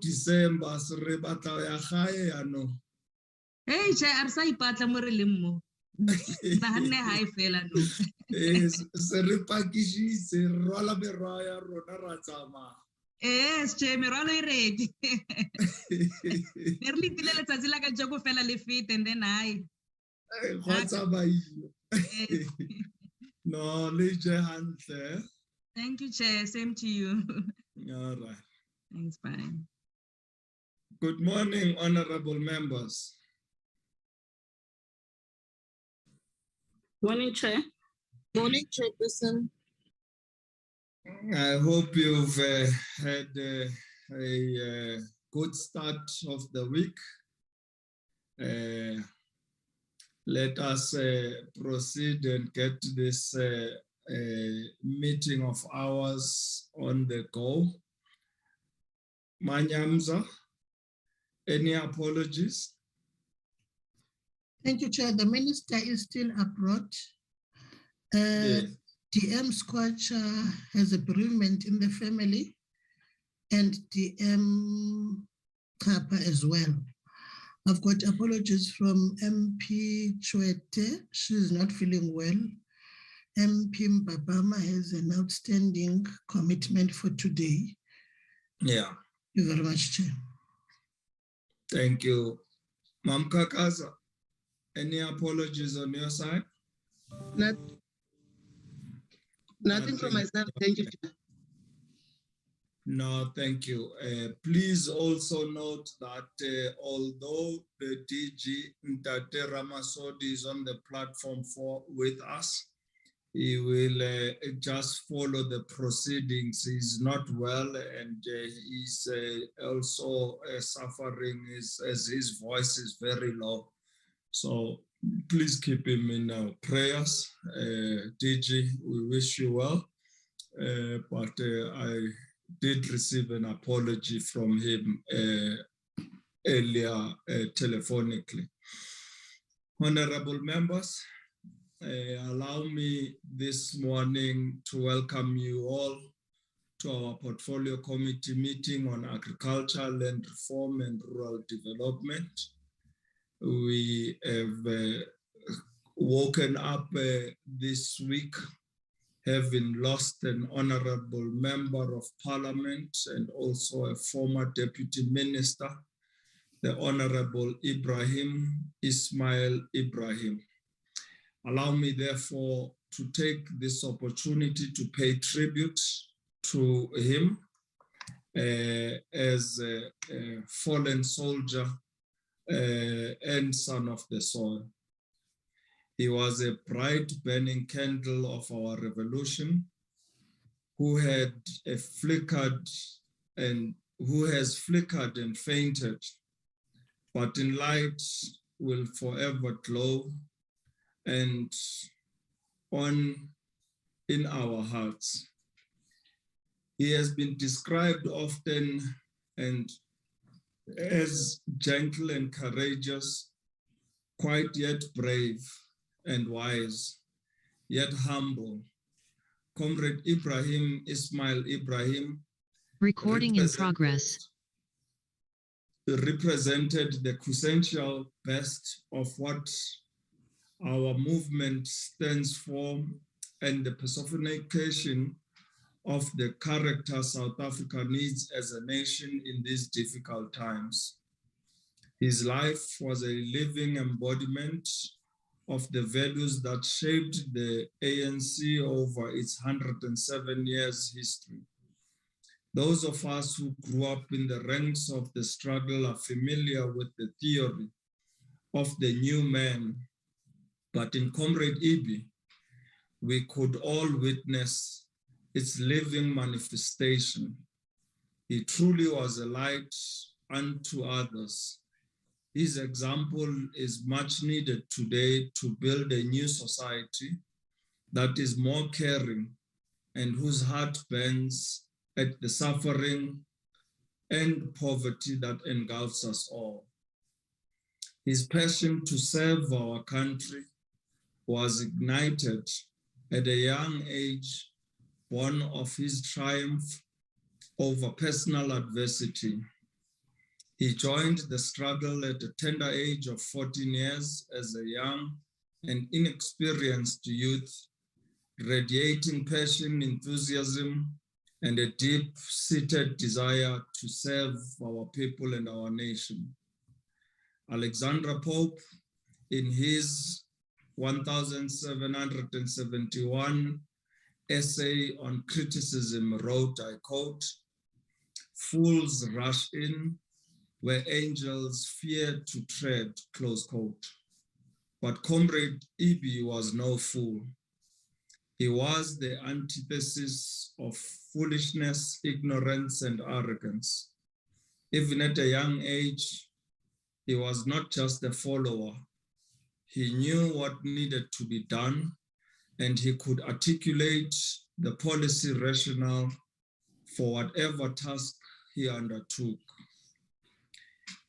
December re batla ya gae ya no. Hey, Chair, arsa ipatla mo re leng mo. Nahanne hae fela no. Se re pakishitse re rwala merwa ya rona ra tsamaya. Yes, Chair, merwalo e ready. Ne re letile letsatsi la ka jeko fela le fit and then hae. No, le je hantle. Thank you, Chair. Same to you. All right. Thanks, bye. Good morning, honorable members. Morning, Chair. Morning, Chairperson. I hope you've had a good start of the week. Let us proceed and get this meeting of ours on the go. Manyamza, any apologies? Thank you, Chair. The minister is still abroad. Yes. DM Gwatyu has a bereavement in the family, and DM Kappa as well. I've got apologies from MP Chwete. She's not feeling well. MP Mbabama has an outstanding commitment for today. Yeah. Thank you very much, Chair. Thank you. Mam Kakaza, any apologies on your side? Nothing from myself. Thank you, Chair. No, thank you. Please also note that although the DG Ntate Ramasodi is on the platform with us, he will just follow the proceedings. He's not well, and he's also suffering as his voice is very low. So please keep him in our prayers. DG, we wish you well, but I did receive an apology from him earlier telephonically. Honorable members, allow me this morning to welcome you all to our Portfolio Committee meeting on agriculture, land reform, and rural development. We have woken up this week having lost an honorable member of parliament and also a former deputy minister, the Honorable Ismail Ibrahim. Allow me therefore to take this opportunity to pay tribute to him as a fallen soldier and son of the soil. He was a bright burning candle of our revolution, who had flickered and who has flickered and fainted, but in light will forever glow and on in our hearts. He has been described often and as gentle and courageous, quite yet brave and wise, yet humble. Comrade Ismail Ibrahim. Recording in progress. Represented the quintessential best of what our movement stands for and the personification of the character South Africa needs as a nation in these difficult times. His life was a living embodiment of the values that shaped the ANC over its 107 years history. Those of us who grew up in the ranks of the struggle are familiar with the theory of the new man, but in Comrade Ibi, we could all witness its living manifestation. He truly was a light unto others. His example is much needed today to build a new society that is more caring and whose heart burns at the suffering and poverty that engulfs us all. His passion to serve our country was ignited at a young age, born of his triumph over personal adversity He joined the struggle at a tender age of 14 years as a young and inexperienced youth, radiating passion, enthusiasm, and a deep-seated desire to serve our people and our nation. Alexander Pope, in his 1771 essay on criticism, wrote, I quote, "Fools rush in where angels fear to tread," close quote. But Comrade Ibi was no fool. He was the antithesis of foolishness, ignorance, and arrogance. Even at a young age, he was not just a follower. He knew what needed to be done, and he could articulate the policy rationale for whatever task he undertook.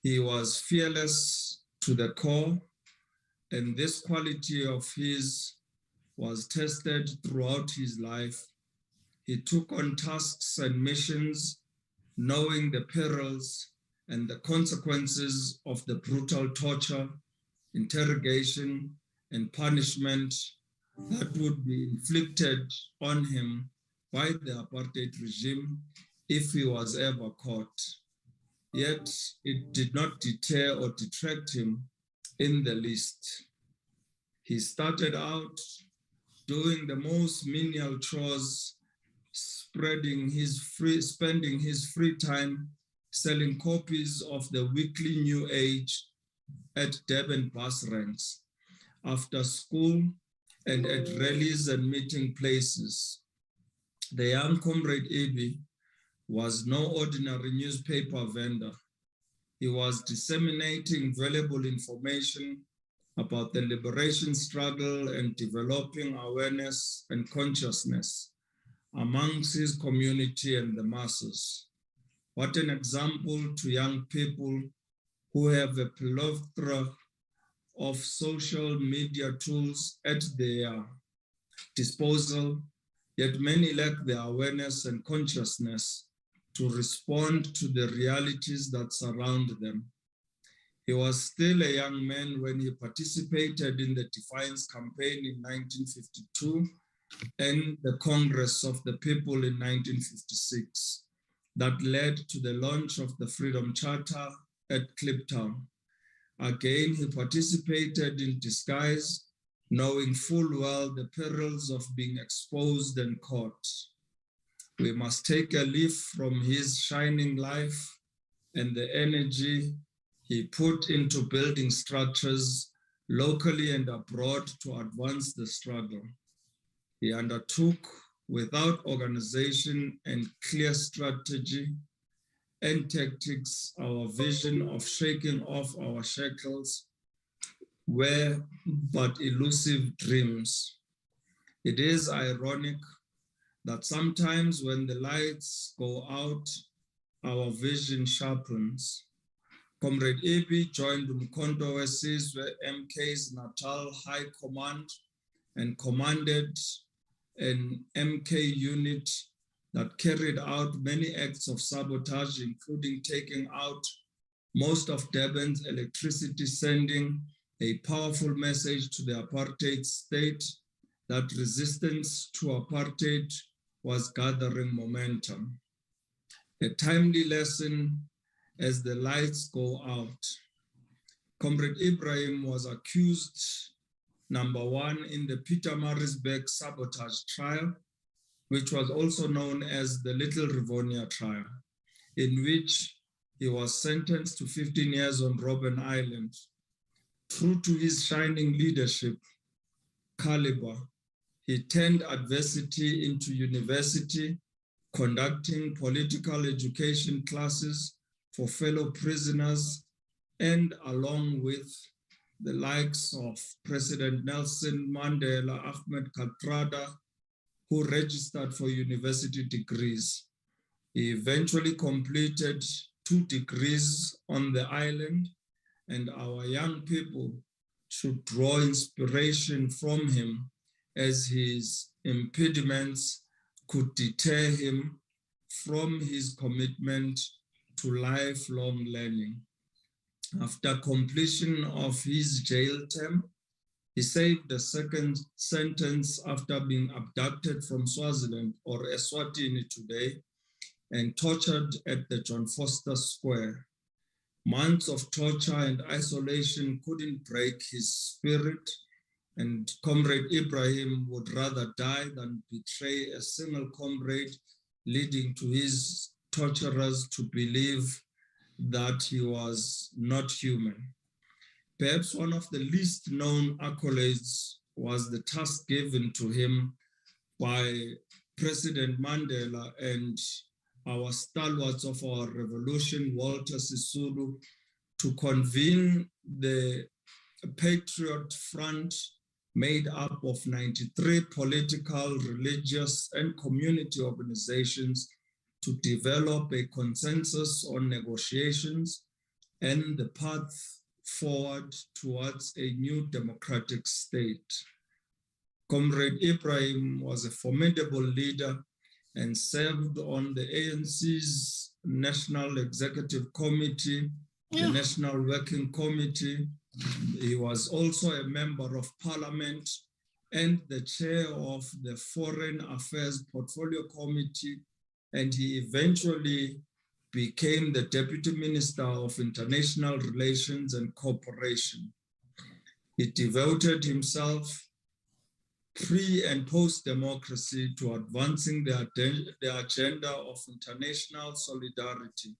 He was fearless to the core, and this quality of his was tested throughout his life. He took on tasks and missions, knowing the perils and the consequences of the brutal torture, interrogation, and punishment that would be inflicted on him by the apartheid regime if he was ever caught. Yet it did not deter or detract him in the least. He started out doing the most menial chores, spending his free time selling copies of the weekly New Age at Durban bus ranks, after school, and at rallies and meeting places. The young Comrade Ibi was no ordinary newspaper vendor. He was disseminating valuable information about the liberation struggle and developing awareness and consciousness amongst his community and the masses. What an example to young people who have a plethora of social media tools at their disposal, yet many lack the awareness and consciousness to respond to the realities that surround them. He was still a young man when he participated in the Defiance campaign in 1952 and the Congress of the People in 1956 that led to the launch of the Freedom Charter at Kliptown. Again, he participated in disguise, knowing full well the perils of being exposed and caught. We must take a leaf from his shining life and the energy he put into building structures locally and abroad to advance the struggle. He undertook, without organization and clear strategy and tactics, our vision of shaking off our shackles were but elusive dreams. It is ironic that sometimes when the lights go out, our vision sharpens. Comrade Ibi joined Umkhonto weSizwe MK's Natal High Command and commanded an MK unit that carried out many acts of sabotage, including taking out most of Durban's electricity, sending a powerful message to the apartheid state that resistance to apartheid was gathering momentum. A timely lesson as the lights go out. Comrade Ibrahim was accused, number one, in the Peter Marisberg sabotage trial, which was also known as the Little Rivonia trial, in which he was sentenced to 15 years on Robben Island. True to his shining leadership caliber, he turned adversity into university, conducting political education classes for fellow prisoners, and along with the likes of President Nelson Mandela, Ahmed Kathrada, who registered for university degrees. He eventually completed 2 degrees on the island, and our young people should draw inspiration from him, as his impediments could deter him from his commitment to lifelong learning. After completion of his jail term, he served a second sentence after being abducted from Swaziland, or Eswatini today, and tortured at the John Foster Square. Months of torture and isolation couldn't break his spirit, and Comrade Ibrahim would rather die than betray a single comrade, leading to his torturers to believe that he was not human. Perhaps one of the least known accolades was the task given to him by President Mandela and our stalwarts of our revolution, Walter Sisulu, to convene the Patriot Front made up of 93 political, religious, and community organizations to develop a consensus on negotiations and the path forward towards a new democratic state. Comrade Ibrahim was a formidable leader and served on the ANC's National Executive Committee, the National Working Committee. He was also a member of Parliament and the chair of the Foreign Affairs Portfolio Committee, and he eventually became the Deputy Minister of International Relations and Cooperation. He devoted himself pre- and post-democracy to advancing the agenda of international solidarity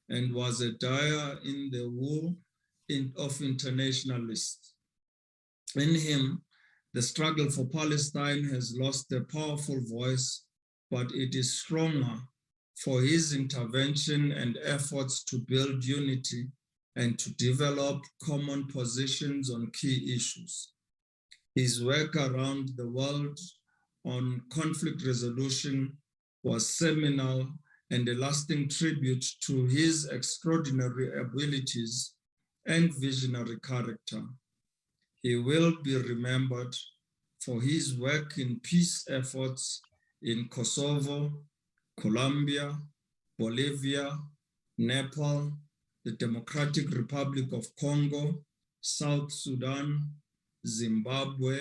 and was a dyer in the wool of internationalists. In him, the struggle for Palestine has lost a powerful voice, but it is stronger for his intervention and efforts to build unity and to develop common positions on key issues. His work around the world on conflict resolution was seminal and a lasting tribute to his extraordinary abilities and visionary character. He will be remembered for his work in peace efforts in Kosovo, Colombia, Bolivia, Nepal, the Democratic Republic of Congo, South Sudan, Zimbabwe,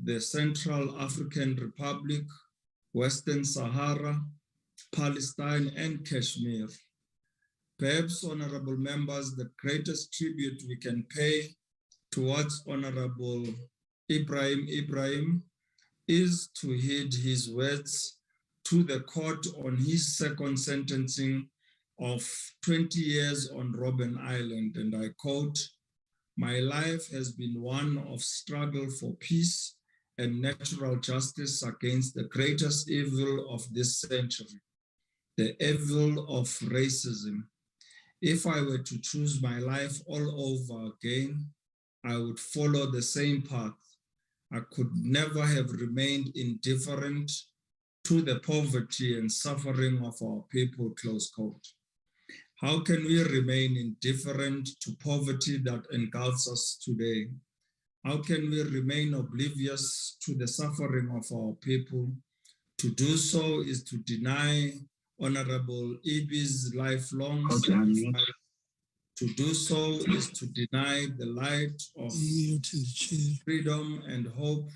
the Central African Republic, Western Sahara, Palestine, and Kashmir. Perhaps, honorable members, the greatest tribute we can pay towards Honorable Ibrahim is to heed his words to the court on his second sentencing of 20 years on Robben Island, and I quote, "My life has been one of struggle for peace and natural justice against the greatest evil of this century, the evil of racism. If I were to choose my life all over again, I would follow the same path. I could never have remained indifferent to the poverty and suffering of our people," close quote. How can we remain indifferent to poverty that engulfs us today? How can we remain oblivious to the suffering of our people? To do so is to deny Honorable Ibi's lifelong sacrifice. To do so is to deny the light of freedom and hope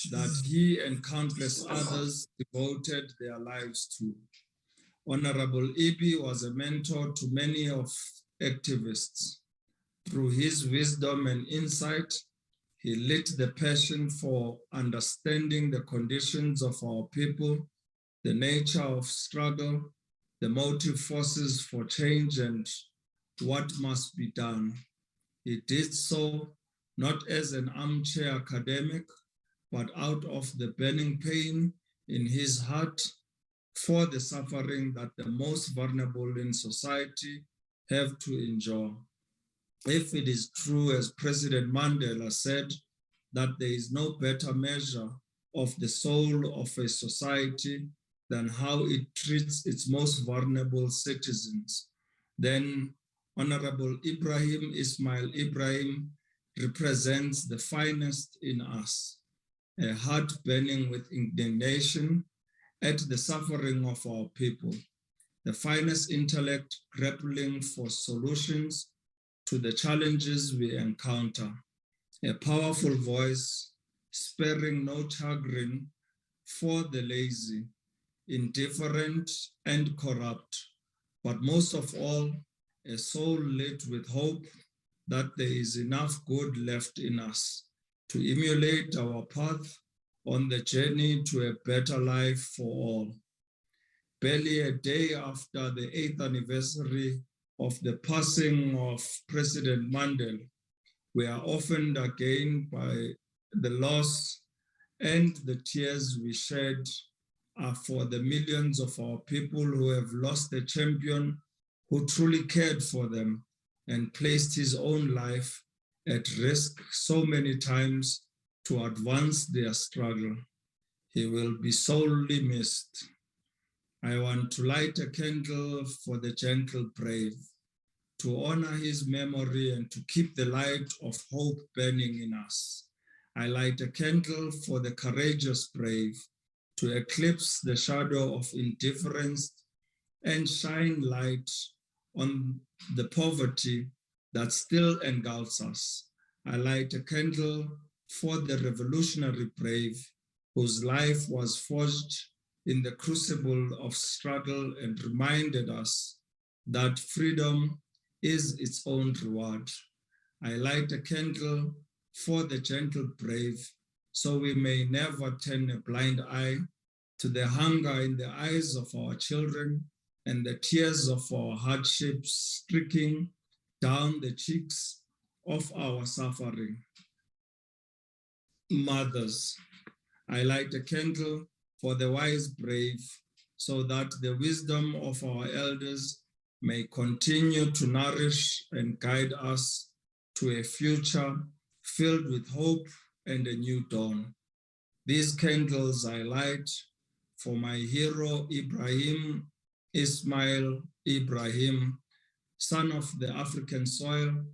that he and countless others devoted their lives to. Honorable Ibi was a mentor to many of activists. Through his wisdom and insight, he lit the passion for understanding the conditions of our people, the nature of struggle, the motive forces for change, and what must be done. He did so not as an armchair academic, but out of the burning pain in his heart for the suffering that the most vulnerable in society have to endure. If it is true, as President Mandela said, that there is no better measure of the soul of a society than how it treats its most vulnerable citizens, then Honorable Ibrahim Ismail Ibrahim represents the finest in us, a heart burning with indignation at the suffering of our people, the finest intellect grappling for solutions to the challenges we encounter, a powerful voice sparing no chagrin for the lazy, indifferent, and corrupt, but most of all, a soul lit with hope that there is enough good left in us to emulate our path on the journey to a better life for all. Barely a day after the 8th anniversary of the passing of President Mandela, we are orphaned again by the loss, and the tears we shed are for the millions of our people who have lost a champion who truly cared for them and placed his own life at risk so many times to advance their struggle. He will be sorely missed. I want to light a candle for the gentle brave, to honor his memory and to keep the light of hope burning in us. I light a candle for the courageous brave, to eclipse the shadow of indifference and shine light on the poverty that still engulfs us. I light a candle for the revolutionary brave, whose life was forged in the crucible of struggle and reminded us that freedom is its own reward. I light a candle for the gentle brave, so we may never turn a blind eye to the hunger in the eyes of our children and the tears of our hardships streaking down the cheeks of our suffering mothers. I light a candle for the wise brave, so that the wisdom of our elders may continue to nourish and guide us to a future filled with hope and a new dawn. These candles I light for my hero Ibrahim Ismail Ibrahim, son of the African soil,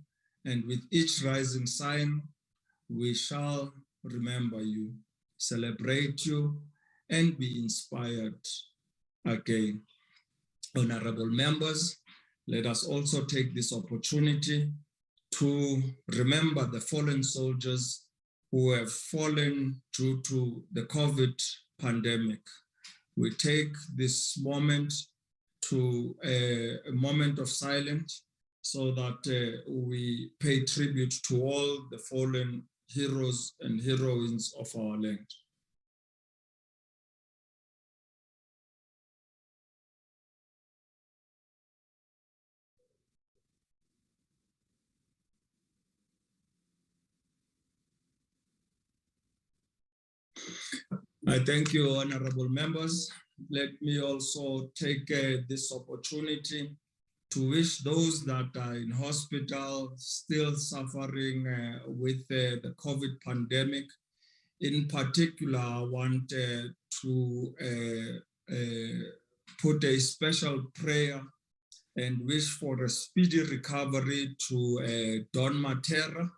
and with each rising sun, we shall remember you, celebrate you, and be inspired again. Honorable members, let us also take this opportunity to remember the fallen soldiers who have fallen due to the COVID pandemic. We take this moment to a moment of silence so that we pay tribute to all the fallen heroes and heroines of our land. I thank you, honorable members. Let me also take this opportunity to wish those that are in hospital still suffering with the COVID pandemic. In particular, I want to put a special prayer and wish for a speedy recovery to Don Matera,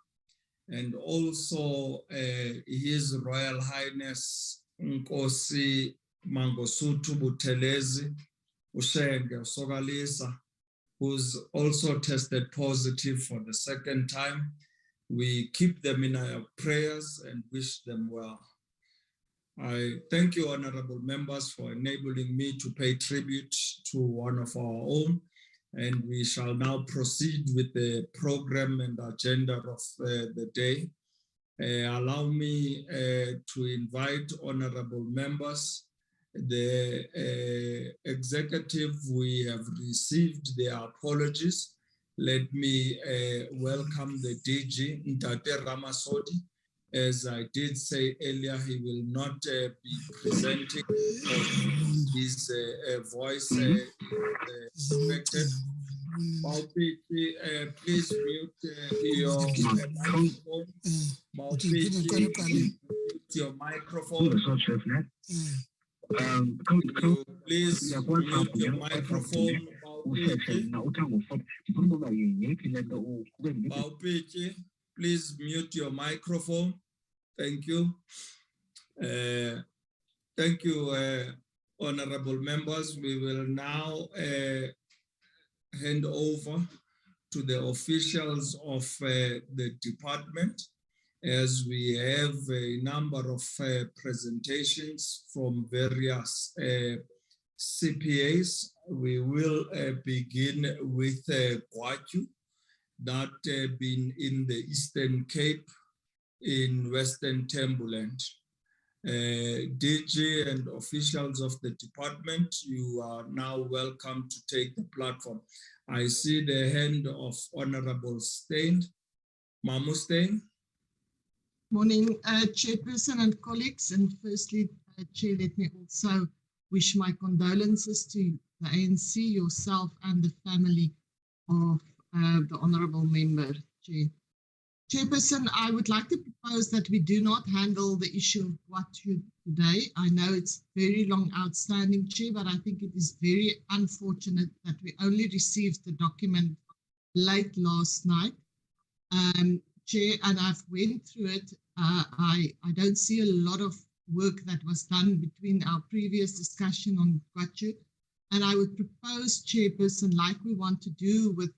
and also His Royal Highness Nkosi Mangosuthu Buthelezi Ushenge Sogalisa, who's also tested positive for the second time. We keep them in our prayers and wish them well. I thank you, honorable members, for enabling me to pay tribute to one of our own. And we shall now proceed with the program and agenda of the day. Allow me to invite honorable members. The executive, we have received their apologies. Let me welcome the DG, Ntate Ramasodi. As I did say earlier, he will not be presenting his voice affected. Baupiti, please mute your microphone. Baupiti, mute your microphone. Please mute your microphone. Baupiti, please mute your microphone. Thank you. Thank you, honorable members, we will now hand over to the officials of the department, as we have a number of presentations from various CPAs. We will begin with Gwatyu, that been in the Eastern Cape in Western Timberland. DG and officials of the department, you are now welcome to take the platform. I see the hand of Honorable Stein. Mamu Stein. Morning, Chairperson and colleagues. And firstly, Chair, let me also wish my condolences to the ANC, yourself, and the family of the Honourable Member, Chair. Chairperson, I would like to propose that we do not handle the issue of Gwatyu today. I know it's very long outstanding, Chair, but I think it is very unfortunate that we only received the document late last night. Chair, and I've went through it. I don't see a lot of work that was done between our previous discussion on Gwatyu. And I would propose, Chairperson, like we want to do with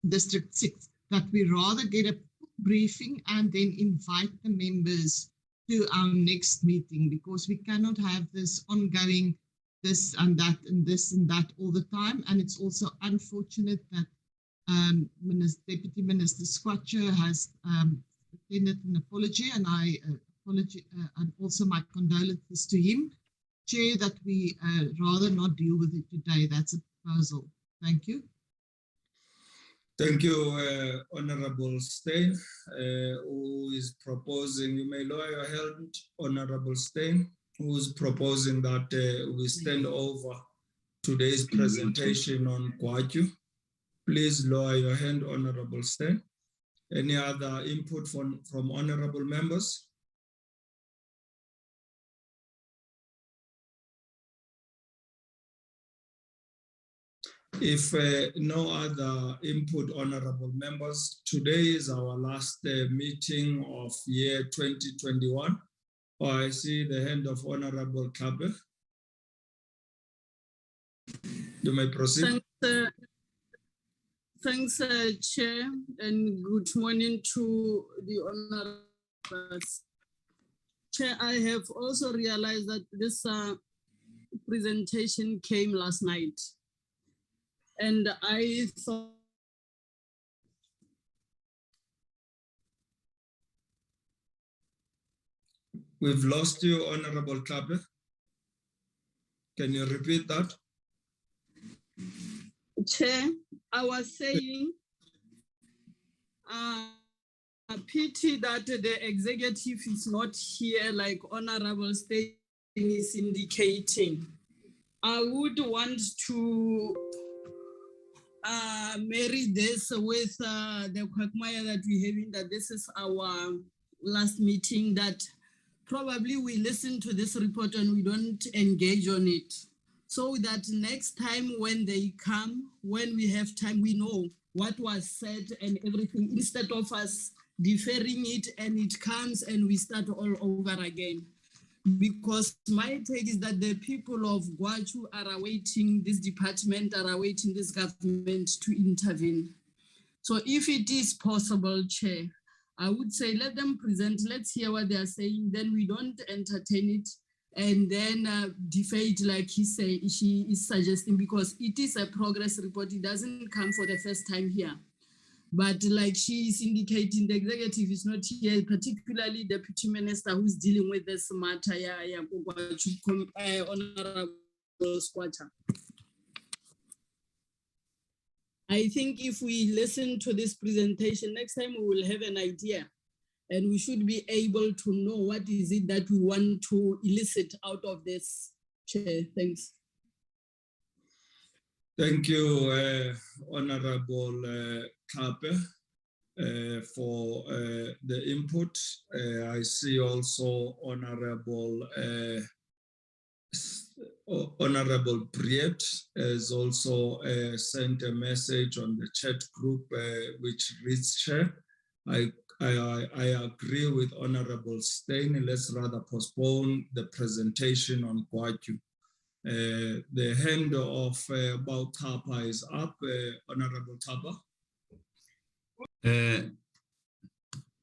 District 6, that we rather get a briefing and then invite the members to our next meeting, because we cannot have this ongoing this and that and this and that all the time. And it's also unfortunate that Deputy Minister Gwatyu has extended an apology, and and also my condolences to him. Chair, that we rather not deal with it today. That's a proposal. Thank you. Thank you, Honorable Stein, who is proposing, you may lower your hand, Honorable Stein, who is proposing that we stand over today's presentation on Gwatyu. Please lower your hand, Honorable Stein. Any other input from honorable members? If no other input, honorable members, today is our last meeting of year 2021. I see the hand of Honorable Kabe. You may proceed. Thanks, Chair, and good morning to the honorables. Chair, I have also realized that this presentation came last night. And I thought we've lost you, Honorable Kabe. Can you repeat that? Chair, I was saying a pity that the executive is not here, like Honorable Stein is indicating. I would want to marry this with the quagmire that we're having, that this is our last meeting, that probably we listen to this report and we don't engage on it. So that next time when they come, when we have time, we know what was said and everything, instead of us deferring it and it comes and we start all over again. Because my take is that the people of Gwatyu are awaiting this department, are awaiting this government to intervene. So if it is possible, Chair, I would say let them present, let's hear what they are saying, then we don't entertain it and then defer it like she is suggesting, because it is a progress report. It doesn't come for the first time here. But like she is indicating, the executive is not here, particularly the Deputy Minister who's dealing with this matter, Honorable Gwatyu. I think if we listen to this presentation, next time we will have an idea and we should be able to know what is it that we want to elicit out of this, Chair. Thanks. Thank you, Honorable Kabe, for the input. I see also Honorable Briet has also sent a message on the chat group, which reads, Chair, I agree with Honorable Steyn. Let's rather postpone the presentation on Gwatyu. The hand of Baroka is up. Honorable Tapa.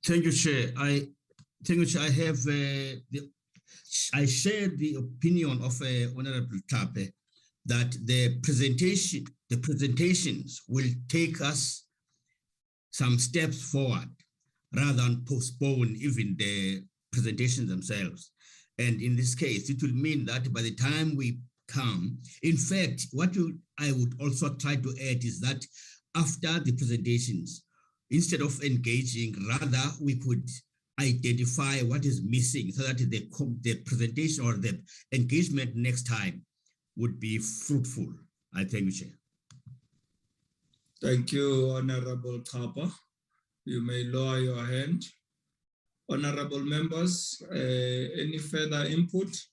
Thank you, Chair. I have I share the opinion of Honorable Tape that the presentations will take us some steps forward rather than postpone even the presentations themselves. And in this case, it will mean that by the time we come, in fact, I would also try to add is that after the presentations, instead of engaging, rather we could identify what is missing so that the presentation or the engagement next time would be fruitful. I thank you, Chair. Thank you, Honorable Tapa. You may lower your hand. Honorable members, any further input?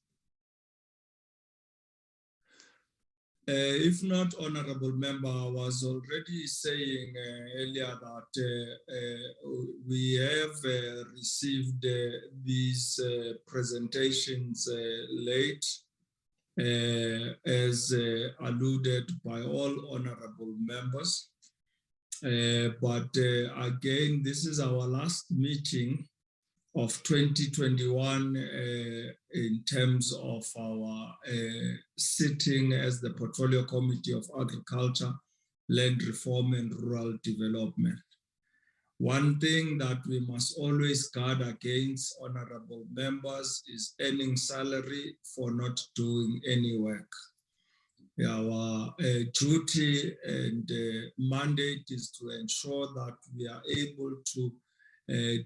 If not, Honorable Member, I was already saying earlier that we have received these presentations late, as alluded by all Honorable members. But again, this is our last meeting of 2021 in terms of our sitting as the Portfolio Committee of Agriculture, Land Reform and Rural Development. One thing that we must always guard against, honorable members, is earning salary for not doing any work. Our duty and mandate is to ensure that we are able to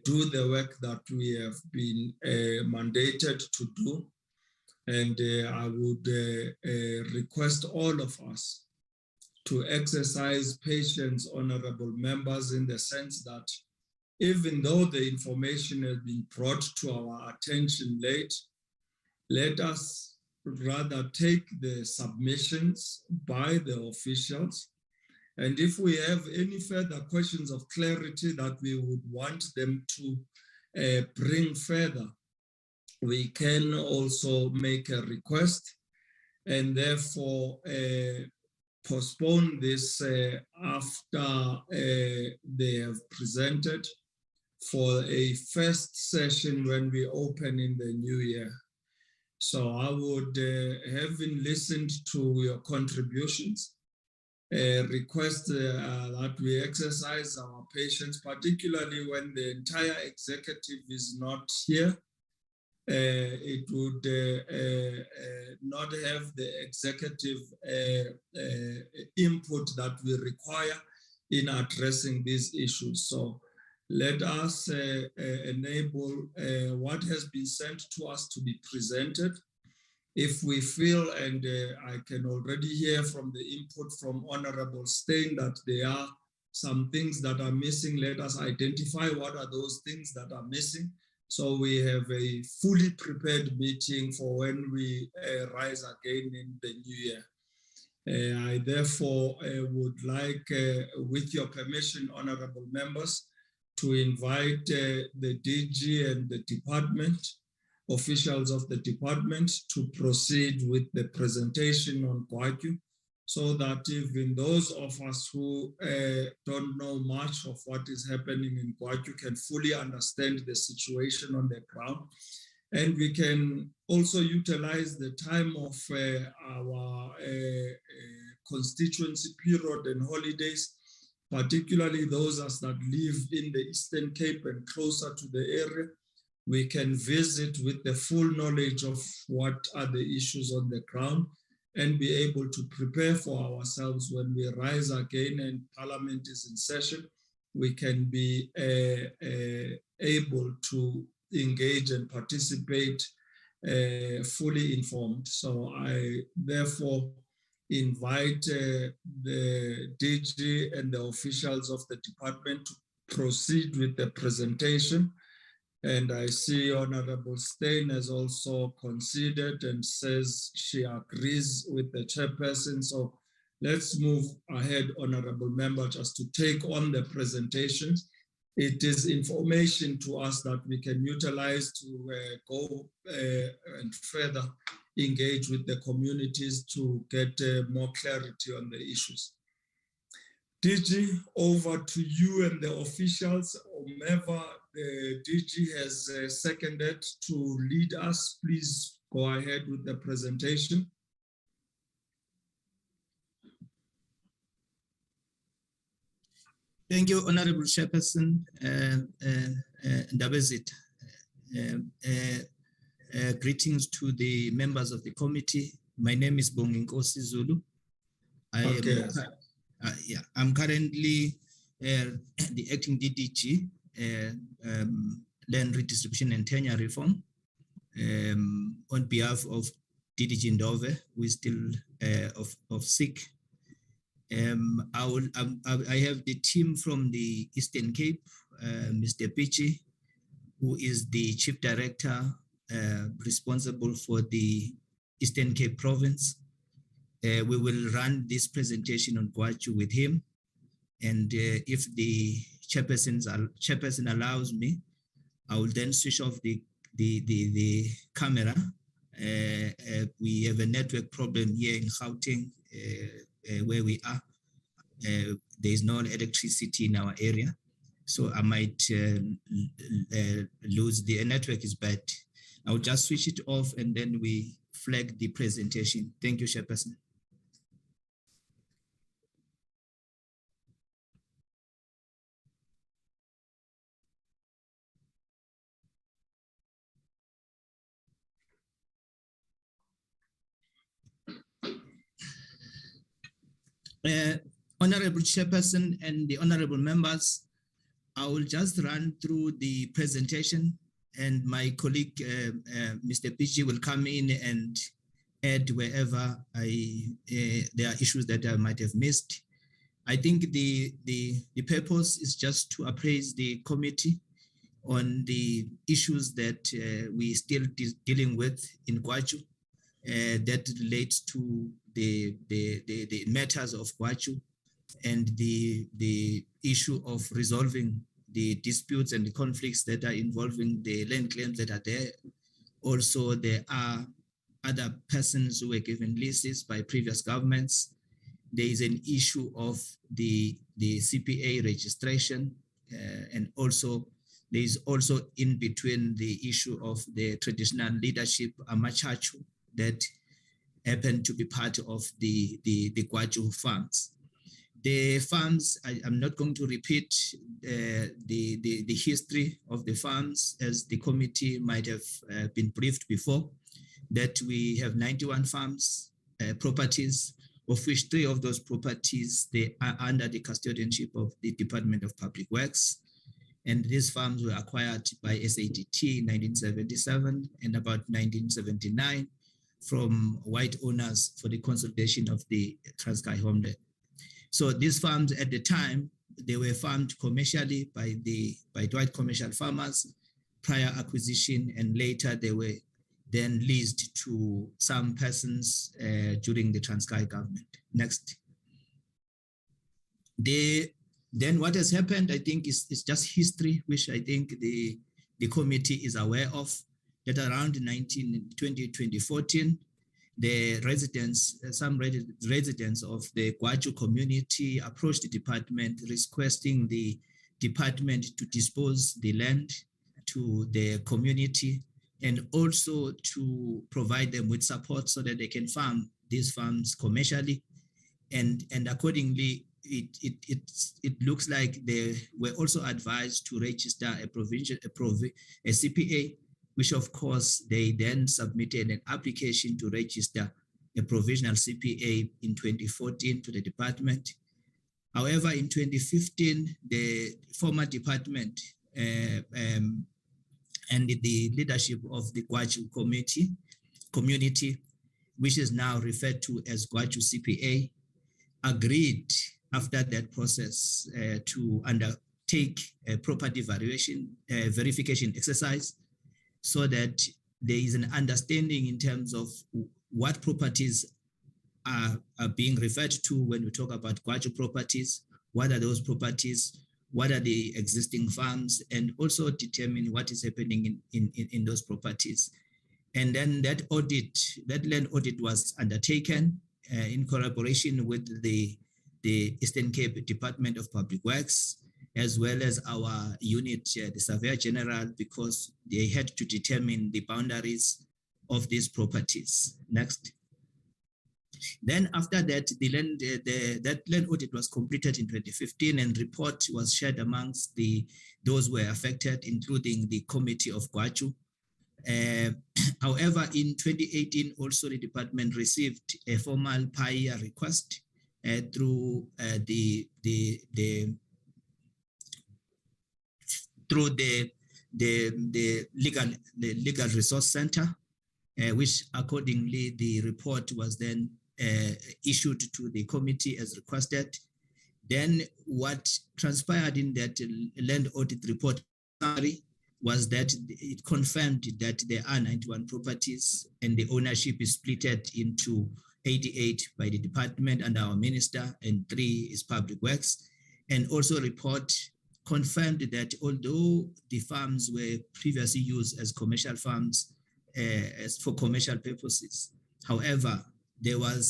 do the work that we have been mandated to do. And I would request all of us to exercise patience, honorable members, in the sense that even though the information has been brought to our attention late, let us rather take the submissions by the officials. And if we have any further questions of clarity that we would want them to bring further, we can also make a request and therefore postpone this after they have presented for a first session when we open in the new year. So I would, having listened to your contributions, request that we exercise our patience, particularly when the entire executive is not here. It would not have the executive input that we require in addressing these issues. So let us enable what has been sent to us to be presented. If we feel, and I can already hear from the input from Honorable Steyn that there are some things that are missing, let us identify what are those things that are missing. So we have a fully prepared meeting for when we rise again in the new year. I therefore would like, with your permission, honorable members, to invite the DG and the department, officials of the department, to proceed with the presentation on Gwatyu, so that even those of us who don't know much of what is happening in Gwatyu can fully understand the situation on the ground. And we can also utilize the time of our constituency period and holidays, particularly those of us that live in the Eastern Cape and closer to the area. We can visit with the full knowledge of what are the issues on the ground and be able to prepare for ourselves when we rise again and Parliament is in session. We can be able to engage and participate fully informed. So I therefore invite the DG and the officials of the department to proceed with the presentation. And I see Honorable Steyn has also conceded and says she agrees with the chairperson. So let's move ahead, Honorable Member, just to take on the presentations. it is information to us that we can utilize to go and further engage with the communities to get more clarity on the issues. DG, over to you and the officials. Whomever the DG has seconded to lead us, please go ahead with the presentation. Thank you, Honorable Chairperson Ndabezit. Greetings to the members of the committee. My name is Bonginkosi Zulu. I'm currently the acting DDG, Land Redistribution and Tenure Reform, on behalf of DDG Ndove, who is still of sick. I have the team from the Eastern Cape, Mr. Pichi, who is the Chief Director responsible for the Eastern Cape Province. We will run this presentation on Gwatyu with him. And if the chairperson allows me, I will then switch off the camera. We have a network problem here in Gauteng, where we are. There is no electricity in our area. So I might lose the network is bad. I'll just switch it off and then we flag the presentation. Thank you, Chairperson. Honorable Chairperson and the honorable members, I will just run through the presentation and my colleague, Mr. Pichi, will come in and add wherever there are issues that I might have missed. I think the purpose is just to appraise the committee on the issues that we still dealing with in Gwatyu that relates to the matters of Gwatyu and the issue of resolving the disputes and the conflicts that are involving the land claims that are there. Also, there are other persons who were given leases by previous governments. There is an issue of the CPA registration, and also there is also in between the issue of the traditional leadership Amachachu that happened to be part of the Gwatyu farms. The farms, I'm not going to repeat the history of the farms, as the committee might have been briefed before, that we have 91 farms, properties, of which 3 of those properties, they are under the custodianship of the Department of Public Works. And these farms were acquired by SADT in 1977 and about 1979 from white owners for the consolidation of the Transkei homeland. So these farms at the time, they were farmed commercially by white commercial farmers prior acquisition, and later they were then leased to some persons during the Transkei government. Next. Then what has happened, I think, is just history, which I think the committee is aware of, that around 2014, the residents, some residents of the Gwatyu community approached the department requesting the department to dispose the land to the community and also to provide them with support so that they can farm these farms commercially. And accordingly, it looks like they were also advised to register a CPA, which of course they then submitted an application to register a provisional CPA in 2014 to the department. However, in 2015, the former department and the leadership of the Gwatyu community, which is now referred to as Gwatyu CPA, agreed after that process to undertake a property verification exercise, so that there is an understanding in terms of what properties are being referred to when we talk about Gwatyu properties, what are those properties, what are the existing farms, and also determine what is happening in those properties. And then that land audit was undertaken in collaboration with the Eastern Cape Department of Public Works, as well as our unit, the Surveyor General, because they had to determine the boundaries of these properties. Next. Then after that, that land audit was completed in 2015, and report was shared amongst those who were affected, including the committee of Gwatyu. However, in 2018, also the department received a formal PIA request through the legal resource center, which accordingly the report was then issued to the committee as requested. Then what transpired in that land audit report was that it confirmed that there are 91 properties and the ownership is split into 88 by the department and our minister, and 3 is public works. And also report confirmed that although the farms were previously used as commercial farms as for commercial purposes, however, they were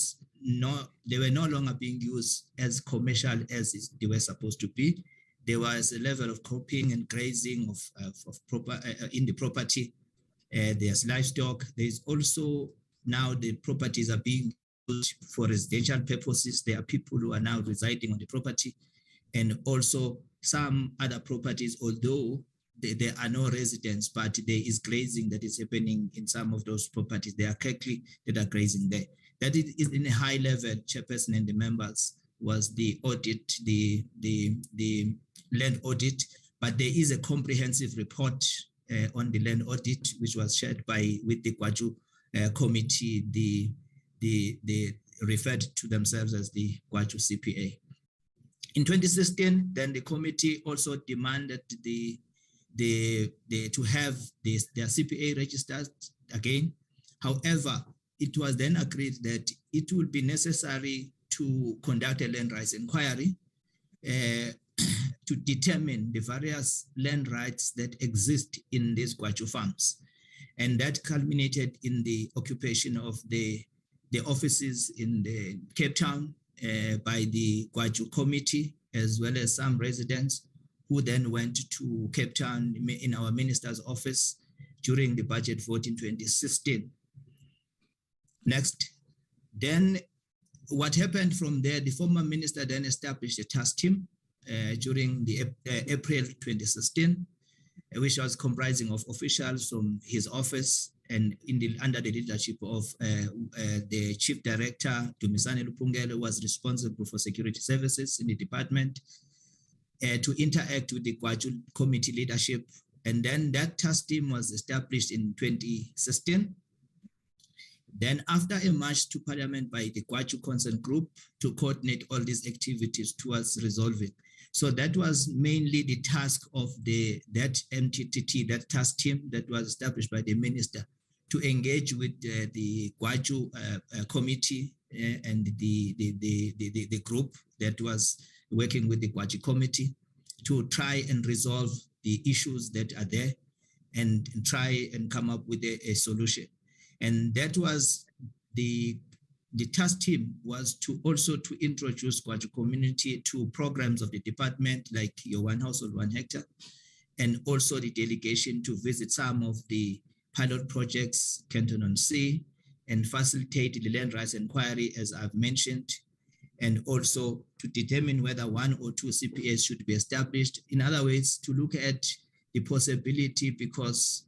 no longer being used as commercial as they were supposed to be. There was a level of cropping and grazing in the property. There's livestock. There's also now the properties are being used for residential purposes. There are people who are now residing on the property, and also some other properties, although there are no residents, but there is grazing that is happening in some of those properties. There are cattle that are grazing there. That is in a high level, Chairperson and the members, was the audit, the land audit, but there is a comprehensive report on the land audit, which was shared with the Gwatyu committee. They referred to themselves as the Gwatyu CPA. In 2016, then the committee also demanded to have their CPA registered again. However, it was then agreed that it would be necessary to conduct a land rights inquiry to determine the various land rights that exist in these Gwatyu farms. And that culminated in the occupation of the offices in the Cape Town by the Gwatyu committee, as well as some residents who then went to Cape Town in our minister's office during the budget vote in 2016. Next. Then what happened from there, the former minister then established a task team during the April 2016, which was comprising of officials from his office and under the leadership of the chief director, Dumisani Lupungele, who was responsible for security services in the department, to interact with the Gwatyu committee leadership. And then that task team was established in 2016. Then after a march to parliament by the Gwatyu Consent Group to coordinate all these activities towards resolving. So that was mainly the task of that MTTT, that task team that was established by the minister to engage with the Gwatyu committee and the group that was working with the Gwatyu committee to try and resolve the issues that are there and try and come up with a solution. And that was the task team was to also to introduce Gwatyu community to programs of the department like Your One Household, 1 Hectare, and also the delegation to visit some of the pilot projects, Canton on Sea, and facilitate the land rights inquiry, as I've mentioned, and also to determine whether 1 or 2 CPAs should be established. In other words, to look at the possibility because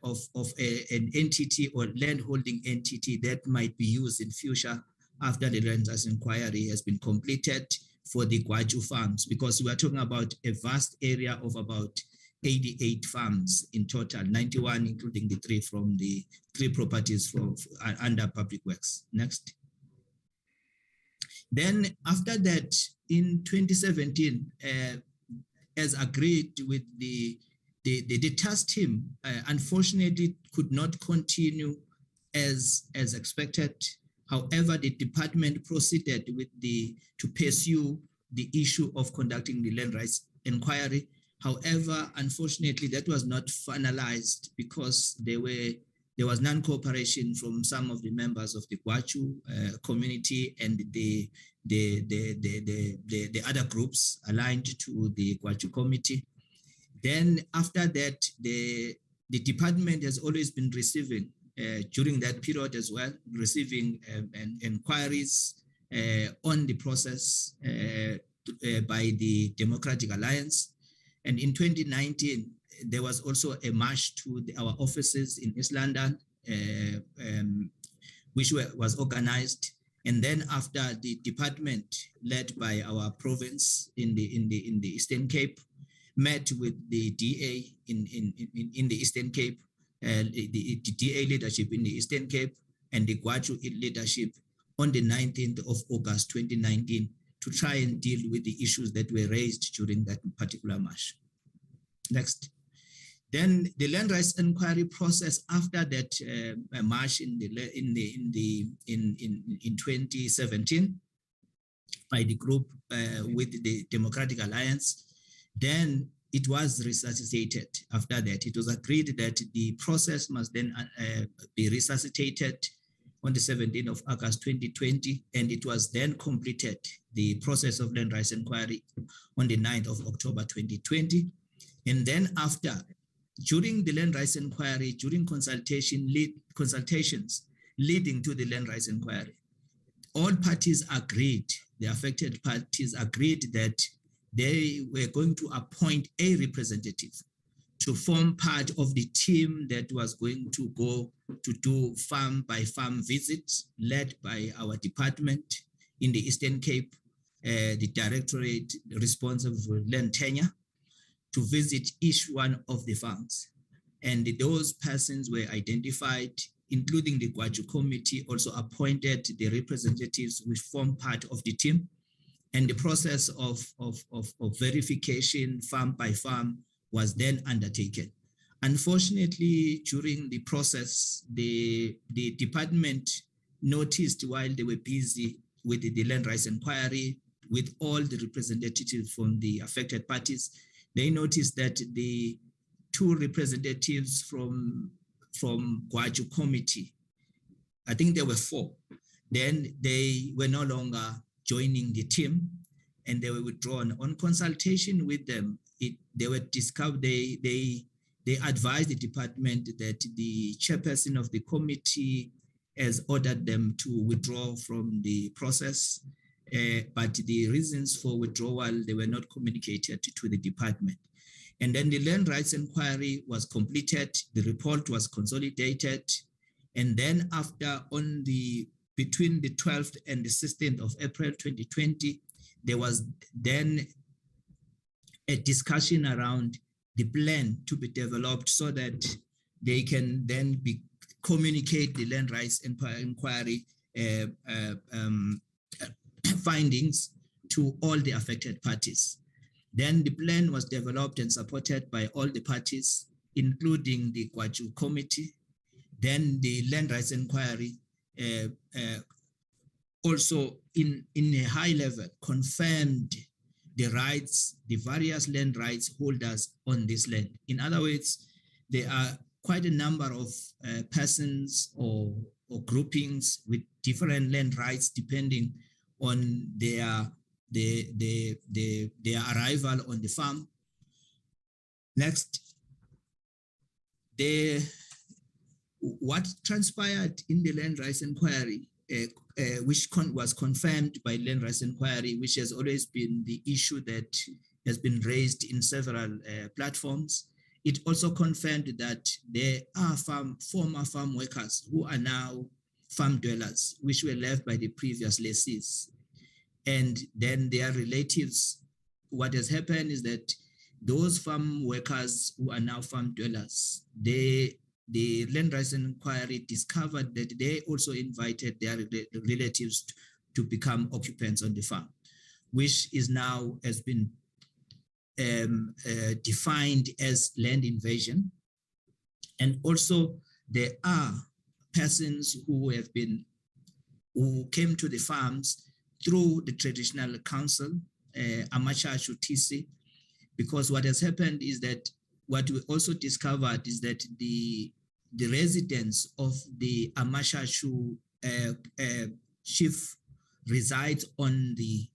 of an entity or landholding entity that might be used in future after the land rights inquiry has been completed for the Gwatyu farms, because we are talking about a vast area of about 88 farms in total, 91 including the 3 properties from under public works. Next. Then after that, in 2017, as agreed with the task team, unfortunately could not continue as expected. However, the department proceeded with to pursue the issue of conducting the land rights inquiry. However, unfortunately, that was not finalized because there was non-cooperation from some of the members of the Gwatyu community and the other groups aligned to the Gwatyu committee. Then after that, the department has always been receiving, during that period as well, receiving inquiries on the process by the Democratic Alliance. And in 2019, there was also a march to our offices in East London, which was organized. And then after the department led by our province in the Eastern Cape met with the DA in the Eastern Cape, the DA leadership in the Eastern Cape and the Gwatyu leadership on the 19th of August 2019 to try and deal with the issues that were raised during that particular march. Next. Then the land rights inquiry process after that march in 2017 by the group with the Democratic Alliance, then it was resuscitated. After that, it was agreed that the process must then be resuscitated on the 17th of August 2020, and it was then completed, the process of land rights inquiry, on the 9th of October 2020. And then after, during the land rights inquiry, during consultations leading to the land rights inquiry, all parties agreed, the affected parties agreed that they were going to appoint a representative to form part of the team that was going to go to do farm by farm visits led by our department in the Eastern Cape, the directorate responsible for land tenure, to visit each one of the farms. And those persons were identified, including the Gwatyu committee also appointed the representatives which form part of the team. And the process of verification farm by farm was then undertaken. Unfortunately, during the process, the department noticed while they were busy with the land rights inquiry, with all the representatives from the affected parties, they noticed that the two representatives from Gwatyu committee, I think there were four, then they were no longer joining the team and they were withdrawn. On consultation with them, they were discovered, they advised the department that the chairperson of the committee has ordered them to withdraw from the process, but the reasons for withdrawal, they were not communicated to the department. And then the land rights inquiry was completed, the report was consolidated, and then after between the 12th and the 16th of April 2020, there was then a discussion around the plan to be developed so that they can then communicate the land rights inquiry findings to all the affected parties. Then the plan was developed and supported by all the parties, including the Gwatyu committee. Then the land rights inquiry also in a high level confirmed the rights, the various land rights holders on this land. In other words, there are quite a number of persons or groupings with different land rights depending on their arrival on the farm. Next, what transpired in the land rights inquiry, which was confirmed by land rights inquiry, which has always been the issue that has been raised in several platforms. It also confirmed that there are former farm workers who are now farm dwellers, which were left by the previous lessees. And then their relatives, what has happened is that those farm workers who are now farm dwellers, the land rights inquiry discovered that they also invited their relatives to become occupants on the farm, which is now has been defined as land invasion. And also there are persons who came to the farms through the traditional council Amashashu TC, because what has happened is that what we also discovered is that the residence of the Amashashu chief resides on the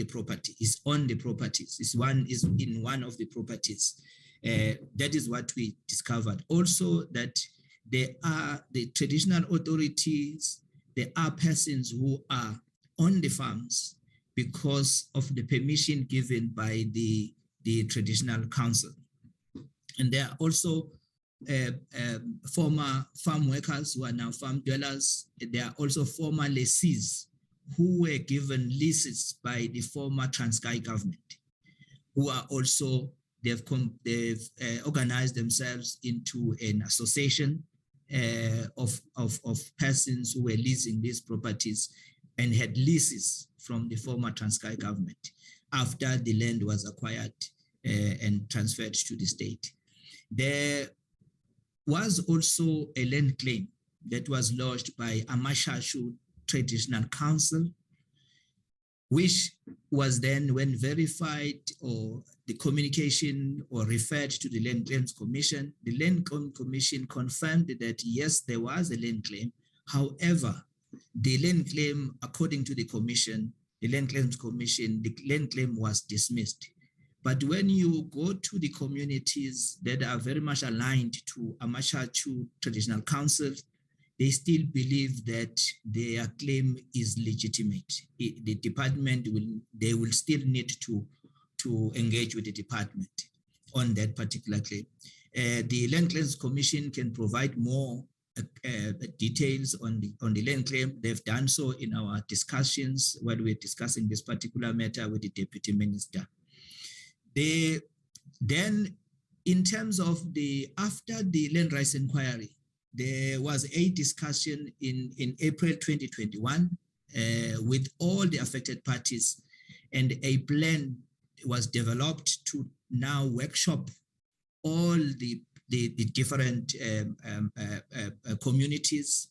property, is on the properties, is in one of the properties. That is what we discovered. Also that there are the traditional authorities, there are persons who are on the farms because of the permission given by the traditional council. And there are also former farm workers who are now farm dwellers. There are also former lessees who were given leases by the former Transkei government, who are also, they've organized themselves into an association of persons who were leasing these properties and had leases from the former Transkei government after the land was acquired and transferred to the state. There was also a land claim that was lodged by Amashashu Traditional Council, which was then, when verified or the communication or referred to the Land Claims Commission, the Land Claims Commission confirmed that yes, there was a land claim. However, the land claim, according to the commission, the Land Claims Commission, the land claim was dismissed. But when you go to the communities that are very much aligned to Amashashu Traditional Council, they still believe that their claim is legitimate. The department will still need to engage with the department on that particular claim. The Land Claims Commission can provide more details on the land claim. They've done so in our discussions when we're discussing this particular matter with the Deputy Minister. Then, in terms of after the land rights inquiry, there was a discussion in April 2021 with all the affected parties, and a plan was developed to now workshop all the different communities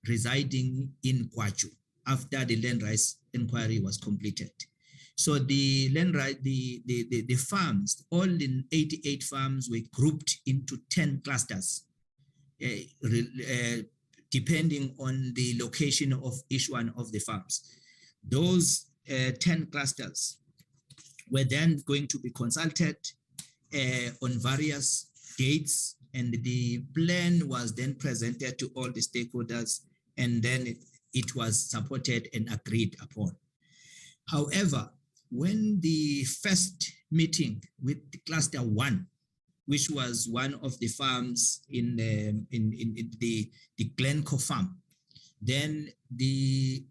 residing in Gwatyu after the land rights inquiry was completed. So the land right, the farms, all the 88 farms were grouped into 10 clusters, depending on the location of each one of the farms. Those 10 clusters were then going to be consulted on various dates, and the plan was then presented to all the stakeholders, and then it was supported and agreed upon. However, when the first meeting with the cluster 1, which was one of the farms in the Glencoe farm, then the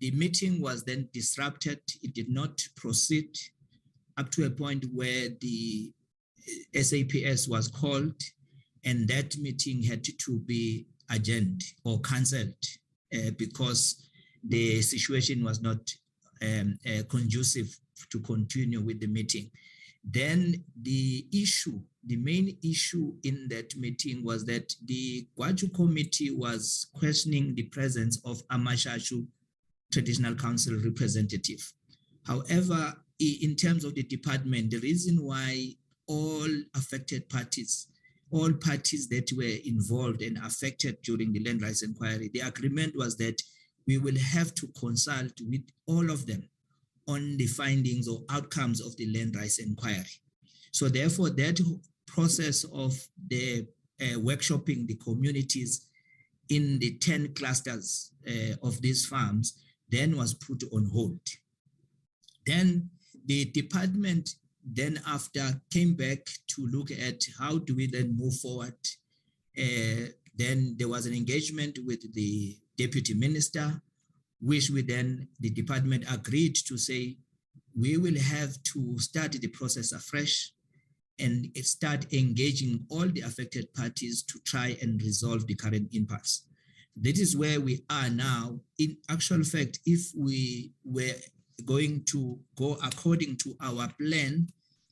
meeting was then disrupted. It did not proceed up to a point where the SAPS was called, and that meeting had to be adjourned or cancelled because the situation was not conducive to continue with the meeting. Then the main issue in that meeting was that the Gwatyu committee was questioning the presence of Amashashu Traditional Council representative. However, in terms of the department, the reason why all affected parties, all parties that were involved and affected during the land rights inquiry, the agreement was that we will have to consult with all of them on the findings or outcomes of the land rights inquiry. So therefore, that process of the workshopping the communities in the 10 clusters of these farms then was put on hold. Then the department then after came back to look at how do we then move forward. Then there was an engagement with the Deputy Minister, which the department agreed to say, we will have to start the process afresh and start engaging all the affected parties to try and resolve the current impasse. That is where we are now. In actual fact, if we were going to go according to our plan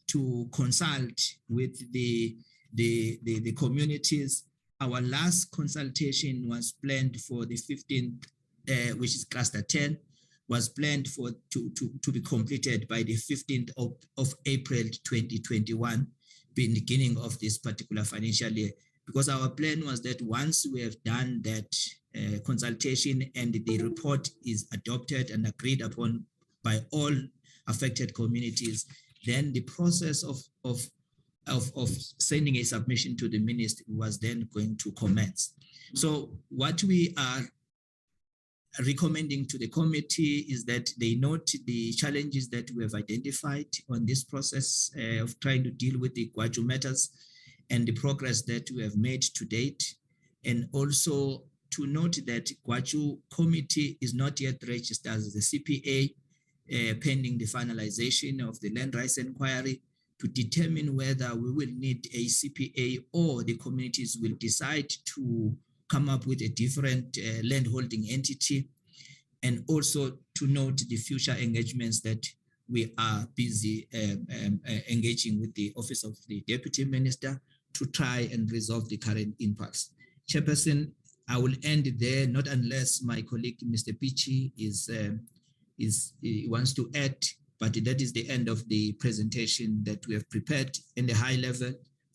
to consult with the communities, our last consultation was planned for the 15th, which is cluster 10, was planned to be completed by the 15th of April 2021, being the beginning of this particular financial year. Because our plan was that once we have done that consultation and the report is adopted and agreed upon by all affected communities, then the process of sending a submission to the ministry was then going to commence. So what we are recommending to the committee is that they note the challenges that we have identified on this process of trying to deal with the Gwatyu matters and the progress that we have made to date, and also to note that Gwatyu committee is not yet registered as a CPA, pending the finalization of the land rights inquiry to determine whether we will need a CPA or the communities will decide to come up with a different land holding entity, and also to note the future engagements that we are busy engaging with the Office of the Deputy Minister to try and resolve the current impasse. Chairperson, I will end there, not unless my colleague, Mr. Pichi, wants to add, but that is the end of the presentation that we have prepared in the high level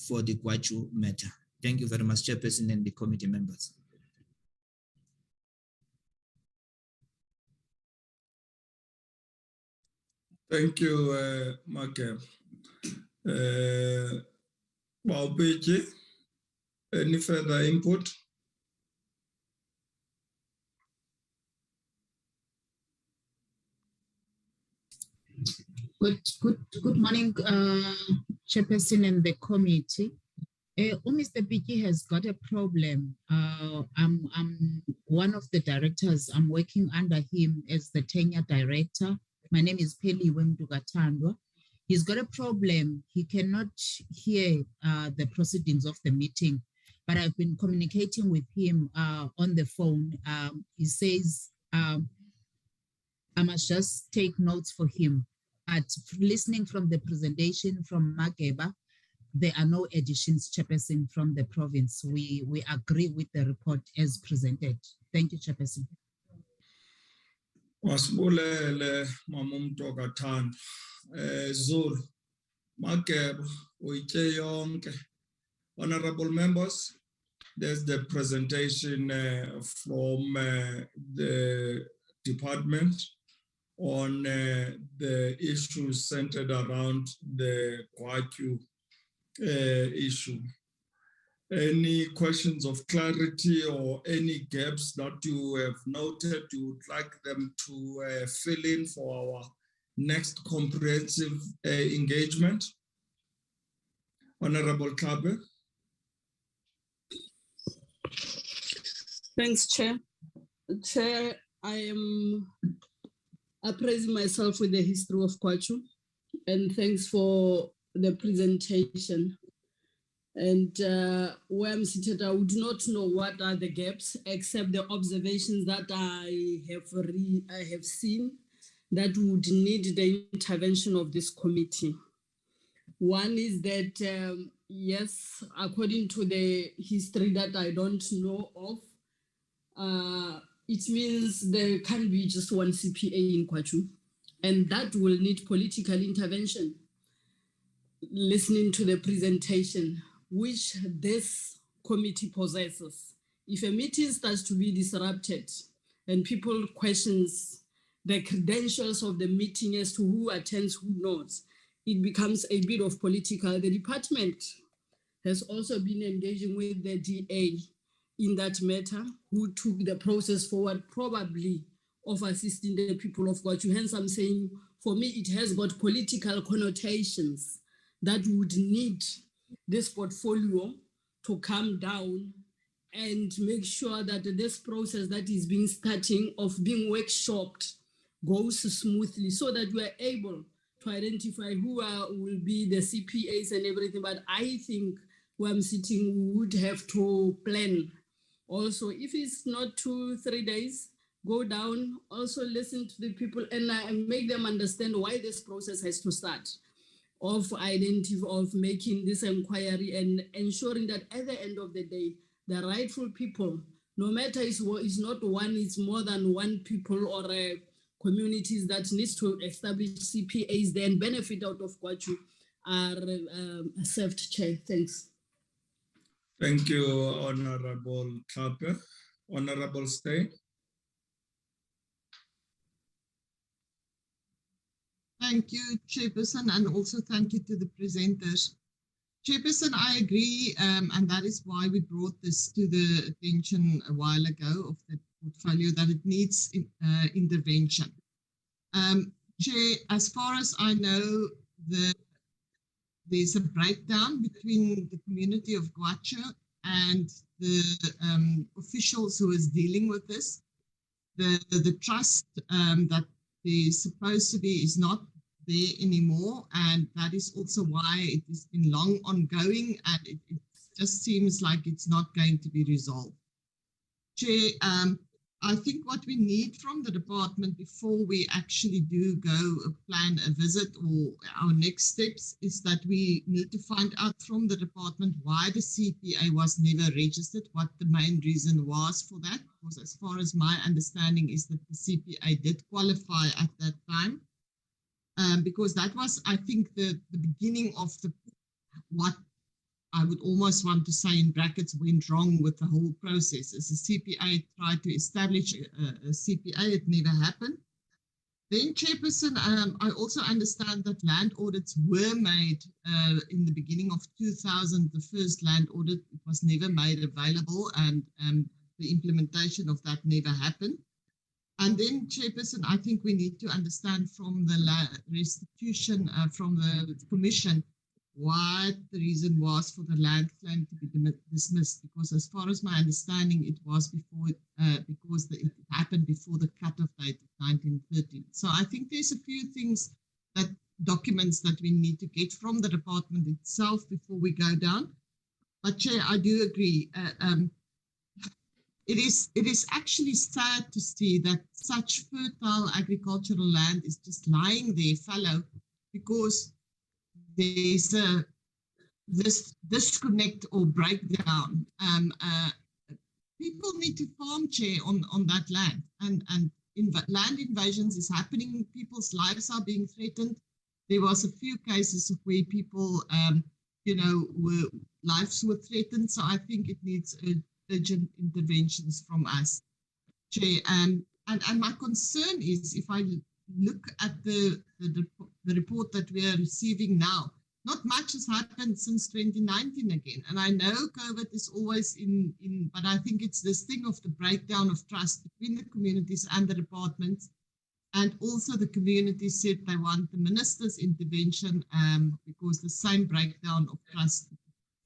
for the Gwatyu matter. Thank you very much, Chairperson and the committee members. Thank you, Make. Baupiji, any further input? Good morning, Chairperson and the committee. Mr. Biki has got a problem. I'm one of the directors. I'm working under him as the tenure director. My name is Peli Wemdugatandwa. He's got a problem. He cannot hear the proceedings of the meeting, but I've been communicating with him on the phone. He says I must just take notes for him. But listening from the presentation from Mageba, there are no additions, Chairperson, from the province. We agree with the report as presented. Thank you, Chairperson. Wasibulele mamumtoka thanda. Zulu, Mageba, uyitye yonke. Honorable members, there's the presentation from the department on the issues centered around the Gwatyu issue. Any questions of clarity or any gaps that you have noted you would like them to fill in for our next comprehensive engagement? Honorable Kabe. Thanks, Chair. Chair, I am appraising myself with the history of Gwatyu, and thanks for the presentation. And where I'm seated, I would not know what are the gaps, except the observations that I have seen that would need the intervention of this committee. One is that, yes, according to the history that I don't know of, it means there can't be just one CPA in Gwatyu, and that will need political intervention. Listening to the presentation, which this committee possesses. If a meeting starts to be disrupted and people questions the credentials of the meeting as to who attends, who not, it becomes a bit of political. The department has also been engaging with the DA in that matter, who took the process forward, probably of assisting the people of Gwatyu. Hence, I'm saying, for me, it has got political connotations that would need this portfolio to come down and make sure that this process that is being starting of being workshopped goes smoothly, so that we are able to identify who will be the CPAs and everything. But I think where I'm sitting, we would have to plan. Also, if it's not 2-3 days, go down, also listen to the people and make them understand why this process has to start, of making this inquiry and ensuring that at the end of the day, the rightful people, no matter it's not one, it's more than one people or a communities that needs to establish CPAs then benefit out of Gwatyu are served, Chair. Thanks. Thank you, Honorable Tlhape. Honorable Steyn. Thank you, Chairperson, and also thank you to the presenters. Chairperson, I agree, and that is why we brought this to the attention a while ago of the portfolio, that it needs intervention. Chair, as far as I know, there's a breakdown between the community of Gwatyu and the officials who is dealing with this. The trust that is supposed to be is not there anymore, and that is also why it has been long ongoing, and it just seems like it's not going to be resolved. Chair, I think what we need from the department before we actually do go plan a visit or our next steps is that we need to find out from the department why the CPA was never registered, what the main reason was for that, because as far as my understanding is that the CPA did qualify at that time. Because that was, I think, the beginning of what I would almost want to say in brackets went wrong with the whole process. As the CPA tried to establish a CPA, it never happened. Then, Chairperson, I also understand that land audits were made in the beginning of 2000. The first land audit, it was never made available, and the implementation of that never happened. And then, Chairperson, I think we need to understand from the restitution from the Commission what the reason was for the land claim to be dismissed, because as far as my understanding, it was before because it happened before the cutoff date of 1913. So I think there's a few things, documents that we need to get from the department itself before we go down. But Chair, I do agree. It is actually sad to see that such fertile agricultural land is just lying there fallow, because there's this disconnect or breakdown. People need to farm, Chair, on that land, and land invasions is happening. People's lives are being threatened. There was a few cases of where people, lives were threatened. So I think it needs urgent interventions from us, Chair. And my concern is, if I look at the report that we are receiving now, not much has happened since 2019 again. And I know COVID is always in, but I think it's this thing of the breakdown of trust between the communities and the departments. And also the community said they want the minister's intervention because the same breakdown of trust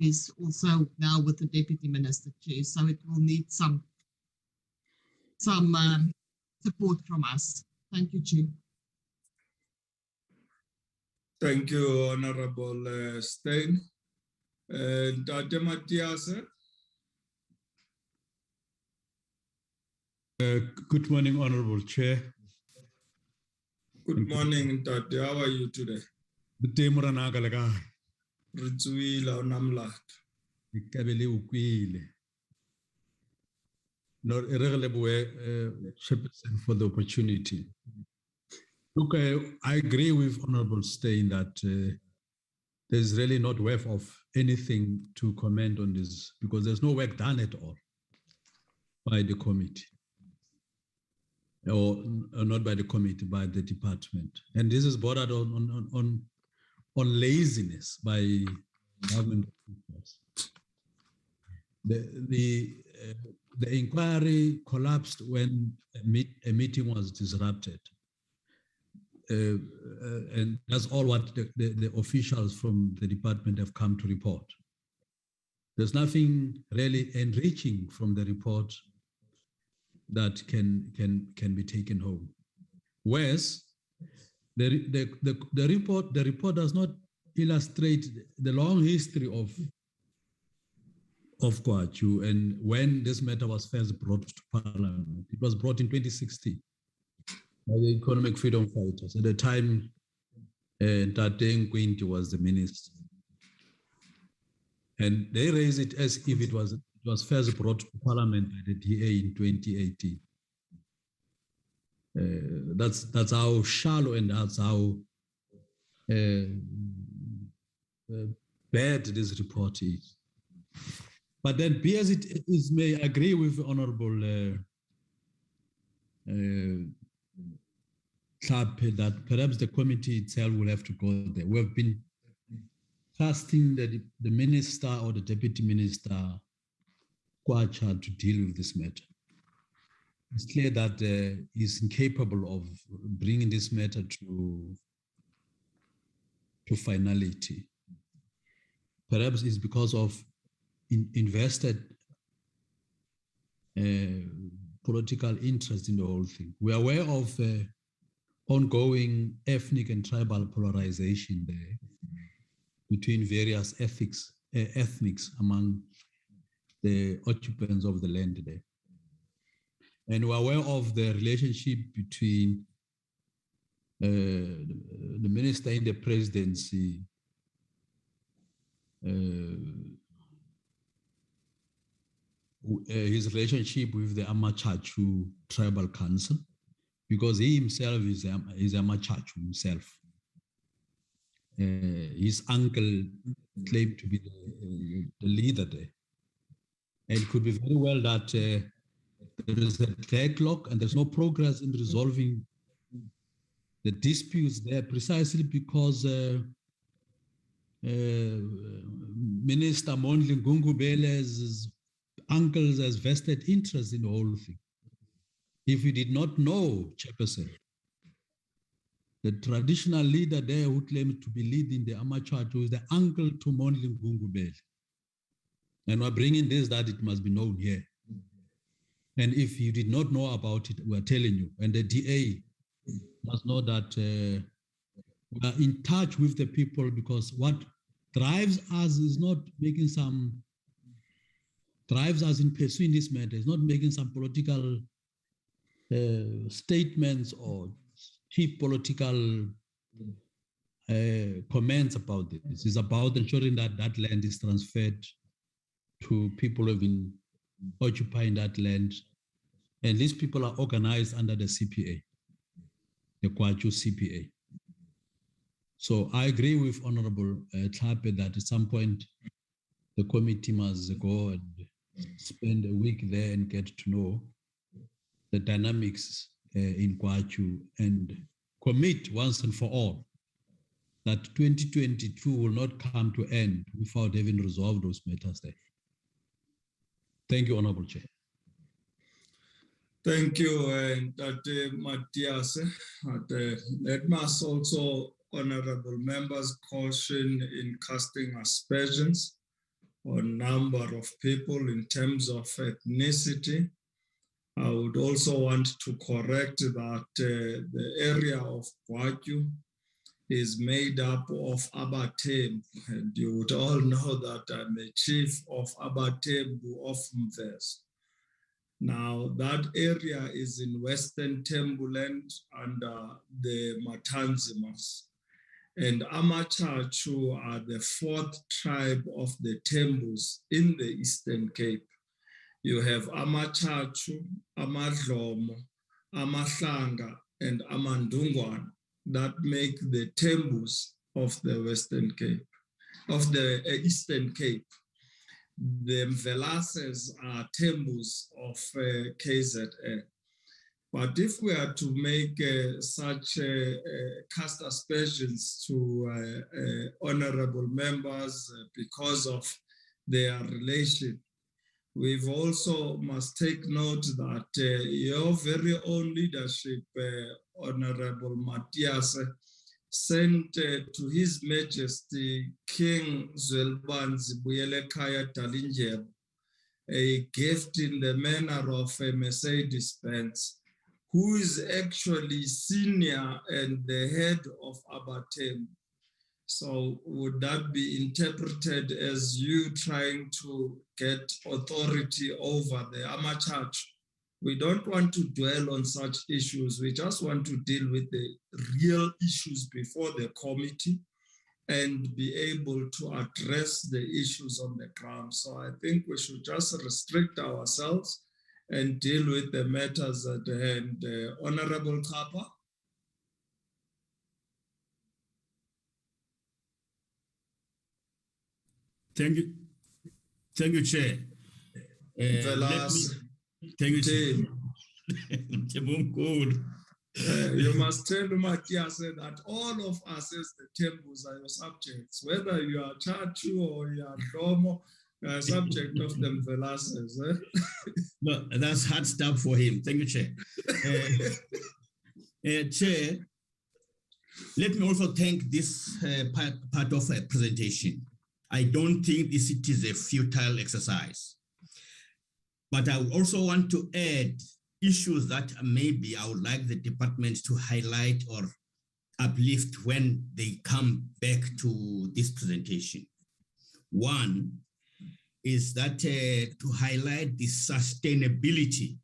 is also now with the deputy minister, Chair. So it will need some support from us. Thank you, Chair. Thank you, Honorable Steyn. Dr. Matthias. Good morning, Honorable Chair. Good morning, Dr. How are you today? Good day, Muranaka. Ritsuila Namlat. Ikabele ukwile. Not irrelevant Chairperson for the opportunity. Look, I agree with Honorable Steyn that there's really not worth of anything to comment on this, because there's no work done at all by the committee. Or not by the committee, by the department. And this is bordered on laziness by government officials. The inquiry collapsed when a meeting was disrupted. And that's all what the officials from the department have come to report. There's nothing really enriching from the report that can be taken home. Whereas the report does not illustrate the long history of Gwatyu and when this matter was first brought to Parliament. It was brought in 2016 by the Economic Freedom Fighters. At the time, Tate Nkwana was the minister. And they raised it as if it was first brought to Parliament by the DA in 2018. That's how shallow and that's how bad this report is. But then, be as it is, may agree with Honorable Tlhape that perhaps the committee itself will have to go there. We have been trusting the minister or the deputy minister, Gwatyu, to deal with this matter. It's clear that he's incapable of bringing this matter to finality. Perhaps it's because of invested political interest in the whole thing. We are aware of ongoing ethnic and tribal polarization there between various ethnics among the occupants of the land there. And we're aware of the relationship between the minister in the presidency, his relationship with the Amachachu Tribal Council, because he himself is Amachachu himself. His uncle claimed to be the leader there. And it could be very well that there is a deadlock and there's no progress in resolving the disputes there, precisely because Minister Mondli Ngungubele's uncles has vested interest in the whole thing. If you did not know, Chairperson, the traditional leader there who claims to be leading the Amachachu is the uncle to Mondli Ngungubele. And we're bringing this that it must be known here. And if you did not know about it, we're telling you. And the DA must know that we are in touch with the people, because what drives us is not making drives us in pursuing this matter, is not making some political statements or cheap political comments about this. It's about ensuring that that land is transferred to people who have been occupying that land. And these people are organized under the CPA, the Gwatyu CPA. So I agree with Honorable Tlhape that at some point the committee must go and spend a week there and get to know the dynamics in Gwatyu and commit once and for all that 2022 will not come to end without having resolved those matters there. Thank you, Honorable Chair. Thank you, Dr. Matthias. Let us also, honorable members, caution in casting aspersions on number of people in terms of ethnicity. I would also want to correct that the area of Gwatyu is made up of Abatembu, and you would all know that I'm a chief of Abatembu of Mves. Now, that area is in Western Tembuland under the Matanzimas. And Amachachu are the fourth tribe of the Tembus in the Eastern Cape. You have Amachachu, Amadlomo, Amahlanga, and Amandungwana that make the Tembus of the Western Cape, of the Eastern Cape. The Mvelases are Tembus of KZN. But if we are to make such cast aspersions to honorable members because of their relation, we've also must take note that your very own leadership, Honorable Matthias, sent to His Majesty King Zwelibanzi Buyelekhaya Dalindyebo a gift in the manner of a Mercedes-Benz, who is actually senior and the head of Abatembu. So would that be interpreted as you trying to get authority over the Amachachu? We don't want to dwell on such issues. We just want to deal with the real issues before the committee and be able to address the issues on the ground. So I think we should just restrict ourselves and deal with the matters at hand. Honorable Kapa. Thank you, Chair. Thank you, Chair. You must tell Matthias that all of us as the Tembus are your subjects, whether you are Chachu or you are Domo, you are subject of them Velases. No, that's hard stuff for him. Thank you, Chair. Chair, let me also thank this part of a presentation. I don't think this is a futile exercise. But I also want to add issues that maybe I would like the department to highlight or uplift when they come back to this presentation. One is that to highlight the sustainability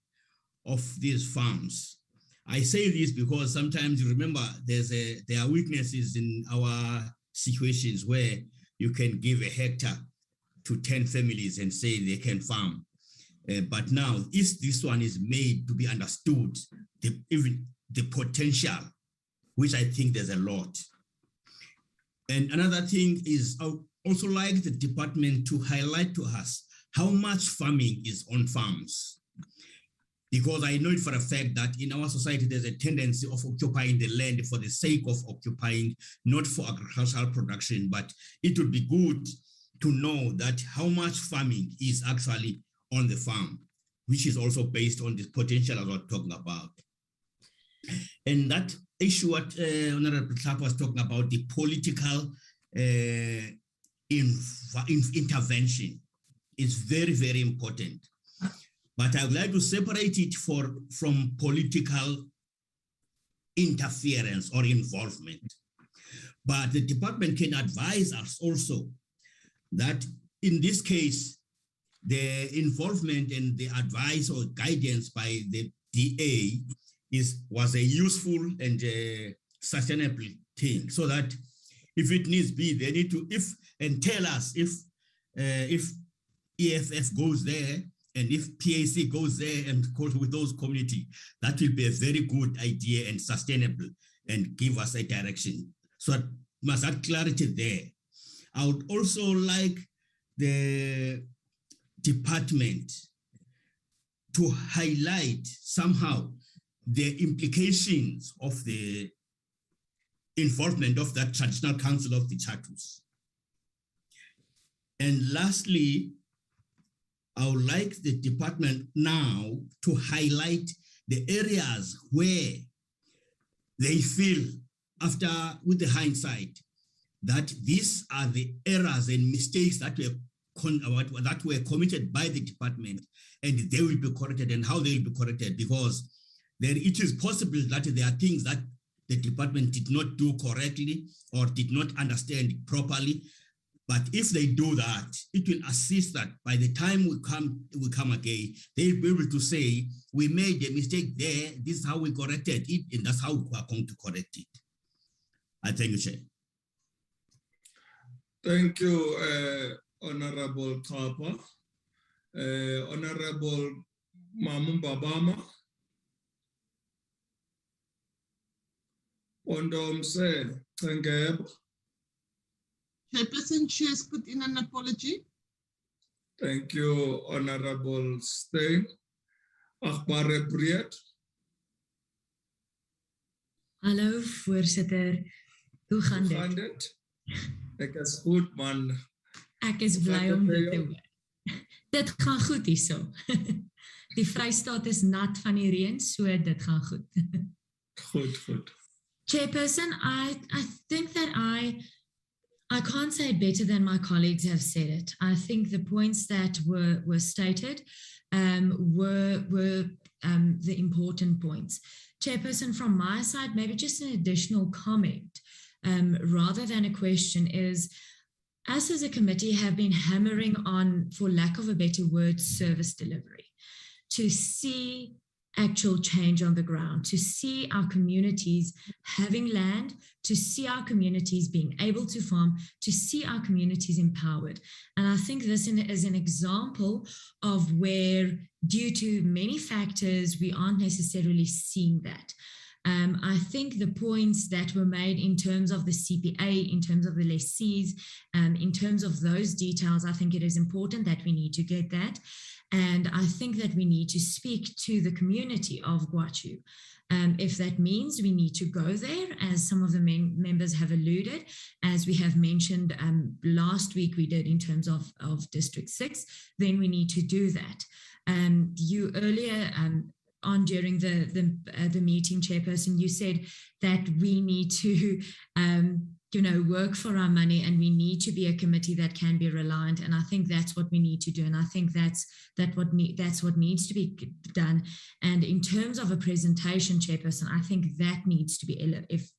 of these farms. I say this because sometimes you remember there are weaknesses in our situations where you can give a hectare to 10 families and say they can farm. But now, if this one is made to be understood, even the potential, which I think there's a lot. And another thing is, I would also like the department to highlight to us how much farming is on farms. Because I know it for a fact that in our society, there's a tendency of occupying the land for the sake of occupying, not for agricultural production, but it would be good to know that how much farming is actually on the farm, which is also based on this potential I was talking about. And that issue what Honorable Clark was talking about, the political intervention is very, very important. But I would like to separate it from political interference or involvement. But the department can advise us also that in this case, the involvement and the advice or guidance by the DA was a useful and sustainable thing, so that if it needs be, they need to tell us if EFF goes there and if PAC goes there and goes with those community, that will be a very good idea and sustainable and give us a direction. So I must have clarity there. I would also like the department to highlight somehow the implications of the involvement of that traditional council of the Chatus. And lastly, I would like the department now to highlight the areas where they feel, with the hindsight, that these are the errors and mistakes that were committed by the department, and they will be corrected, and how they will be corrected, because it is possible that there are things that the department did not do correctly or did not understand properly. But if they do that, it will assist that by the time we come again, they'll be able to say, we made a mistake there, this is how we corrected it, and that's how we are going to correct it. I thank you, Chair. Thank you, Honorable Kapa. Honorable Mmamaro. Ondomse, Tengeb. Chairperson, Chair has put in an apology. Thank you, Honorable Steyn. Agbare Priet. Hallo, voorsitter. Hoe gaan dit? Ek is goed, man. Ek is bly om dit te hoor. Dit gaan goed hierso. Die Vrystaat is nat van die reën, so dit gaan goed. Goed. Chairperson, I think that I can't say it better than my colleagues have said it. I think the points that were stated were the important points. Chairperson, from my side, maybe just an additional comment rather than a question is, us as a committee have been hammering on, for lack of a better word, service delivery, to see actual change on the ground, to see our communities having land, to see our communities being able to farm, to see our communities empowered. And I think this is an example of where, due to many factors, we aren't necessarily seeing that. I think the points that were made in terms of the CPA, in terms of the lessees, in terms of those details, I think it is important that we need to get that. And I think that we need to speak to the community of Gwatyu. If that means we need to go there, as some of the members have alluded, as we have mentioned last week we did in terms of District 6, then we need to do that. You earlier on during the meeting, Chairperson, you said that we need to work for our money, and we need to be a committee that can be reliant. And I think that's what we need to do. And I think that's what needs to be done. And in terms of a presentation, Chairperson, I think that needs to be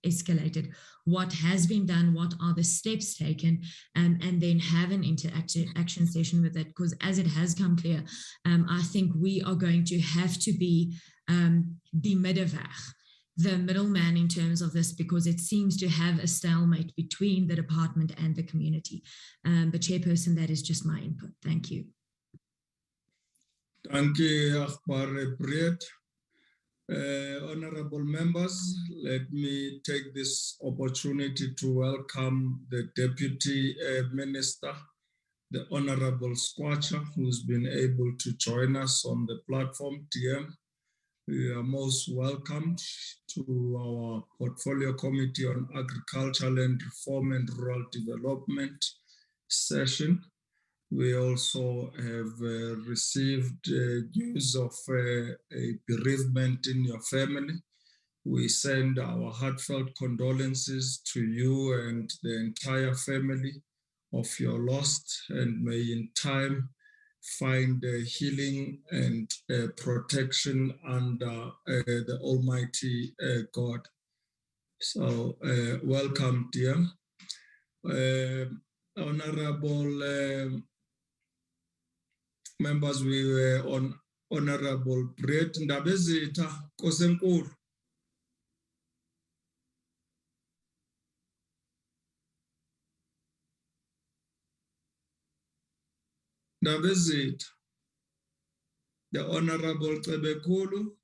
escalated. What has been done, what are the steps taken, and then have an interaction session with it. Because as it has come clear, I think we are going to have to be the middenweg, the middleman in terms of this, because it seems to have a stalemate between the department and the community. But Chairperson, that is just my input. Thank you. Thank you, Akbar Breed. Honorable members, let me take this opportunity to welcome the Deputy Minister, the Honorable Squatcher, who's been able to join us on the platform, DM. You are most welcomed to our Portfolio Committee on Agriculture, Land Reform and Rural Development session. We also have received news of a bereavement in your family. We send our heartfelt condolences to you and the entire family of your lost, and may in time find healing and protection under the Almighty God. So welcome, dear. Honorable members, we were on Honorable Brett Ndabezitha Kosenkulu. Ndabezitha, the Honorable Tebekulu.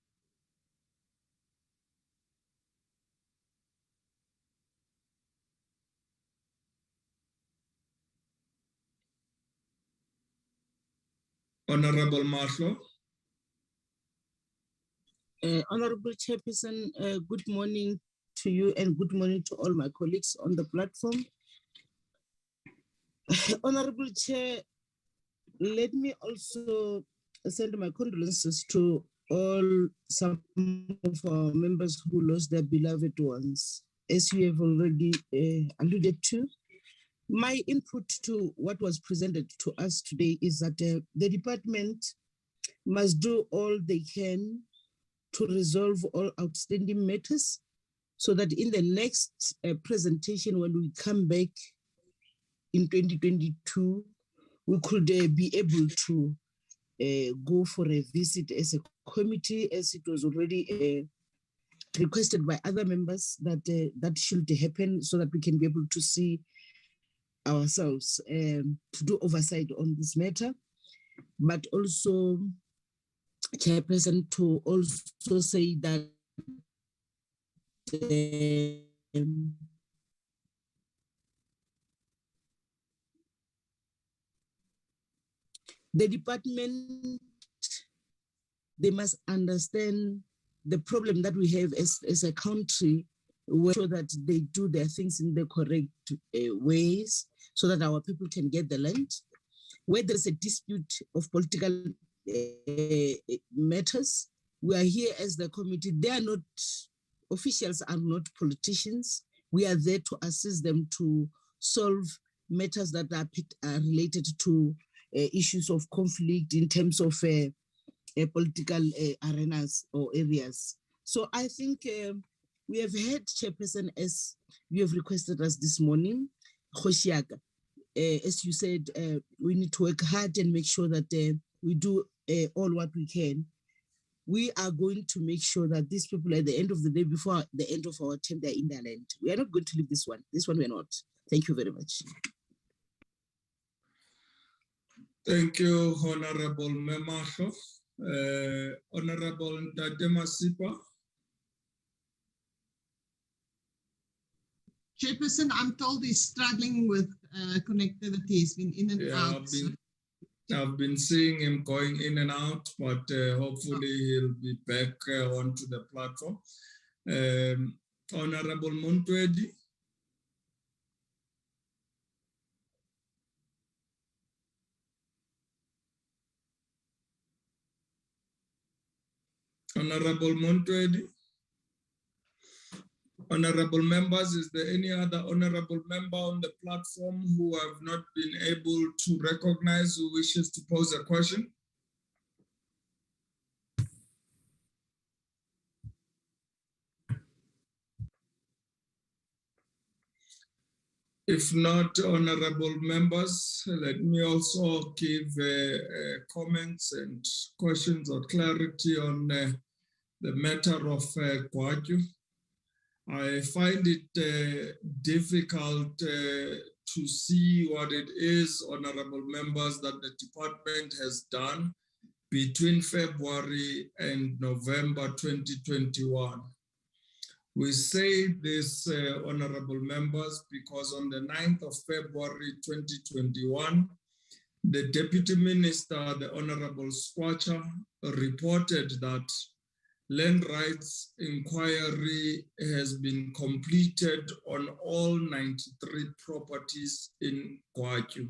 Honorable Marshall. Honorable Chairperson, good morning to you and good morning to all my colleagues on the platform. Honorable Chair, let me also send my condolences to some of our members who lost their beloved ones, as you have already alluded to. My input to what was presented to us today is that the department must do all they can to resolve all outstanding matters, so that in the next presentation, when we come back in 2022, we could be able to go for a visit as a committee, as it was already requested by other members that that should happen, so that we can be able to see ourselves to do oversight on this matter. But also, Chairperson, to also say that the department, they must understand the problem that we have as a country, so that they do their things in the correct ways, so that our people can get the land. Where there's a dispute of political matters, we are here as the committee. They are not, officials are not politicians. We are there to assist them to solve matters that are related to issues of conflict in terms of political arenas or areas. So I think we have heard, Chairperson, as you have requested us this morning, Khoshiaka. As you said, we need to work hard and make sure that we do all what we can. we are going to make sure that these people at the end of the day, before the end of our term, they're in their land. We are not going to leave this one. This one we're not. Thank you very much. Thank you, Honorable Mmamaro. Honorable Ntate. Chairperson, I'm told he's struggling with connectivity. He's been in and out. I've been seeing him going in and out, but hopefully he'll be back onto the platform. Honorable Montwedi. Honorable Montwedi. Honorable members, is there any other honorable member on the platform who have not been able to recognize who wishes to pose a question? If not, honorable members, let me also give comments and questions or clarity on the matter of Gwatyu. I find it difficult to see what it is, honorable members, that the department has done between February and November 2021. We say this, honorable members, because on the 9th of February 2021, the Deputy Minister, the Honorable Gwatyu, reported that land rights inquiry has been completed on all 93 properties in Gwatyu.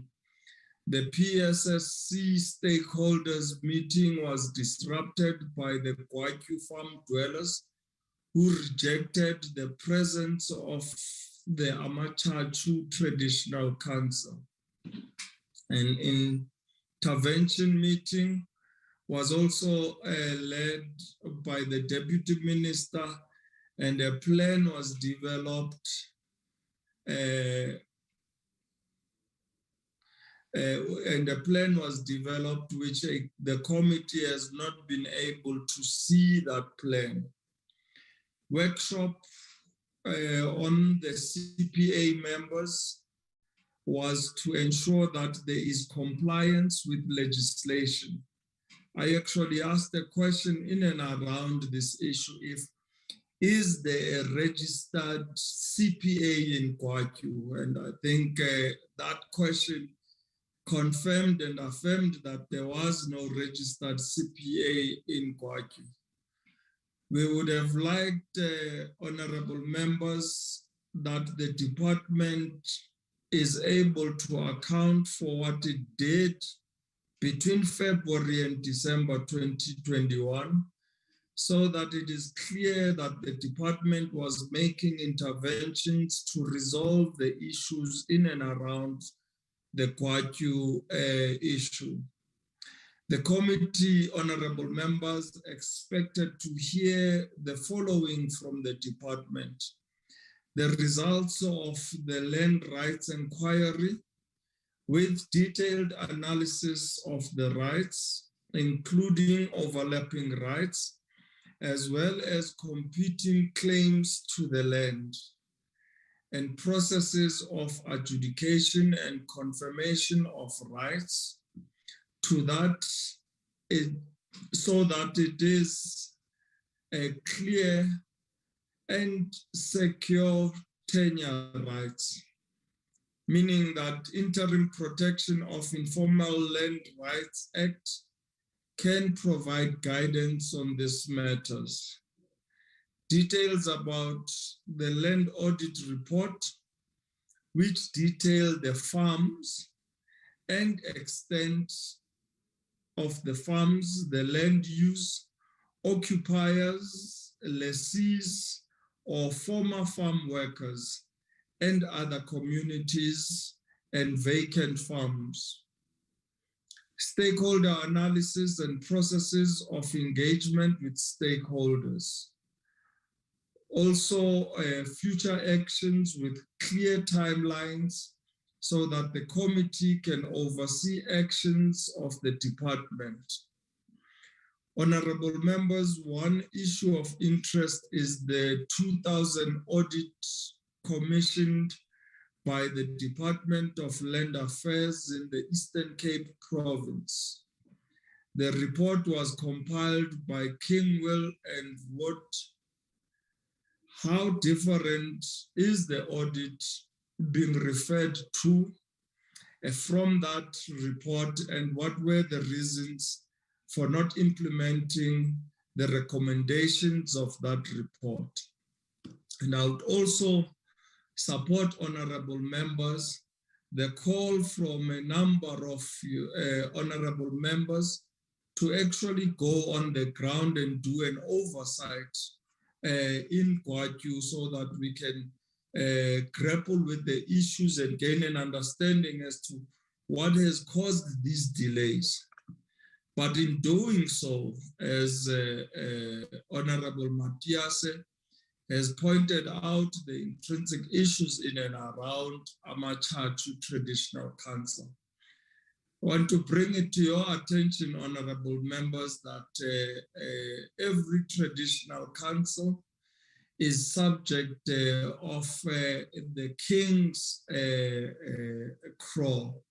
The PSSC stakeholders meeting was disrupted by the Gwatyu farm dwellers who rejected the presence of the Amachachu Traditional Council. An intervention meeting was also led by the Deputy Minister, and a plan was developed which the committee has not been able to see that plan. Workshop on the CPA members was to ensure that there is compliance with legislation. I actually asked a question in and around this issue: is there a registered CPA in Gwatyu? And I think that question confirmed and affirmed that there was no registered CPA in Gwatyu. We would have liked, honorable members, that the department is able to account for what it did between February and December 2021, so that it is clear that the department was making interventions to resolve the issues in and around the Gwatyu issue. The committee, honorable members, expected to hear the following from the department: the results of the land rights inquiry with detailed analysis of the rights, including overlapping rights, as well as competing claims to the land, and processes of adjudication and confirmation of rights, to that so that it is a clear and secure tenure rights, meaning that Interim Protection of Informal Land Rights Act can provide guidance on these matters. Details about the land audit report, which detail the farms and extent of the farms, the land use, occupiers, lessees, or former farm workers, and other communities and vacant farms. Stakeholder analysis and processes of engagement with stakeholders. Also, future actions with clear timelines so that the committee can oversee actions of the department. Honorable members, one issue of interest is the 2000 audit commissioned by the Department of Land Affairs in the Eastern Cape Province. The report was compiled by Kingwell and Wood. How different is the audit being referred to from that report, and what were the reasons for not implementing the recommendations of that report? And I would also support honorable members the call from a number of honorable members to actually go on the ground and do an oversight in Gwatyu so that we can grapple with the issues and gain an understanding as to what has caused these delays. But in doing so, as Honorable Matiase has pointed out, the intrinsic issues in and around Amachachu Traditional Council. I want to bring it to your attention, honorable members, that every traditional council is subject of the king's crow.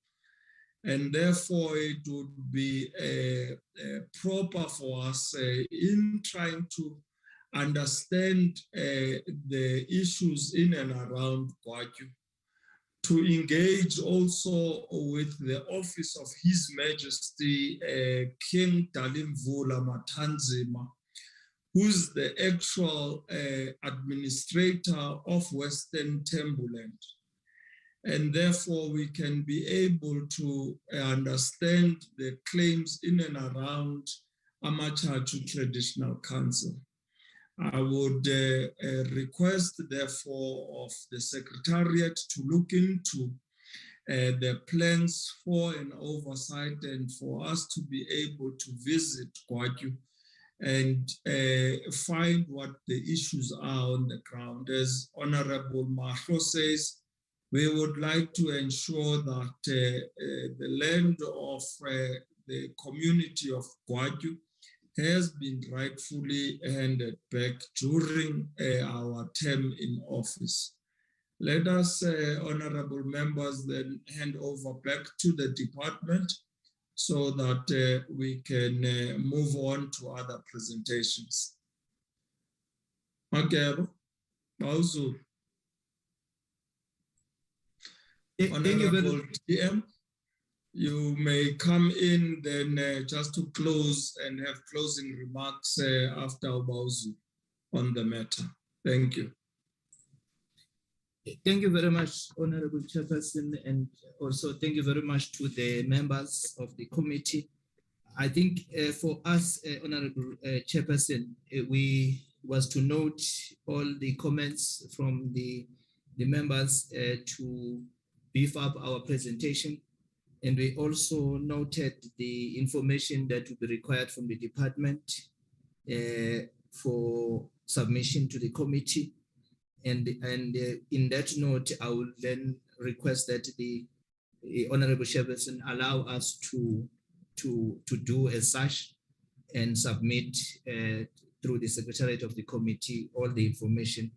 And therefore it would be proper for us in trying to understand the issues in and around Gwatyu, to engage also with the office of His Majesty King Dalimvula Matanzima, who's the actual administrator of Western Tembuland. And therefore we can be able to understand the claims in and around Amachachu Traditional Council. I would request, therefore, of the Secretariat to look into the plans for an oversight and for us to be able to visit Gwatyu and find what the issues are on the ground. As Honorable Mahlo says, we would like to ensure that the land of the community of Gwatyu has been rightfully handed back during our term in office. Let us, honorable members, then hand over back to the department so that we can move on to other presentations. Makero, Bauzu. Honorable DM. You may come in then just to close and have closing remarks after Obauzu on the matter. Thank you. Thank you very much, Honorable Chairperson, and also thank you very much to the members of the committee. I think for us, Honorable Chairperson, we was to note all the comments from the members to beef up our presentation. And we also noted the information that will be required from the department for submission to the committee. And in that note, I will then request that the Honorable Chairperson allow us to do as such and submit through the Secretariat of the committee all the information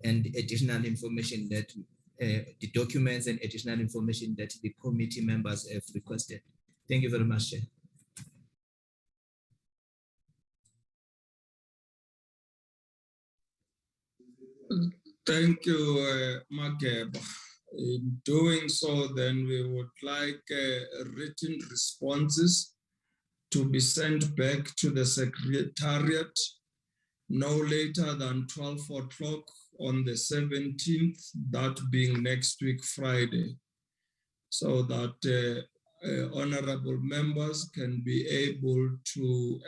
and additional information that the documents and additional information that the committee members have requested. Thank you very much, Chair. Thank you, Mageb. In doing so, then we would like written responses to be sent back to the Secretariat no later than 12 o'clock on the 17th, that being next week, Friday, so that honorable members can be able to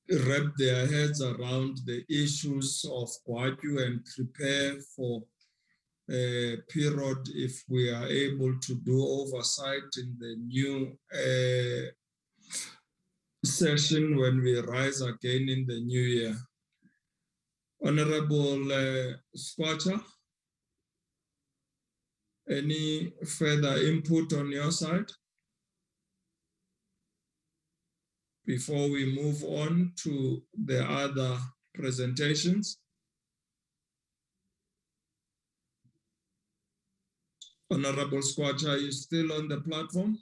wrap their heads around the issues of Gwatyu and prepare for a period if we are able to do oversight in the new session when we rise again in the new year. Honorable Squatter, any further input on your side? before we move on to the other presentations? Honorable Gwatyu, are you still on the platform?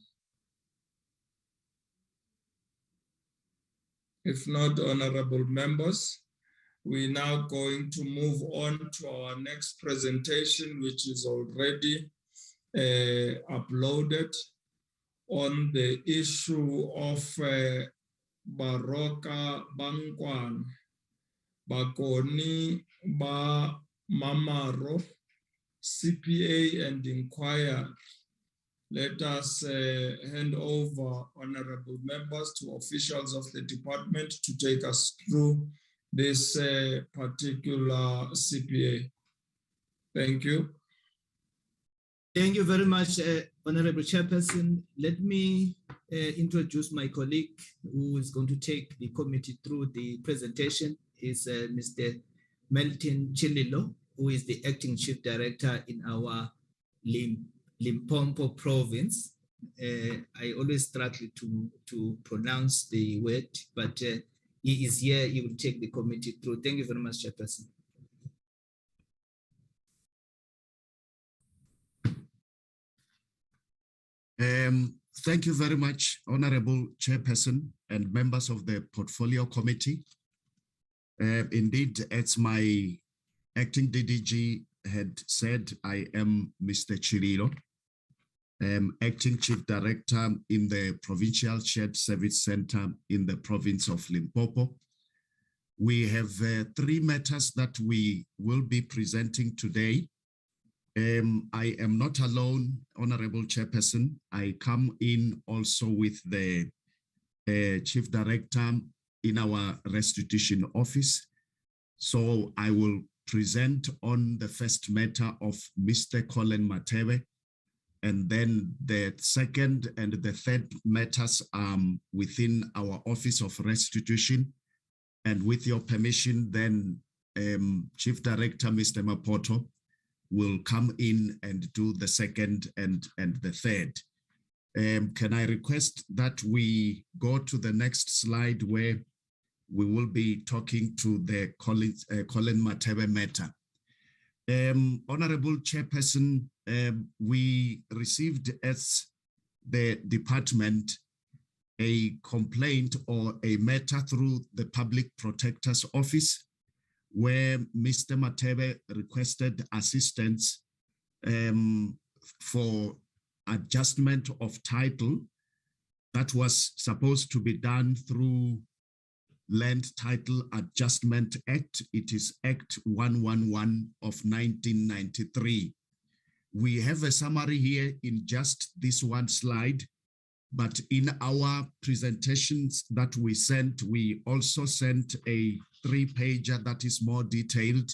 If not, honorable members, we're now going to move on to our next presentation, which is already uploaded on the issue of Baroka, Nkwana, Bakoni-Ba-Mmamaro CPA and Nkwana. Let us hand over, honorable members, to officials of the department to take us through this particular CPA. Thank you. Thank you very much, Honorable Chairperson. Let me introduce my colleague who is going to take the committee through the presentation. Is Mr. Melton Chililo, who is the Acting Chief Director in our Limpopo province. I always struggle to pronounce the word, but he is here. He will take the committee through. Thank you very much, Chairperson. Thank you very much, Honorable Chairperson and members of the Portfolio Committee. Indeed, as my acting DDG had said, I am Mr. Chililo, Acting Chief Director in the Provincial Shared Service Center in the province of Limpopo. We have 3 matters that we will be presenting today. I am not alone, Honorable Chairperson. I come in also with the Chief Director in our restitution office. So I will present on the first matter of Mr. Mathebe, and then the second and the third matters within our Office of Restitution. And with your permission, then Chief Director, Mr. Mapoto, will come in and do the second and the third. Can I request that we go to the next slide where we will be talking to the Colin Mathebe matter. Honorable Chairperson, we received as the department a complaint or a matter through the Public Protector's Office where Mr. Mathebe requested assistance for adjustment of title that was supposed to be done through Land Title Adjustment Act. It is Act 111 of 1993. We have a summary here in just this one slide, but in our presentations that we sent, we also sent a 3-pager that is more detailed.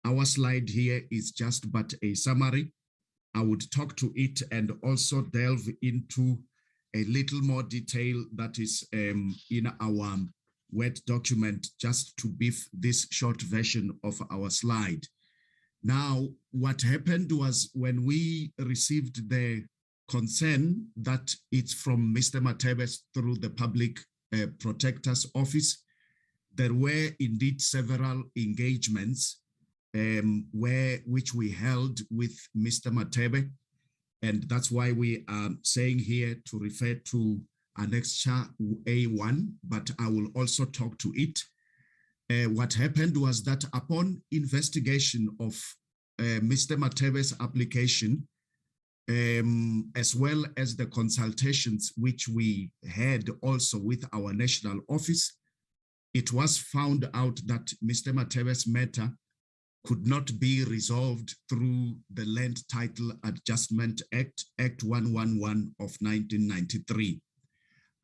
Our slide here is just but a summary. I would talk to it and also delve into a little more detail that is in our Word document, just to beef this short version of our slide. Now, what happened was when we received the concern that it's from Mr. Mathebe through the Public Protector's Office, there were indeed several engagements which we held with Mr. Mathebe, and that's why we are saying here to refer to Annexure A1, but I will also talk to it. What happened was that upon investigation of Mr. Mathebe's application, as well as the consultations which we had also with our national office, it was found out that Mr. Mathebe's matter could not be resolved through the Land Title Adjustment Act, Act 111 of 1993.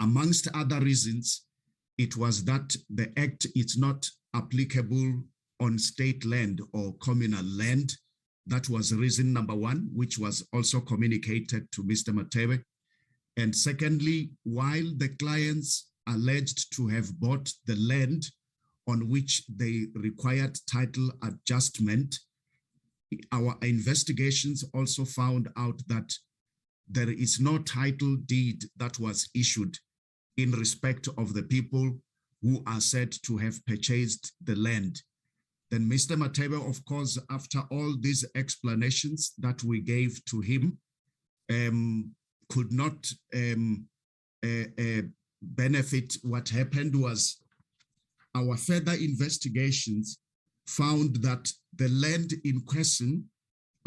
Amongst other reasons, it was that the act is not applicable on state land or communal land. That was reason number 1, which was also communicated to Mr. Mathebe. And secondly, while the clients alleged to have bought the land on which they required title adjustment, our investigations also found out that there is no title deed that was issued in respect of the people who are said to have purchased the land. Then Mr. Mathebe, of course, after all these explanations that we gave to him, could not benefit. What happened was our further investigations found that the land in question,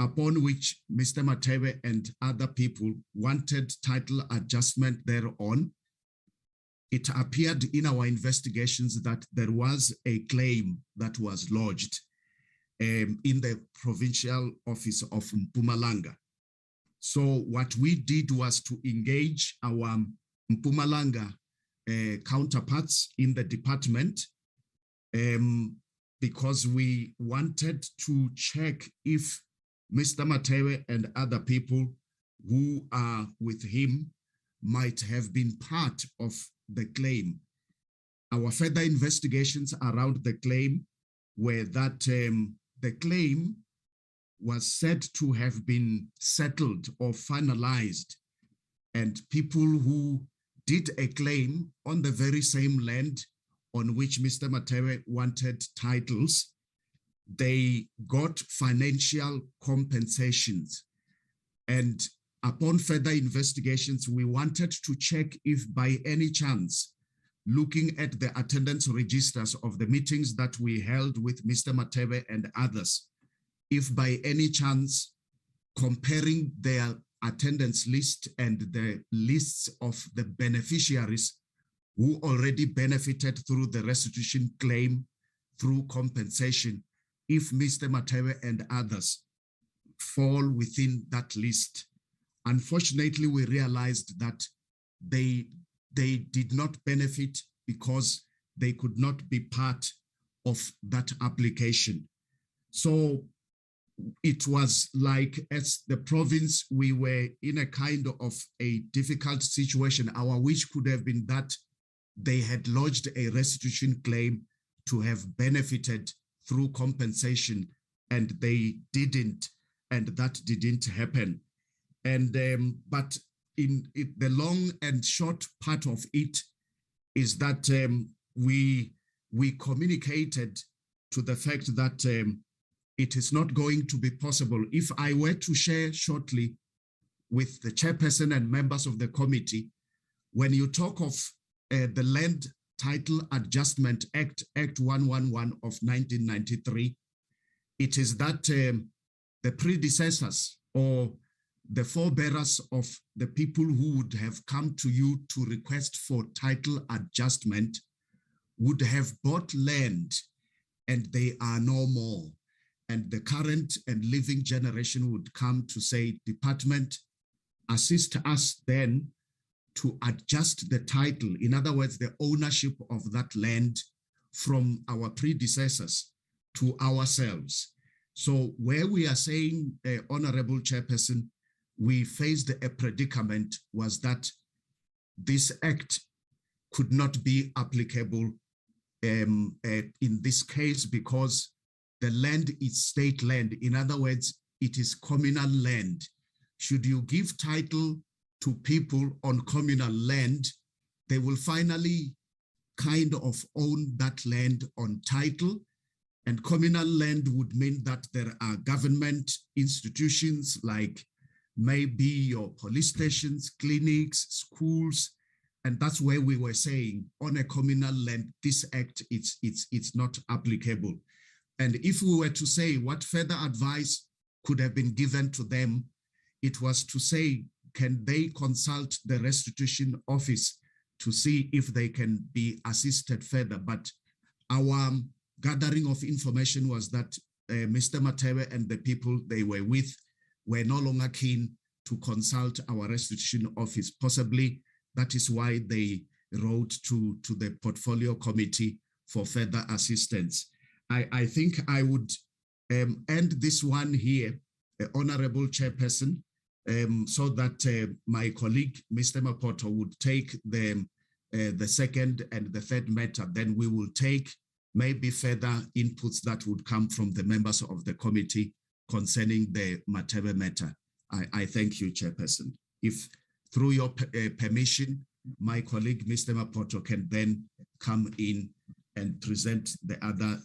upon which Mr. Mathebe and other people wanted title adjustment thereon, it appeared in our investigations that there was a claim that was lodged in the provincial office of Mpumalanga. So what we did was to engage our Mpumalanga counterparts in the department because we wanted to check if Mr. Mathebe and other people who are with him might have been part of the claim. Our further investigations around the claim were that the claim was said to have been settled or finalized, and people who did a claim on the very same land on which Mr. Mathebe wanted titles, they got financial compensations. And upon further investigations, we wanted to check if by any chance, looking at the attendance registers of the meetings that we held with Mr. Mathebe and others, if by any chance comparing their attendance list and the lists of the beneficiaries who already benefited through the restitution claim through compensation, if Mr. Mathebe and others fall within that list. Unfortunately, we realized that they did not benefit because they could not be part of that application. So it was like, as the province, we were in a kind of a difficult situation. Our wish could have been that they had lodged a restitution claim to have benefited through compensation, and they didn't, and that didn't happen. And but in the long and short part of it is that we communicated to the fact that it is not going to be possible. If I were to share shortly with the chairperson and members of the committee, when you talk of the Land Title Adjustment Act, Act 111 of 1993, it is that the predecessors or the forebearers of the people who would have come to you to request for title adjustment would have bought land, and they are no more. And the current and living generation would come to say, department, assist us then to adjust the title. In other words, the ownership of that land from our predecessors to ourselves. So where we are saying, Honorable Chairperson, we faced a predicament was that this act could not be applicable in this case because the land is state land. In other words, it is communal land. Should you give title to people on communal land, they will finally kind of own that land on title. And communal land would mean that there are government institutions like maybe your police stations, clinics, schools, and that's where we were saying on a communal land, this act, it's not applicable. And if we were to say what further advice could have been given to them, it was to say, can they consult the restitution office to see if they can be assisted further? But our gathering of information was that Mr. Mathebe and the people they were with were no longer keen to consult our restitution office. Possibly that is why they wrote to the portfolio committee for further assistance. I think I would end this one here, Honorable Chairperson, so that my colleague, Mr. Mapoto, would take the second and the third matter. Then we will take maybe further inputs that would come from the members of the committee concerning the Mathebe matter. I thank you, Chairperson. If through your permission, my colleague, Mr. Mapoto, can then come in and present the other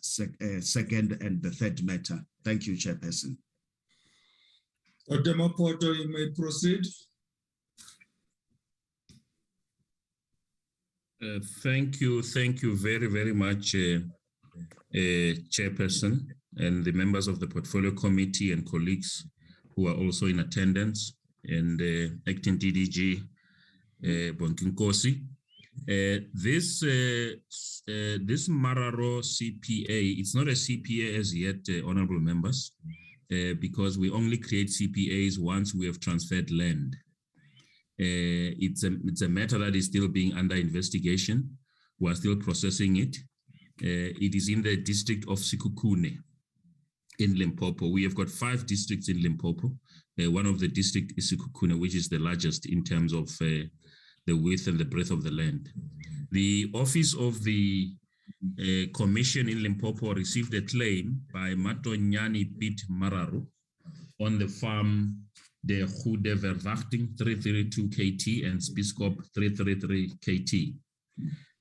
second and the third matter. Thank you, Chairperson. Dr. Mapoto, you may proceed. Thank you very, very much, Chairperson, and the members of the Portfolio Committee and colleagues who are also in attendance, and Acting DDG Bonkinkosi. This Mmamaro CPA, it's not a CPA as yet, honorable members, because we only create CPAs once we have transferred land. It's a matter that is still being under investigation. We are still processing it. It is in the district of Sekhukhune in Limpopo. We have got 5 districts in Limpopo. One of the districts is Sekhukhune, which is the largest in terms of the width and the breadth of the land. The office of the commission in Limpopo received a claim by Matonyani Piet Mararo on the farm de Goede Verwachting 332 KT and Spiskop 333 KT.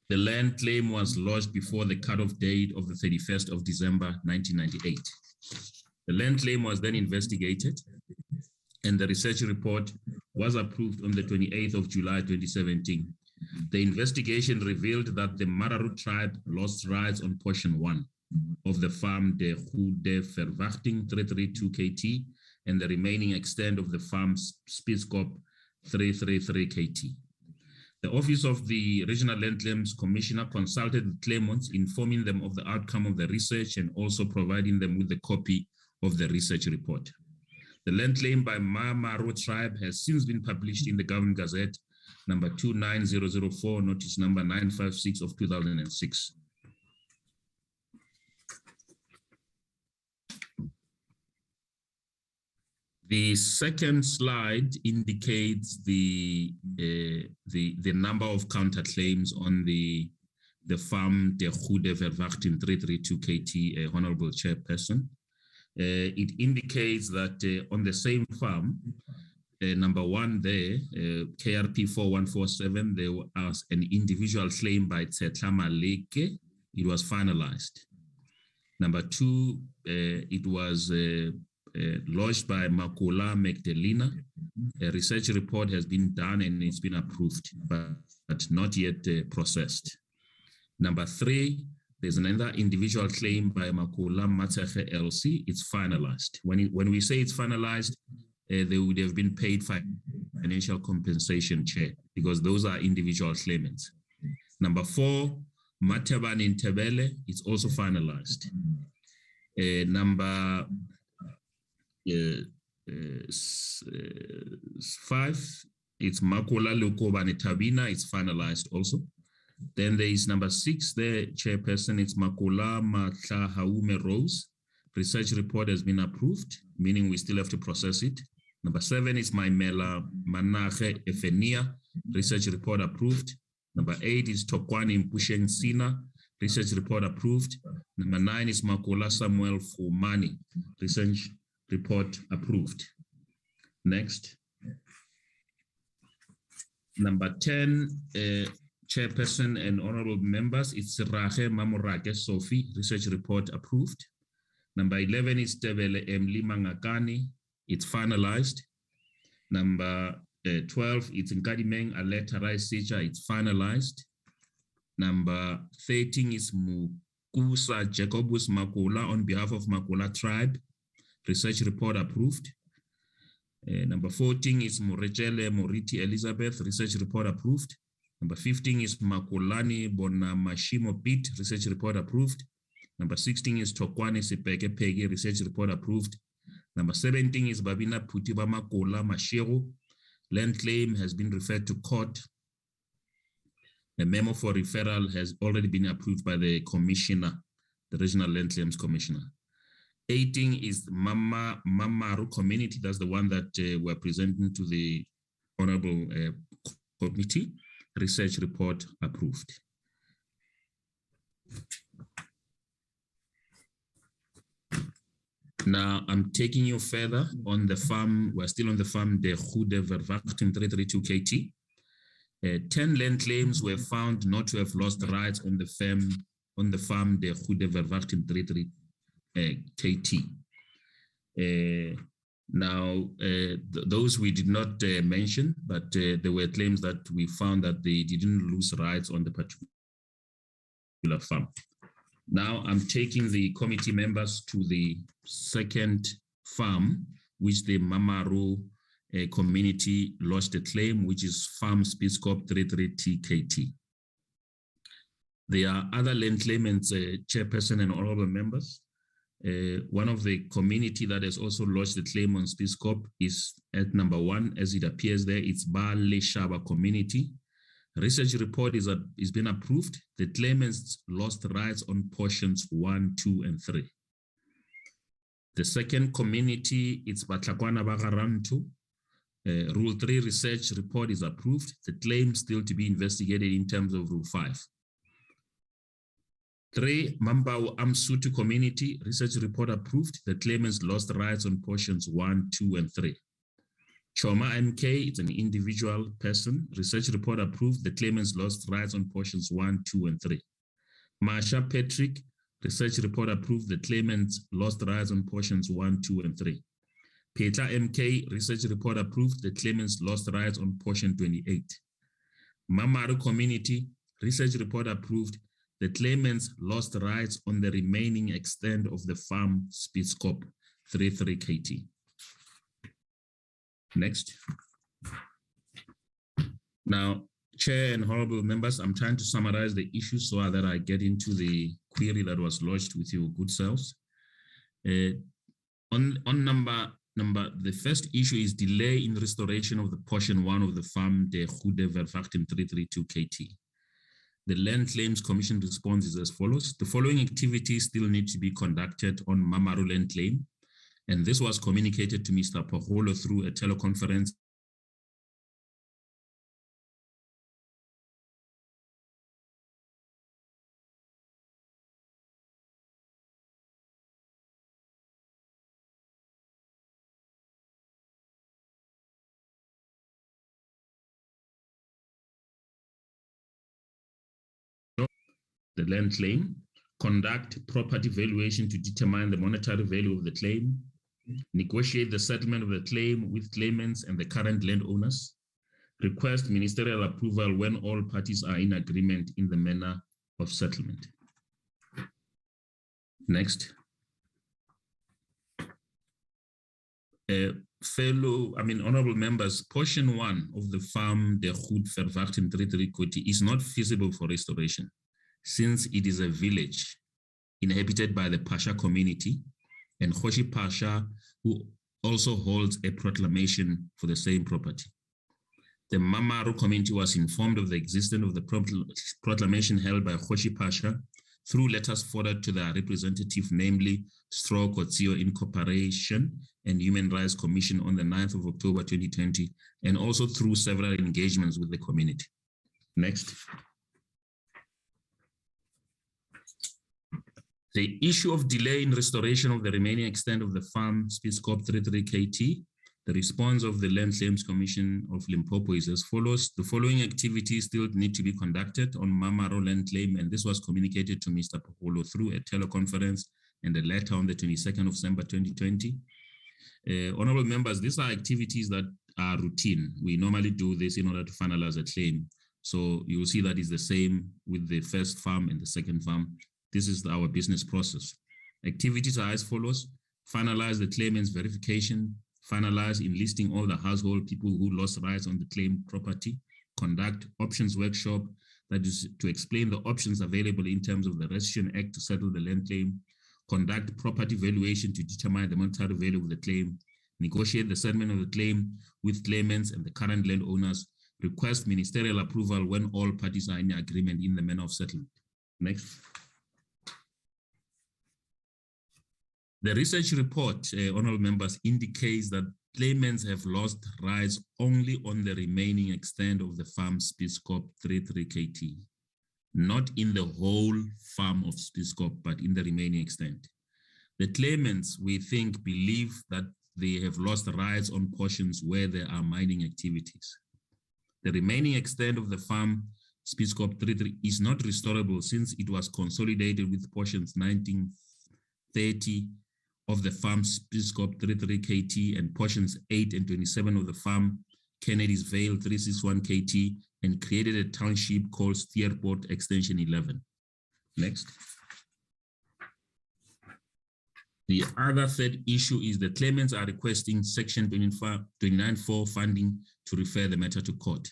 The land claim was lodged before the cutoff date of the 31st of December 1998. The land claim was then investigated, and the research report was approved on the 28th of July 2017. The investigation revealed that the Mararo tribe lost rights on portion 1 of the farm de Goede Verwachting 332 KT and the remaining extent of the farm's Spiskop 333 KT. The Office of the Regional Land Claims Commissioner consulted the claimants, informing them of the outcome of the research and also providing them with a copy of the research report. The land claim by Mmamaro tribe has since been published in the Government Gazette, number 29004, notice number 956 of 2006. The second slide indicates the number of counterclaims on the farm de Goede Verwachting 332 KT, Honorable Chairperson. It indicates that on the same farm, number 1 there, KRP 4147, there was an individual claim by Tsetlama Leke. It was finalized. Number 2, it was lodged by Makula Magdalena. A research report has been done and it's been approved, but not yet processed. Number 3, there's another individual claim by Makula Matseche LC. It's finalized. When we say it's finalized, they would have been paid financial compensation, Chair, because those are individual claimants. Number 4, Matebane in Tebele, it's also finalized. Number 5, it's Makula Lukobane Tabina, it's finalized also. Then there is number 6 there, Chairperson, it's Makula Matlahaume Rose. Research report has been approved, meaning we still have to process it. Number 7 is Maimela Manache Efenia, research report approved. Number 8 is Tokwani Mpusheng Sina, research report approved. Number 9 is Makula Samuel Fumani, research report approved. Next. Number 10, Chairperson and honorable members, it's Rahe Mamorake Sophie, research report approved. Number 11 is Tebele Emli Mangakani, it's finalized. Number 12, it's Nkadimeng Aleta Raisicha, it's finalized. Number 13 is Mukusa Jacobus Makula on behalf of Makula tribe, research report approved. Number 14 is Morechele Moriti Elizabeth, research report approved. Number 15 is Makulani Bonamashimo Pete, research report approved. Number 16 is Tokwani Sipeke Pegi, research report approved. Number 17 is Babina Putiba Makola Mashiro. Land claim has been referred to court. A memo for referral has already been approved by the commissioner, the Regional Land Claims Commissioner. 18 is Mmamaro community. That's the one that we're presenting to the Honorable Committee. Research report approved. Now I'm taking you further on the farm. We're still on the farm, the Goede Verwachting 332 KT. 10 land claims were found not to have lost rights on the farm de Goede Verwachting 33 KT. Those we did not mention, but there were claims that we found that they didn't lose rights on the particular farm. Now I'm taking the committee members to the second farm, which the Mmamaro community lodged a claim, which is Farm Spitzkop 33 TKT. There are other land claimants, chairperson and honorable members. One of the community that has also lodged a claim on Spitzkop is at number 1, as it appears there, it's Ba Leshaba community. Research report is been approved. The claimants lost rights on portions 1, 2, and 3. The second community, it's Nkwana. Rule 3 research report is approved. The claim still to be investigated in terms of Rule 5. 3, Mambao Amsutu community, research report approved. The claimants lost rights on portions 1, 2, and 3. Choma MK, it's an individual person. Research report approved. The claimants lost rights on portions 1, 2, and 3. Marsha Patrick, research report approved. The claimants lost rights on portions 1, 2, and 3. Petra MK, research report approved. The claimants lost rights on portion 28. Mmamaro community, research report approved. The claimants lost rights on the remaining extent of the farm Spitzkop 33 KT. Next. Now, Chair and honorable members, I'm trying to summarize the issues so that I get into the query that was lodged with your good selves. The first issue is delay in restoration of the portion 1 of the farm de Goede Verwachting 332 KT. The Land Claims Commission response is as follows. The following activities still need to be conducted on Mmamaro land claim, and this was communicated to Mr. Paholo through a teleconference the land claim, conduct property valuation to determine the monetary value of the claim, negotiate the settlement of the claim with claimants and the current landowners, request ministerial approval when all parties are in agreement in the manner of settlement. Next. Honorable members, portion 1 of the farm de Goede Verwachting 33 KT is not feasible for restoration, since it is a village inhabited by the Pasha community and Khoshi Pasha, who also holds a proclamation for the same property. The Mmamaro community was informed of the existence of the proclamation held by Khoshi Pasha through letters forwarded to their representative, namely Gwatyu Incorporation and Human Rights Commission on the 9th of October 2020, and also through several engagements with the community. Next. The issue of delay in restoration of the remaining extent of the farm Spitzkop 33 KT, the response of the Land Claims Commission of Limpopo is as follows. The following activities still need to be conducted on Mmamaro land claim, and this was communicated to Mr. Paholo through a teleconference and a letter on the 22nd of December 2020. Honorable members, these are activities that are routine. We normally do this in order to finalize a claim. So you will see that is the same with the first farm and the second farm. This is our business process. Activities are as follows: finalize the claimant's verification, finalize enlisting all the household people who lost rights on the claimed property, conduct options workshop, that is to explain the options available in terms of the Restitution Act to settle the land claim, conduct property valuation to determine the monetary value of the claim, negotiate the settlement of the claim with claimants and the current landowners, request ministerial approval when all parties are in agreement in the manner of settlement. Next. The research report, honorable members, indicates that claimants have lost rights only on the remaining extent of the farm Spitzkop 33 KT, not in the whole farm of Spitzkop, but in the remaining extent. The claimants, we think, believe that they have lost rights on portions where there are mining activities. The remaining extent of the farm, Spiscop 33, is not restorable since it was consolidated with portions 1930 of the farm Spiscop 33 KT and portions 8 and 27 of the farm Kennedy's Vale 361 KT and created a township called Steerport Extension 11. Next. The other third issue is the claimants are requesting Section 29.4 funding to refer the matter to court.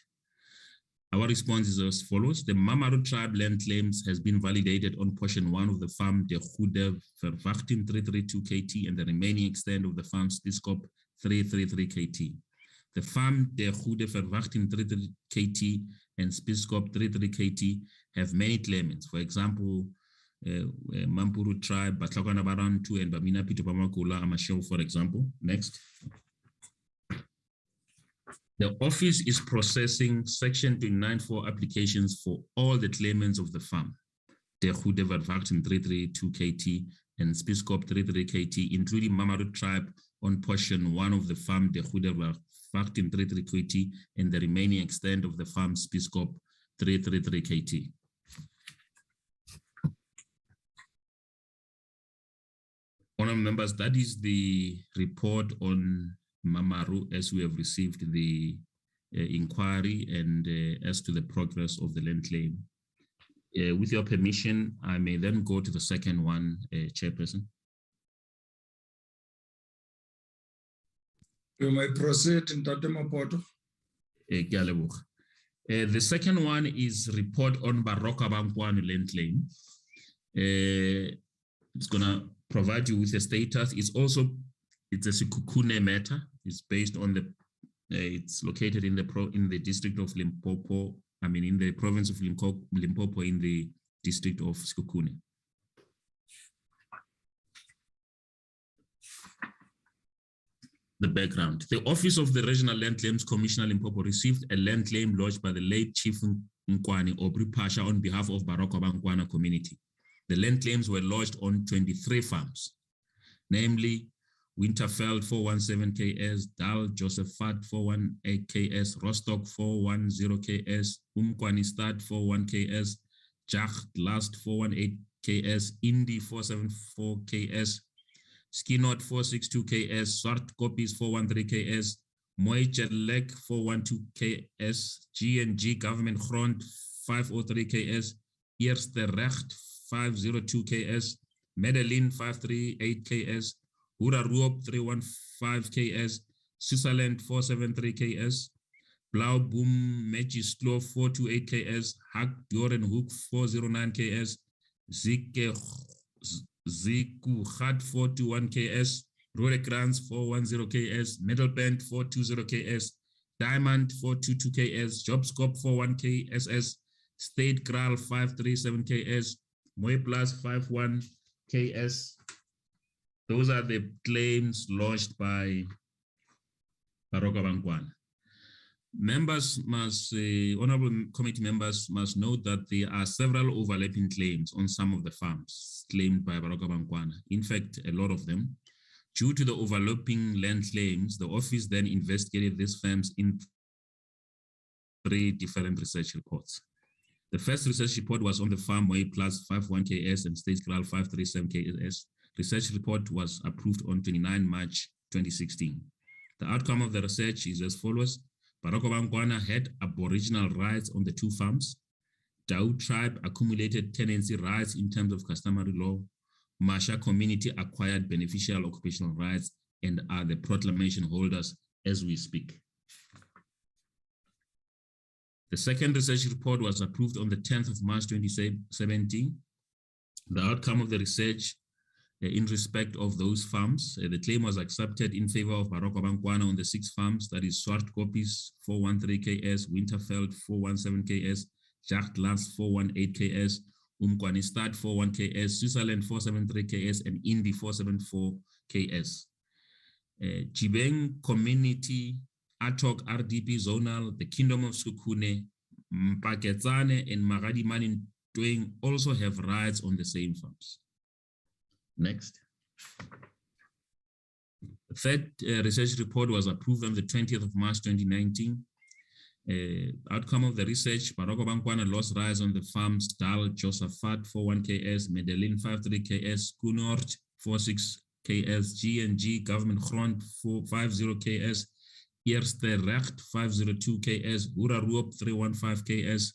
Our response is as follows. The Mmamaro tribe land claims has been validated on portion 1 of the farm De Goede Verwachting 332 KT and the remaining extent of the farm Spiscop 333 KT. The farm De Goede Verwachting 333 KT and Spiscop 33 KT have many claimants. For example, Mampuru tribe, Batlakwana Barantu and Bamina Pito Pamakula Amashel, for example. Next. The office is processing Section 294 applications for all the claimants of the farm, De Goede Verwachting 332 KT and Spiscop 33 KT, including Mmamaro tribe on portion 1 of the farm, De Goede Verwachting 33 KT, and the remaining extent of the farm, Spiscop 333 KT. Honourable members, that is the report on Mmamaro as we have received the inquiry and as to the progress of the land claim. With your permission, I may then go to the second one, Chairperson. You may proceed, Ntate Mapoto. The second one is report on Baroka Nkwana land claim. It's gonna provide you with a status. It's a Sekhukhune matter. It's based on the, it's located in the district of Limpopo. I mean, in the province of Limpopo, in the district of Sekhukhune. The background. The Office of the Regional Land Claims Commissioner Limpopo received a land claim lodged by the late Chief Nkwana Obri Pasha on behalf of Baroka Nkwana community. The land claims were lodged on 23 farms, namely Winterfeld 417 KS, Dal Josephat 418 KS, Rostock 410 KS, Nkwanistad 41 KS, Jacht Last 418 KS, Indy 474 KS, Skinot 462 KS, Swart Copies 413 KS, Moichelek 412 KS, G&G Government Grond 503 KS, Eerste Recht 502 KS, Medellin 538 KS, Hura Roop 315 KS, Switzerland 473 KS, Blau Boom Magistlo 428 KS, Hak Dorenhoek 409 KS, Ziku Gat 421 KS, Rodekrans 410 KS, Middelband 420 KS, Diamond 422 KS, Jobscope 41 KSS, State Kral 537 KS, Moy Plus 51 KS. Those are the claims lodged by Baroka Nkwana. Members must, honorable committee members must note that there are several overlapping claims on some of the farms claimed by Baroka Nkwana. In fact, a lot of them. Due to the overlapping land claims, the office then investigated these farms in 3 different research reports. The first research report was on the farm Moy Plus 51 KS and State Kral 537 KS. Research report was approved on 29 March 2016. The outcome of the research is as follows. Baroka Nkwana had aboriginal rights on the 2 farms. Dau tribe accumulated tenancy rights in terms of customary law. Masha community acquired beneficial occupational rights and are the proclamation holders as we speak. The second research report was approved on the 10th of March 2017. The outcome of the research in respect of those farms, the claim was accepted in favor of Baroka Nkwana on the 6 farms, that is Swart Copies 413 KS, Winterfeld 417 KS, Jacht Last 418 KS, Nkwanistad 41 KS, Switzerland 473 KS, and Indy 474 KS. Jibeng Community, Atok RDP Zonal, the Kingdom of Sekhukhune, Mpaketsane, and Magadimani Twing also have rights on the same farms. Next. The third research report was approved on the 20th of March 2019. Outcome of the research: Baroka-Ba-Nkwana lost rise on the farms Dal Josaphat 41 KS, Medellin 53 KS, Kunort 46 KS, G&G Government Grond 50 KS, Eerste Recht 502 KS, Huraroop 315 KS,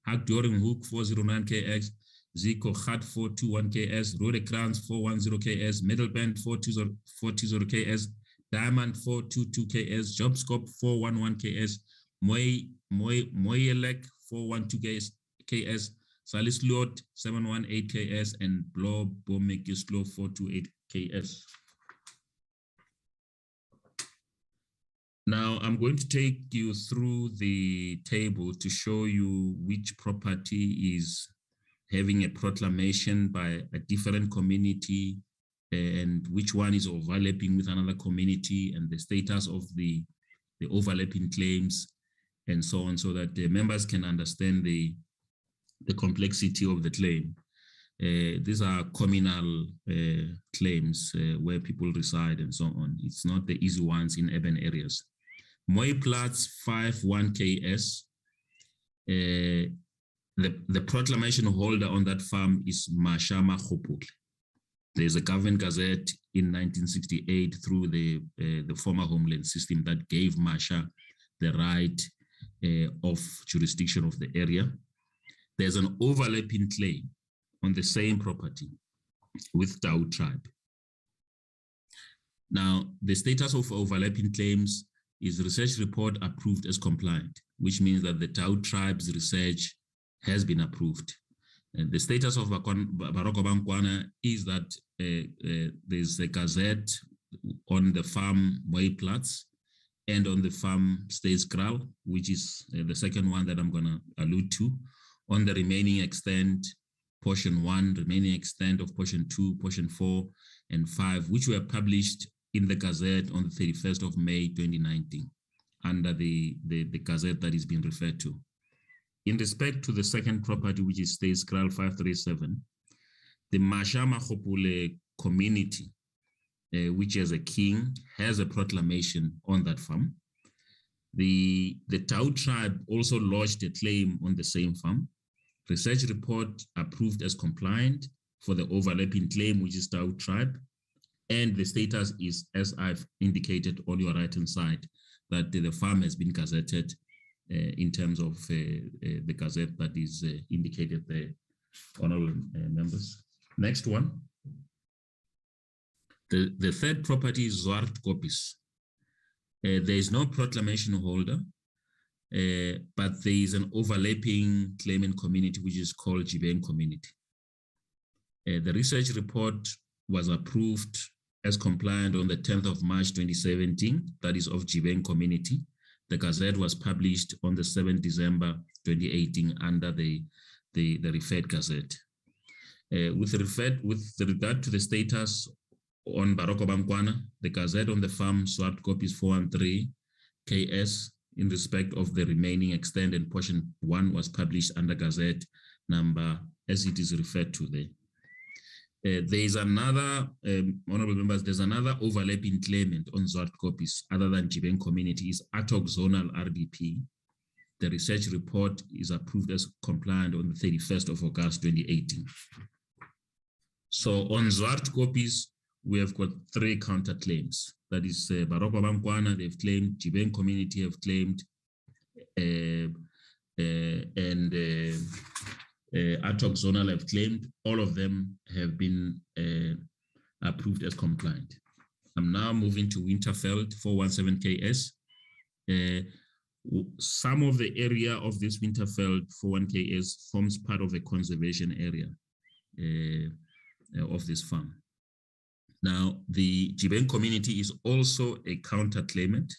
Hagdoringhoek 409 KS, Zico Gat 421 KS, Rodekrans 410 KS, Middelband 420 KS, Diamond 422 KS, Jobscope 411 KS, Moyelek 412 KS, Salislot 718 KS, and Blow Bomekislo 428 KS. Now I'm going to take you through the table to show you which property is having a proclamation by a different community and which one is overlapping with another community and the status of the overlapping claims and so on, so that the members can understand the complexity of the claim. These are communal claims where people reside and so on. It's not the easy ones in urban areas. Mooiplatz 51 KS. The proclamation holder on that farm is Mashama Khopul. There's a government gazette in 1968 through the former homeland system that gave Masha the right of jurisdiction of the area. There's an overlapping claim on the same property with Tau tribe. Now, the status of overlapping claims is research report approved as compliant, which means that the Tau tribe's research has been approved. And the status of Baroka-Ba-Nkwana is that there's a gazette on the farm Mooiplatz and on the farm Stadskral, which is the second one that I'm going to allude to. On the remaining extent, portion 1, remaining extent of portion 2, portion 4, and 5, which were published in the Gazette on the 31st of May 2019, under the Gazette that is being referred to. In respect to the second property, which is Stadskral 537, the Mashama Khopule community, which as a king, has a proclamation on that farm. The Tau tribe also lodged a claim on the same farm. Research report approved as compliant for the overlapping claim, which is Tau tribe. And the status is, as I've indicated on your right-hand side, that the farm has been gazetted in terms of the gazette that is indicated there, honorable members. Next one. The third property is Zwart Koppies. There is no proclamation holder, but there is an overlapping claimant community, which is called Jibeng community. The research report was approved as compliant on the 10th of March 2017, that is of Jibeng community. The Gazette was published on the 7th December 2018 under the referred Gazette. With regard to the status on Baroka-Ba-Nkwana, the Gazette on the farm Swart Copies 413 KS in respect of the remaining extent and portion 1 was published under Gazette number as it is referred to there. There is another, honorable members, there's another overlapping claimant on Zwart Copies other than Jibeng community is Atok Zonal RDP. The research report is approved as compliant on the 31st of August 2018. So on Zwart Copies, we have got 3 counterclaims. That is Baroka-Ba-Nkwana, they've claimed, Jibeng community have claimed, Atok Zonal have claimed. All of them have been approved as compliant. I'm now moving to Winterveld 417 KS. Some of the area of this Winterveld 41 KS forms part of the conservation area of this farm. Now, the Jibeng community is also a counterclaimant.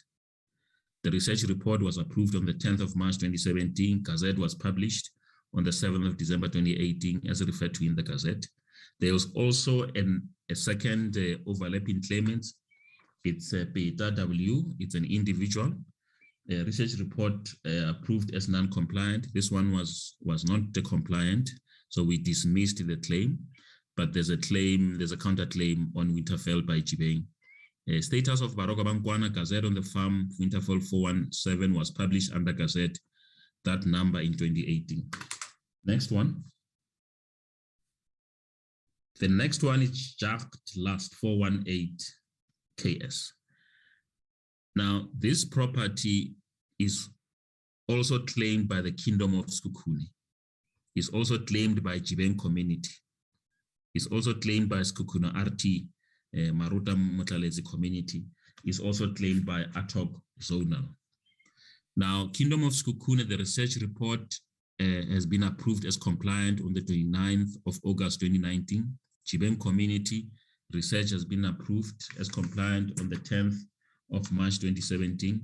The research report was approved on the 10th of March 2017. Gazette was published on the 7th of December 2018, as referred to in the Gazette. There was also a second overlapping claimant. It's Peter W. It's an individual. A research report approved as non-compliant. This one was not compliant, so we dismissed the claim. But there's a claim, there's a counterclaim on Winterveld by Jibeng Status of Baroka-Ba-Nkwana, Gazette on the Farm, Winterfall 417 was published under Gazette, that number in 2018. Next one. The next one is Jacht Last 418 KS. Now, this property is also claimed by the Kingdom of Sekhukhune. It's also claimed by Jibeng community. It's also claimed by Sekhukhune RT, Maruta Motlalezi community. It's also claimed by Atog Zonal. Now, Kingdom of Sekhukhune, the research report has been approved as compliant on the 29th of August 2019. Jibeng community research has been approved as compliant on the 10th of March 2017.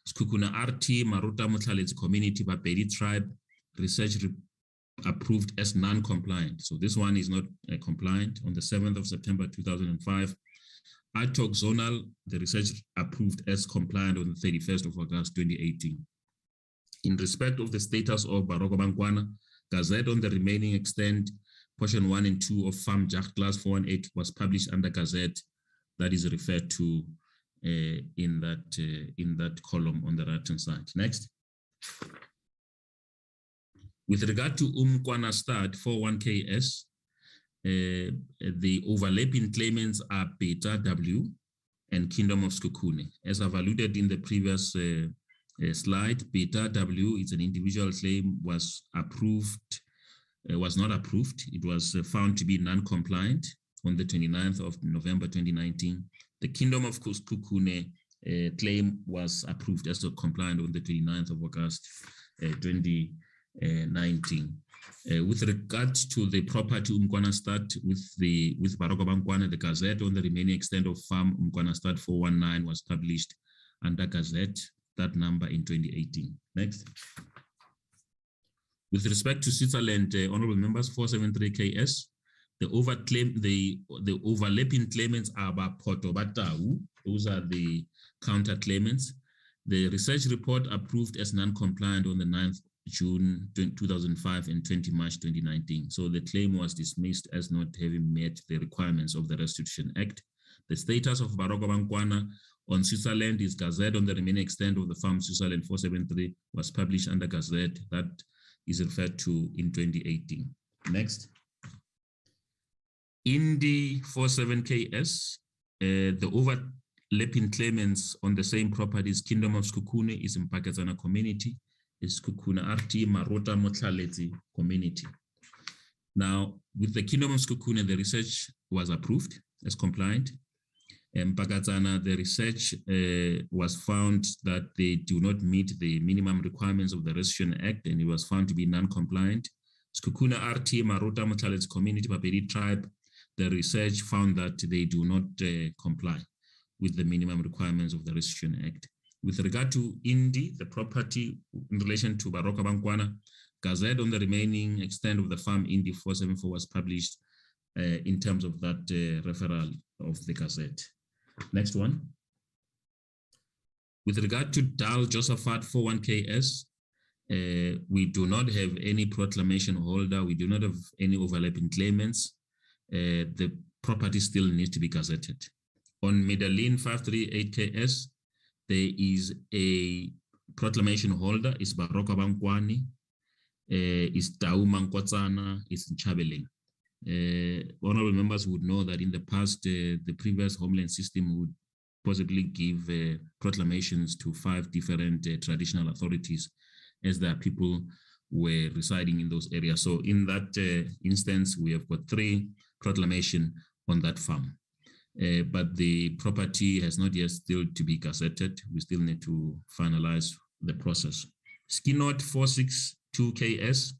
Sekhukhune RT, Maruta Motlalezi community, Bapedi tribe research approved as non-compliant. So this one is not compliant on the 7th of September 2005. Atog Zonal, the research approved as compliant on the 31st of August 2018. In respect of the status of Baroka-Ba-Nkwana, Gazette on the remaining extent, portion 1 and 2 of Farm Jacht Class 418 was published under Gazette, that is referred to in that column on the right-hand side. Next. With regard to Nkwana Stad 41KS, the overlapping claimants are Beta W and Kingdom of Sekhukhune. As I've alluded in the previous slide, Beta W is an individual claim, was approved, was not approved. It was found to be non-compliant on the 29th of November 2019. The Kingdom of Sekhukhune claim was approved as compliant on the 29th of August 2019. With regard to the property Nkwana Stad with Baroka-Ba-Nkwana, the Gazette on the remaining extent of Farm Nkwana Stad 419 was published under Gazette, that number in 2018. Next. With respect to Switzerland, honorable members, 473 KS, the overlapping claimants are Bapoto Batau. Those are the counter claimants. The research report approved as non-compliant on the 9th June 2005 and 20 March 2019. So the claim was dismissed as not having met the requirements of the Restitution Act. The status of Baroka-Ba-Nkwana on Switzerland is Gazette on the remaining extent of the Farm Switzerland 473 was published under Gazette, that is referred to in 2018. Next. Indy 47KS, the overlapping claimants on the same properties, Kingdom of Sekhukhune is in Mpakazana community, is Sekhukhune RT Maruta Motlalezi community. Now, with the Kingdom of Sekhukhune, the research was approved as compliant. Mpakazana, the research was found that they do not meet the minimum requirements of the Restitution Act, and it was found to be non-compliant. Sekhukhune RT Maruta Motlalezi community, Bapedi tribe, the research found that they do not comply with the minimum requirements of the Restitution Act. With regard to Indy, the property in relation to Baroka-Ba-Nkwana, Gazette on the remaining extent of the farm Indy 474 was published in terms of that referral of the Gazette. Next one. With regard to Dal Josaphat 41KS, we do not have any proclamation holder. We do not have any overlapping claimants. The property still needs to be gazetted. On Medellin 538KS, there is a proclamation holder, is Baroka-Ba-Nkwana, is Dauma Nkwatsana, is Nchabeling. Honorable members would know that in the past, the previous Homeland System would possibly give proclamations to 5 different traditional authorities as their people were residing in those areas. So in that instance, we have got 3 proclamations on that farm. But the property has not yet still to be gazetted. We still need to finalize the process. Skinot 462KS,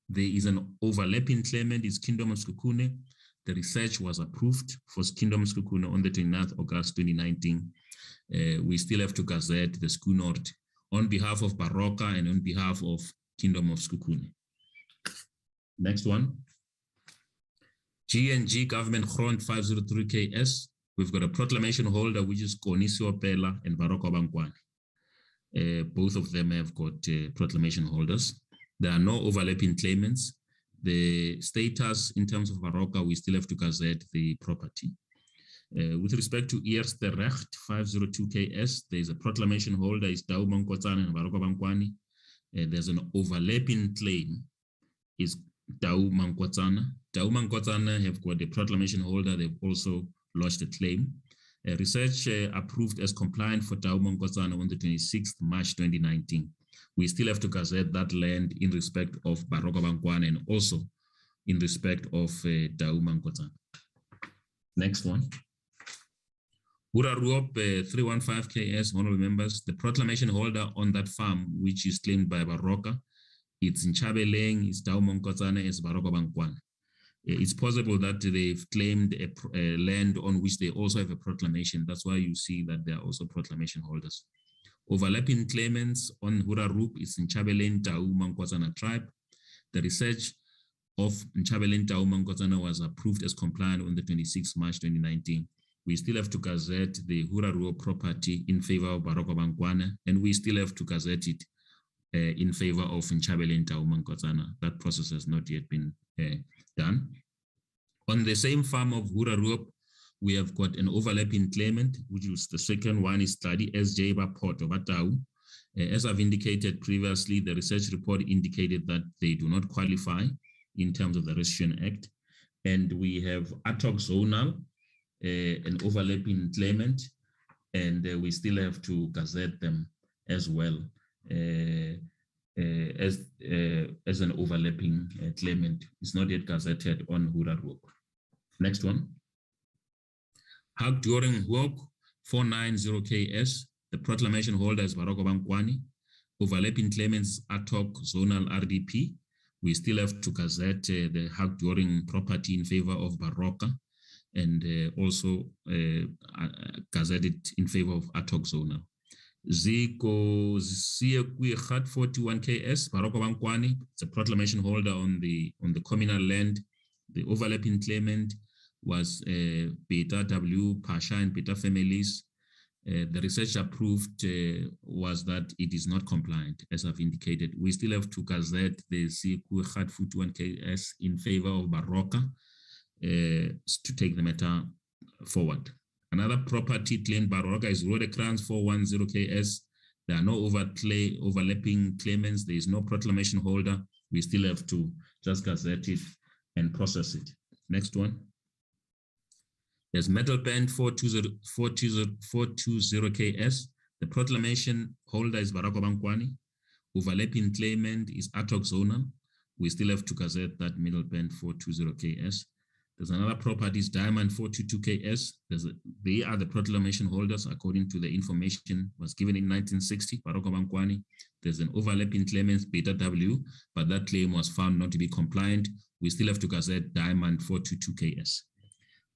there is an overlapping claimant, is Kingdom of Sekhukhune. The research was approved for Kingdom of Sekhukhune on the 29th of August 2019. We still have to gazette the Skinot on behalf of Baroka and on behalf of Kingdom of Sekhukhune. Next one. G&G Government Grond 503KS. We've got a proclamation holder, which is Konisio Pela and Baroka-Ba-Nkwana. Both of them have got proclamation holders. There are no overlapping claimants. The status in terms of Baroka, we still have to gazette the property. With respect to Eerste Recht 502 KS, there is a proclamation holder is Dau Nkwana and Baroka Bankwani. There's an overlapping claim is Dau Nkwana. Dau Nkwana have got a proclamation holder. They've also lodged a claim. Research approved as compliant for Dau Nkwana on the 26th March 2019. We still have to gazette that land in respect of Baroka Bankwani and also in respect of Dau Nkwana. Next one. Huraruop 315 KS, honorable members, the proclamation holder on that farm, which is claimed by Baroka, it's in Chabeleng, it's Dau Nkwana, it's Baroka Bankwani. It's possible that they've claimed a land on which they also have a proclamation. That's why you see that they are also proclamation holders. Overlapping claimants on Hurarup is in Chabeleng, Dau Nkwana tribe. The research of Nchabeleng Dau Nkwana was approved as compliant on the 26th March 2019. We still have to gazette the Huraruo property in favor of Baroka Bankwani, and we still have to gazette it in favor of Nchabeleng Dau Nkwana. That process has not yet been done. On the same farm of Huraruo, we have got an overlapping claimant, which is the second one is Study SJ Port of Atau. As I've indicated previously, the research report indicated that they do not qualify in terms of the Restitution Act. And we have ad hoc zonal, an overlapping claimant, and we still have to gazette them as well as an overlapping claimant. It's not yet gazetted on Huraruo. Next one. Hag during work 490 KS, the proclamation holder is Baroka Bankwani. Overlapping claimants ad hoc zonal RDP. We still have to gazette the Hag during property in favor of Baroka, and also gazette it in favor of ad hoc zonal. Ziko Ziekwe Khat 41 KS, Baroka Bankwani, it's a proclamation holder on the communal land. The overlapping claimant was Beta W, Pasha, and Beta families. The research approved was that it is not compliant, as I've indicated. We still have to gazette the Ziekwe Khat 41 KS in favor of Baroka to take the matter forward. Another property claimed by Baroka is Rodecrans 410 KS. There are no overlapping claimants. There is no proclamation holder. We still have to just gazette it and process it. Next one. There's Metal Band 420 KS. The proclamation holder is Baroka Bankwani. Overlapping claimant is ad hoc zonal. We still have to gazette that Middle Band 420 KS. There's another property is Diamond 422 KS. They are the proclamation holders according to the information was given in 1960, Baroka Bankwani. There's an overlapping claimant, Beta W, but that claim was found not to be compliant. We still have to gazette Diamond 422 KS.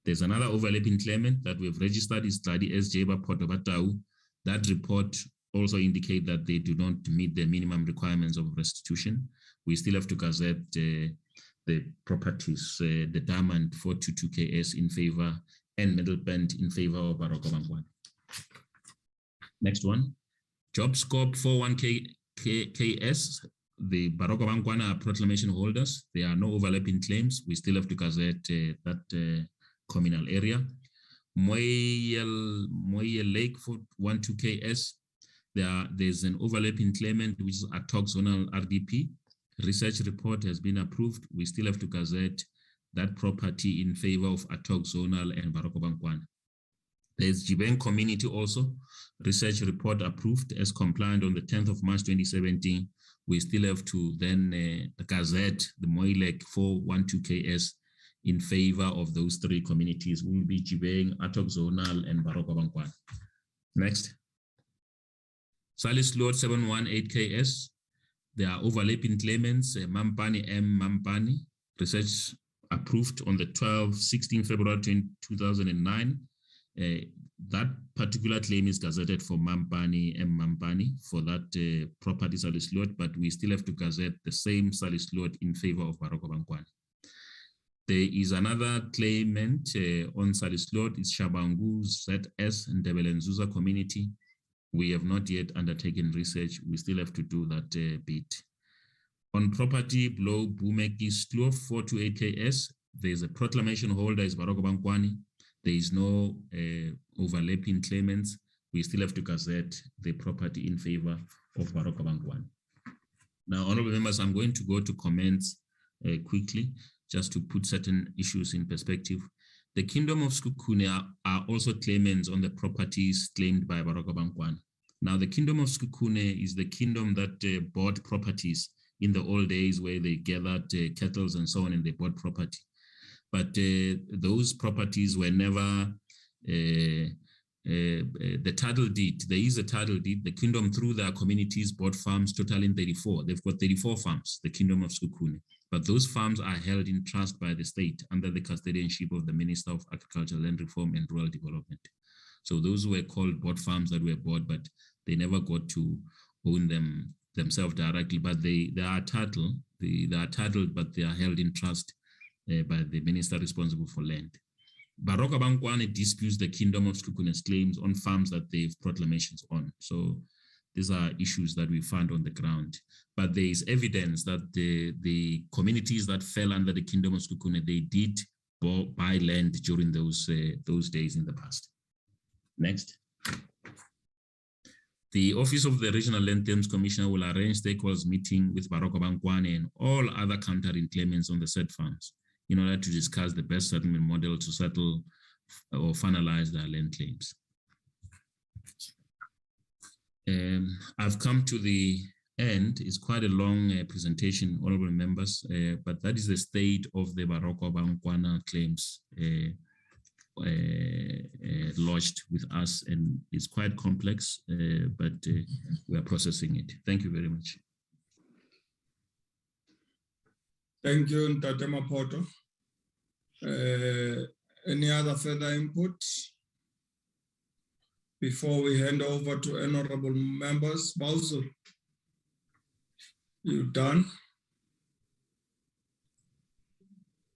There's another overlapping claimant that we've registered is Study SJ Port of Atau. That report also indicates that they do not meet the minimum requirements of restitution. We still have to gazette the properties, the Diamond 422 KS in favor and Middle Band in favor of Baroka Bankwani. Next one, Job Scope 41 KS. The Baroka Bankwani are proclamation holders. There are no overlapping claims. We still have to gazette that communal area. Moye Lake 412 KS. There's an overlapping claimant which is ad hoc zonal RDP. Research report has been approved. We still have to gazette that property in favor of ad hoc zonal and Baroka Bankwani. There's Jibeng community also. Research report approved as compliant on the 10th of March 2017. We still have to then gazette the Moilek 412 KS in favor of those three communities. Will be Jibeng, ad hoc zonal, and Baroka Bankwani. Next. Salis Lord 718 KS. There are overlapping claimants, Mampani M. Mampani, research approved on the 16 February 2009. That particular claim is gazetted for Mampani M. Mampani for that property Salis Lord, but we still have to gazette the same Salis Lord in favor of Baroka Bankwani. There is another claimant on Salis Lord, it's Shabangu ZS and Debelenzuza community. We have not yet undertaken research. We still have to do that bit. On property below Bumeki Slough 428 KS, there's a proclamation holder is Baroka Bankwani. there is no overlapping claimants, we still have to gazette the property in favor of Baroka-Ba. Now, honorable members, I'm going to go to comments quickly, just to put certain issues in perspective. The Kingdom of Sekhukhune are also claimants on the properties claimed by Baroka-Ba. Now, the Kingdom of Sekhukhune is the kingdom that bought properties in the old days where they gathered cattle and so on, and they bought property. But those properties were never the title deed. There is a title deed. The kingdom, through their communities, bought farms totaling 34. They've got 34 farms, the Kingdom of Sekhukhune. But those farms are held in trust by the state under the custodianship of the Minister of Agriculture, Land Reform and Rural Development. So those were called bought farms that were bought, but they never got to own them themselves directly. But they are titled, but they are held in trust by the minister responsible for land. Baroka-Ba disputes the Kingdom of Sekhukune's claims on farms that they've proclamations on. So these are issues that we find on the ground. But there is evidence that the communities that fell under the Kingdom of Sekhukhune, they did buy land during those days in the past. Next. The Office of the Regional Land Claims Commissioner will arrange stakeholders meeting with Baroka-Ba and all other countering claimants on the said farms in order to discuss the best settlement model to settle or finalize their land claims. I've come to the end. It's quite a long presentation, honorable members, but that is the state of the Baroka-Ba claims lodged with us, and it's quite complex, but we are processing it. Thank you very much. Thank you, Ntate Mapoto. Any other further input before we hand over to honorable members? Bowser, you done?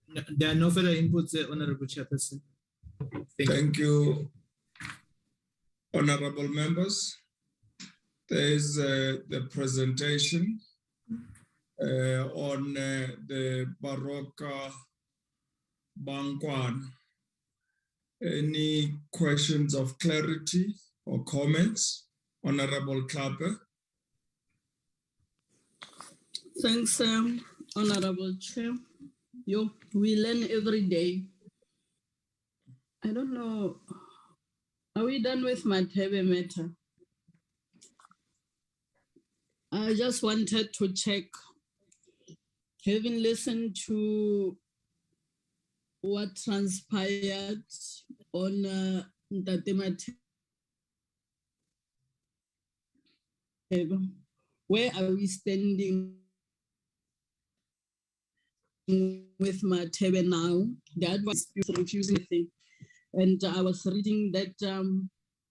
No, there are no further inputs, Honorable Chairperson. Thank you, honorable members. There is the presentation on the Baroka-Ba. Any questions of clarity or comments? Honorable Klapper. Thanks, Honorable Chair. We learn every day. I don't know, are we done with Mathebe matter? I just wanted to check, having listened to what transpired on Ntate Mathebe, where are we standing with Mathebe now? The advice is refusing anything. And I was reading that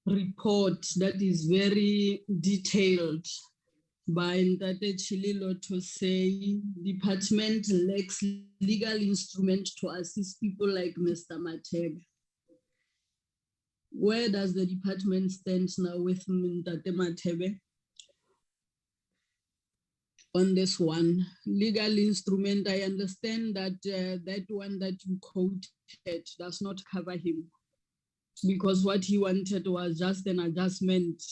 report that is very detailed by Ntate Chililo to say department lacks legal instrument to assist people like Mr. Mathebe. Where does the department stand now with Ntate Mathebe on this one? Legal instrument, I understand that that one that you quoted does not cover him, because what he wanted was just an adjustment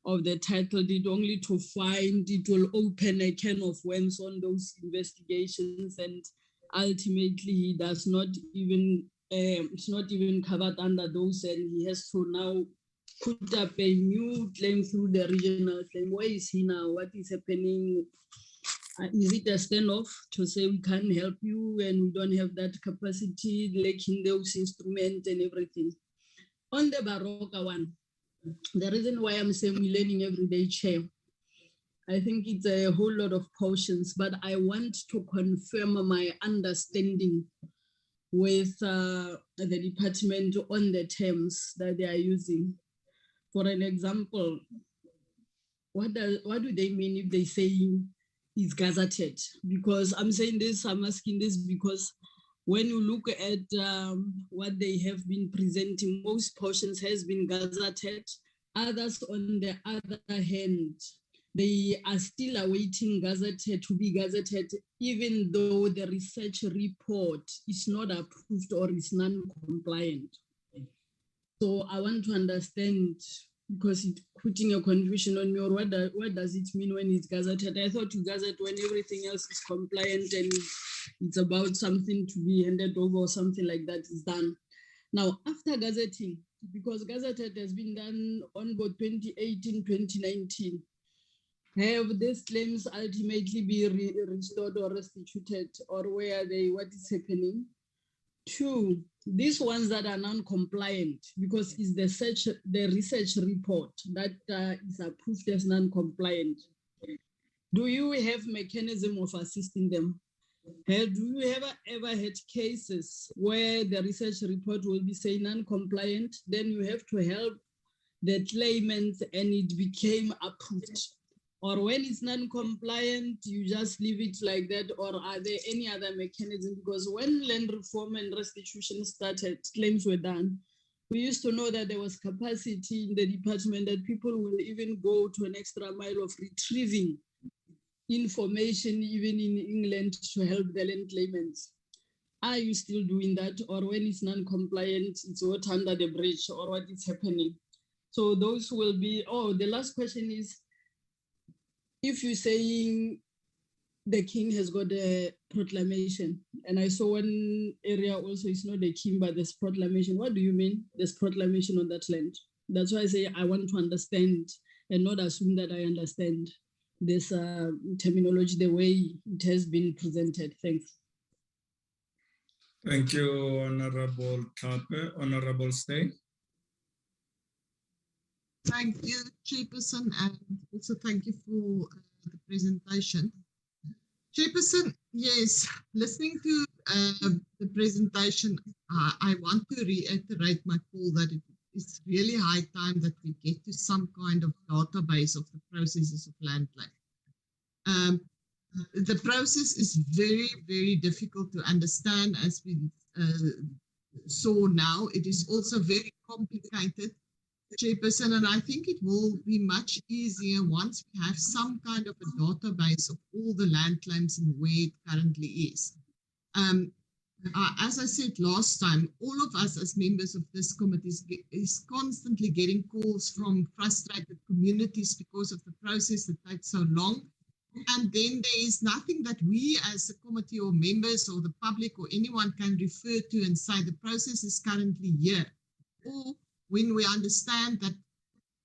of the title deed, only to find it will open a can of worms on those investigations, and ultimately he does not even, it's not even covered under those, and he has to now put up a new claim through the regional claim. Where is he now? What is happening? Is it a standoff to say we can't help you and we don't have that capacity, lacking those instruments and everything? On the Baroka one, the reason why I'm saying we're learning every day, Chair, I think it's a whole lot of portions, but I want to confirm my understanding with the department on the terms that they are using. For an example, what do they mean if they say it's gazetted? Because I'm saying this, I'm asking this because when you look at what they have been presenting, most portions has been gazetted. Others, on the other hand, they are still awaiting gazetted to be gazetted, even though the research report is not approved or is non-compliant. So I want to understand, because it's putting a confusion on me, or what does it mean when it's gazetted? I thought you gazette when everything else is compliant and it's about something to be handed over or something like that is done. Now, after gazetting, because gazetted has been done on both 2018, 2019, have these claims ultimately be restored or restituted, or where are they, what is happening? Two, these ones that are non-compliant, because it's the research report that is approved as non-compliant. Do you have mechanism of assisting them? Do you ever had cases where the research report will be saying non-compliant, then you have to help the claimant and it became approved? Or when it's non-compliant, you just leave it like that? Or are there any other mechanism? Because when land reform and restitution started, claims were done. We used to know that there was capacity in the department that people will even go to an extra mile of retrieving information, even in England, to help the land claimants. Are you still doing that? Or when it's non-compliant, it's what under the bridge, or what is happening? So those will be, the last question is, if you're saying the king has got a proclamation, and I saw one area also, it's not the king, but there's proclamation. What do you mean there's proclamation on that land? That's why I say I want to understand and not assume that I understand this terminology the way it has been presented. Thanks. Thank you, Honorable Tlhape. Honorable Stay. Thank you, Chairperson, and also thank you for the presentation. Chairperson, yes, listening to the presentation, I want to reiterate my call that it is really high time that we get to some kind of database of the processes of land claim. The process is very, very difficult to understand, as we saw now. It is also very complicated, Chairperson, and I think it will be much easier once we have some kind of a database of all the land claims and where it currently is. As I said last time, all of us as members of this committee is constantly getting calls from frustrated communities because of the process that takes so long. And then there is nothing that we as a committee or members or the public or anyone can refer to and say the process is currently here. Or when we understand that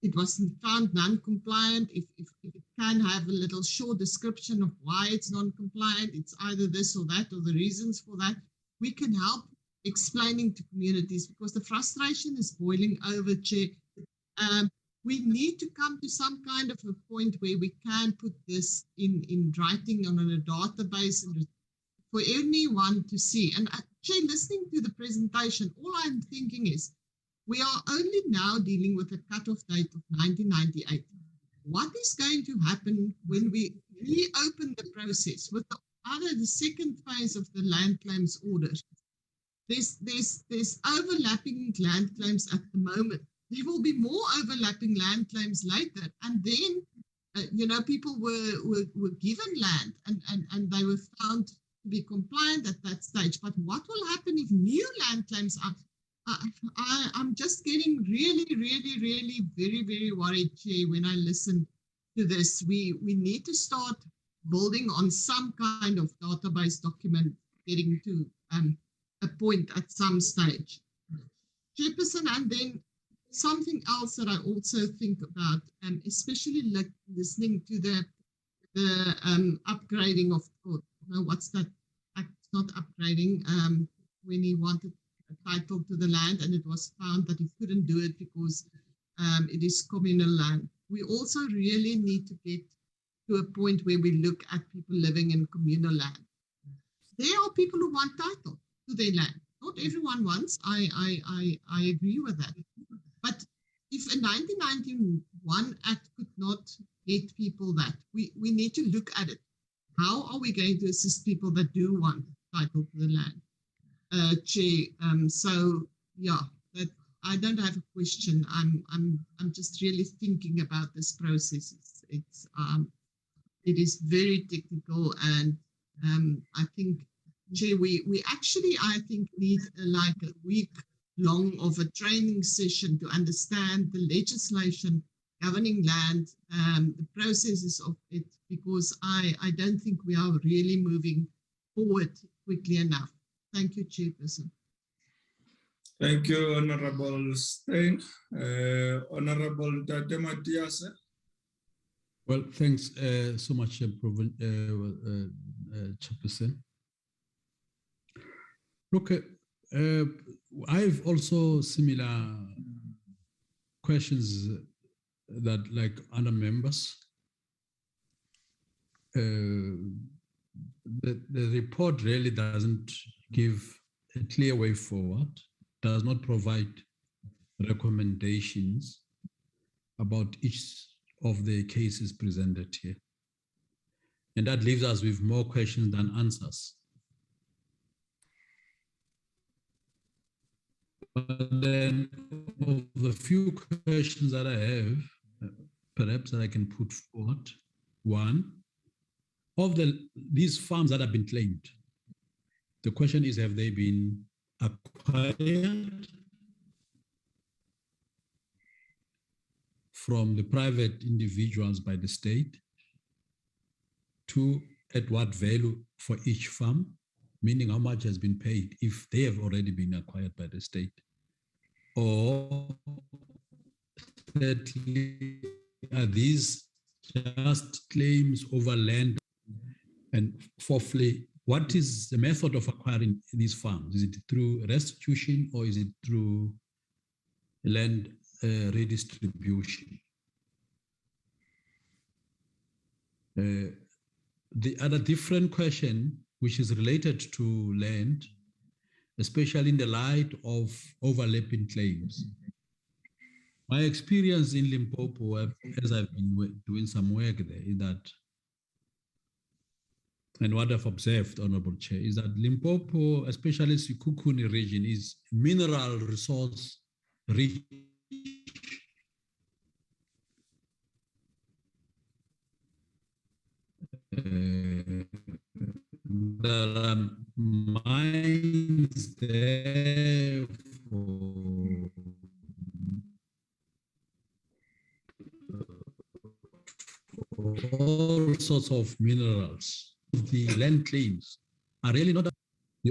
it was found non-compliant, if it can have a little short description of why it's non-compliant, it's either this or that or the reasons for that, we can help explaining to communities, because the frustration is boiling over, Chair. We need to come to some kind of a point where we can put this in writing on a database and for anyone to see. And Chair, listening to the presentation, all I'm thinking is, we are only now dealing with a cutoff date of 1998. What is going to happen when we reopen the process with the second phase of the land claims order? There's overlapping land claims at the moment. There will be more overlapping land claims later. And then, people were given land and they were found to be compliant at that stage. But what will happen if new land claims are? I'm just getting really, really, really very, very worried, Chair, when I listen to this. We need to start building on some kind of database document, getting to a point at some stage. Chairperson, and then something else that I also think about, especially like listening to the upgrading of, what's that? It's not upgrading, when he wanted a title to the land and it was found that he couldn't do it because it is communal land. We also really need to get to a point where we look at people living in communal land. There are people who want title to their land. Not everyone wants. I agree with that. But if a 1991 Act could not get people that, we need to look at it. How are we going to assist people that do want title to the land? Chair, so yeah, that I don't have a question. I'm just really thinking about this process. It is very technical, and I think, Chair, we actually, I think, need like a week long of a training session to understand the legislation governing land, the processes of it, because I don't think we are really moving forward quickly enough. Thank you, Chairperson. Thank you, Honorable Stein. Honorable Nkwana Matiase. Well, thanks so much, Chairperson. Look, I have also similar questions that, like other members. The report really doesn't give a clear way forward, does not provide recommendations about each of the cases presented here. And that leaves us with more questions than answers. But then of the few questions that I have, perhaps that I can put forward, one, of these farms that have been claimed, the question is, have they been acquired from the private individuals by the state? Two, at what value for each farm, meaning how much has been paid if they have already been acquired by the state? Or thirdly, are these just claims over land? And fourthly, what is the method of acquiring these farms? Is it through restitution or is it through land redistribution? The other different question, which is related to land, especially in the light of overlapping claims. My experience in Limpopo, as I've been doing some work there, is that, and what I've observed, Honorable Chair, is that Limpopo, especially Sekhukhune region, is mineral resource rich. There are mines there for all sorts of minerals. The land claims are really not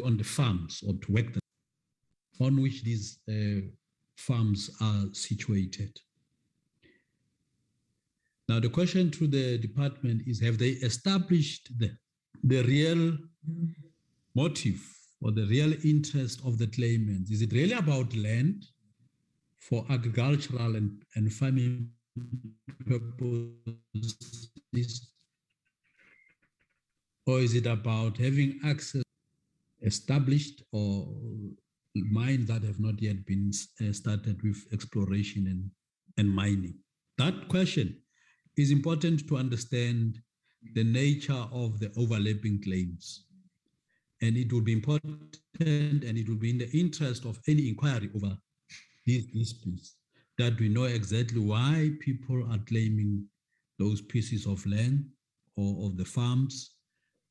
on the farms or to work on which these farms are situated. Now, the question to the department is, have they established the real motive or the real interest of the claimants? Is it really about land for agricultural and farming purposes? Or is it about having access established or mines that have not yet been started with exploration and mining? That question is important to understand the nature of the overlapping claims. And it will be important and it will be in the interest of any inquiry over these disputes that we know exactly why people are claiming those pieces of land or of the farms,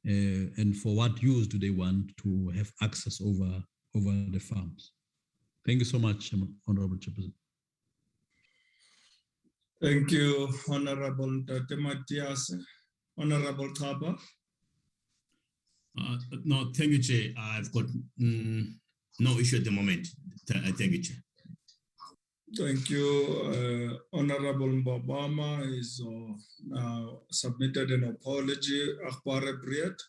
and for what use do they want to have access over the farms. Thank you so much, Honorable Chairperson. Thank you, Honorable Nkwana Matiase. Honorable Kaba. No, thank you, Chair. I've got no issue at the moment. Thank you, Chair. Thank you. Honorable Mbabama is now submitted an apology. Akbare Briet.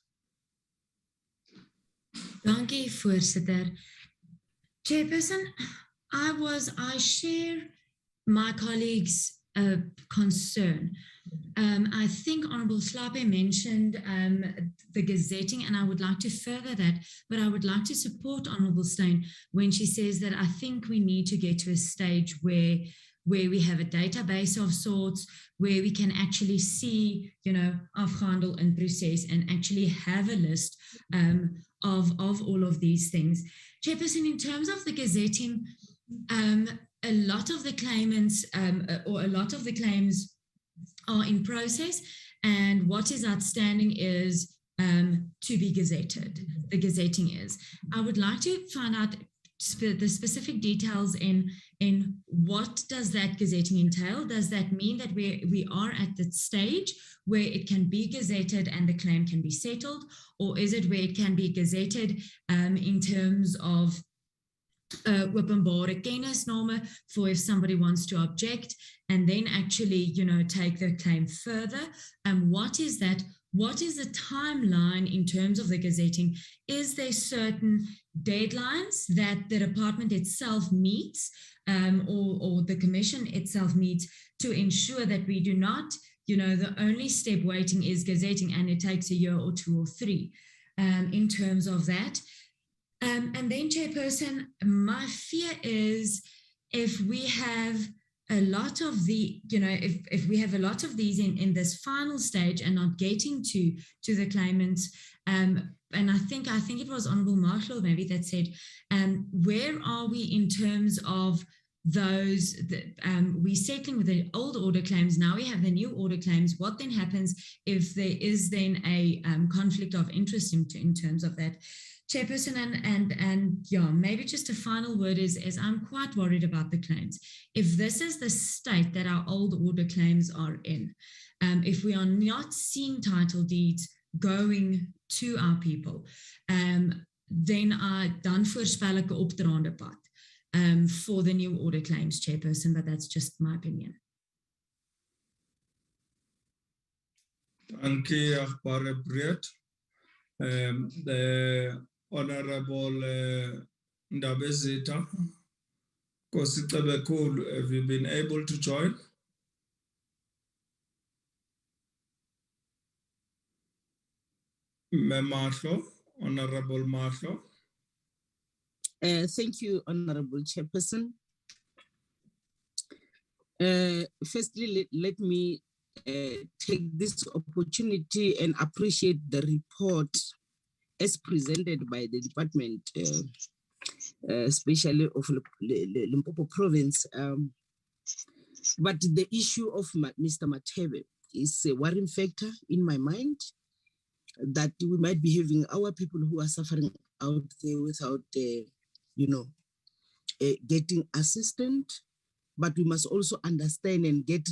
Dankie, voorsitter. Chairperson, I share my colleagues' concern. I think Honorable Slape mentioned the gazetting, and I would like to further that, but I would like to support Honorable Stein when she says that I think we need to get to a stage where we have a database of sorts, where we can actually see, afhandel and process, and actually have a list of all of these things. Chairperson, in terms of the gazetting, a lot of the claimants or a lot of the claims are in process, and what is outstanding is to be gazetted. The gazetting is. I would like to find out the specific details in what does that gazetting entail? Does that mean that we are at the stage where it can be gazetted and the claim can be settled, or is it where it can be gazetted in terms of openbare kennisname for if somebody wants to object, and then actually, take the claim further? What is that? What is the timeline in terms of the gazetting? Is there certain deadlines that the department itself meets or the commission itself meets to ensure that we do not, the only step waiting is gazetting and it takes a year or 2 or 3 in terms of that? And then, Chairperson, my fear is if we have a lot of if we have a lot of these in this final stage and not getting to the claimants, and I think it was Honorable Marshall maybe that said, where are we in terms of those, we're settling with the old order claims, now we have the new order claims. What then happens if there is then a conflict of interest in terms of that? Chairperson, and yeah, maybe just a final word is I'm quite worried about the claims. If this is the state that our old order claims are in, if we are not seeing title deeds going to our people, then I dan voorspel ek 'n opdraande pad for the new order claims, Chairperson, but that's just my opinion. Thank you, agbare breed. The Honorable Ndabezita, Kositebekulu, have you been able to join? Marshall, Honorable Marshall. Thank you, Honorable Chairperson. Firstly, let me take this opportunity and appreciate the report as presented by the department, especially of Limpopo province. But the issue of Mr. Mathebe is a worrying factor in my mind, that we might be having our people who are suffering out there without, getting assistance. But we must also understand and get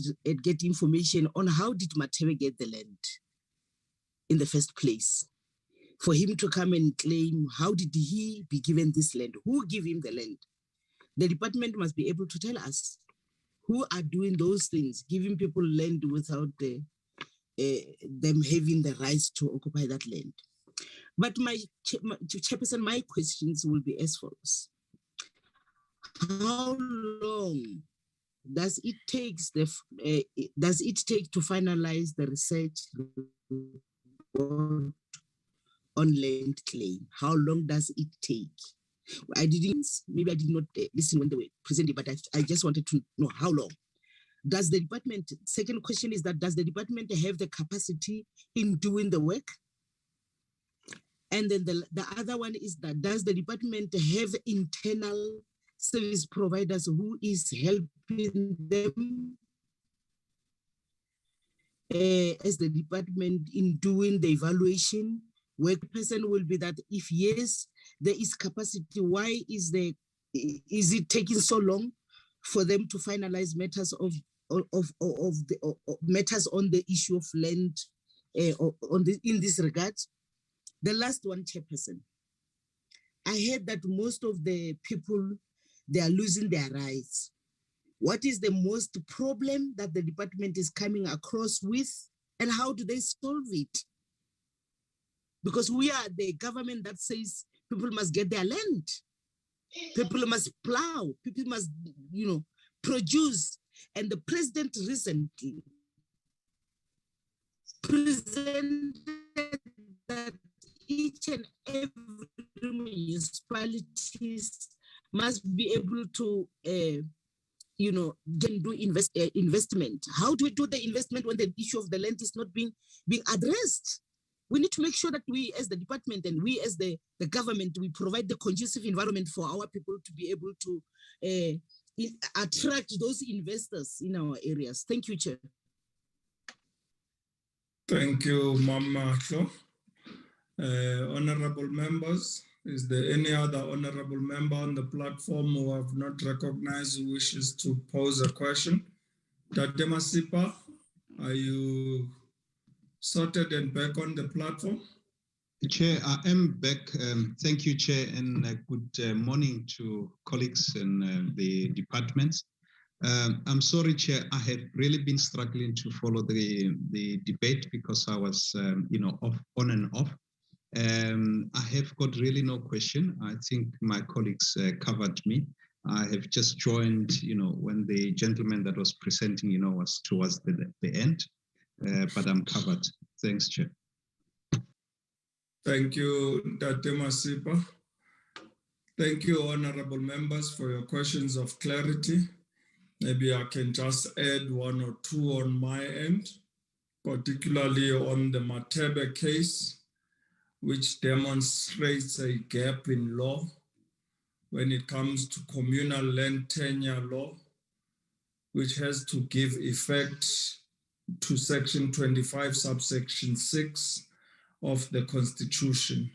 information on how did Mathebe get the land in the first place. For him to come and claim, how did he be given this land? Who gave him the land? The department must be able to tell us who are doing those things, giving people land without them having the rights to occupy that land. But my Chairperson, my questions will be as follows. How long does it take to finalize the research report on land claim? How long does it take? Maybe I did not listen when they were presenting, but I just wanted to know how long. Does the department, second question is that, does the department have the capacity in doing the work? And then the other one is that, does the department have internal service providers who is helping them as the department in doing the evaluation? Work person will be that if yes, there is capacity, why is it taking so long for them to finalize matters of matters on the issue of land in this regard? The last one, Chairperson, I heard that most of the people, they are losing their rights. What is the most problem that the department is coming across with, and how do they solve it? Because we are the government that says people must get their land. People must plow. People must, produce. And the president recently presented that each and every municipalities must be able to, do investment. How do we do the investment when the issue of the land is not being addressed? We need to make sure that we as the department and we as the government, we provide the conducive environment for our people to be able to attract those investors in our areas. Thank you, Chair. Thank you, Mama. Honorable members, Is there any other honorable member on the platform who have not recognized who wishes to pose a question? Tate Masipa, are you sorted and back on the platform? Chair, I am back. Thank you, Chair, and good morning to colleagues in the departments. I'm sorry, Chair, I have really been struggling to follow the debate because I was, on and off. I have got really no question. I think my colleagues covered me. I have just joined, when the gentleman that was presenting, was towards the end, but I'm covered. Thanks, Chair. Thank you, Tate Masipa. Thank you, honorable members, for your questions of clarity. Maybe I can just add one or two on my end, particularly on the Mathebe case, which demonstrates a gap in law when it comes to communal land tenure law, which has to give effect to Section 25, subsection 6 of the Constitution.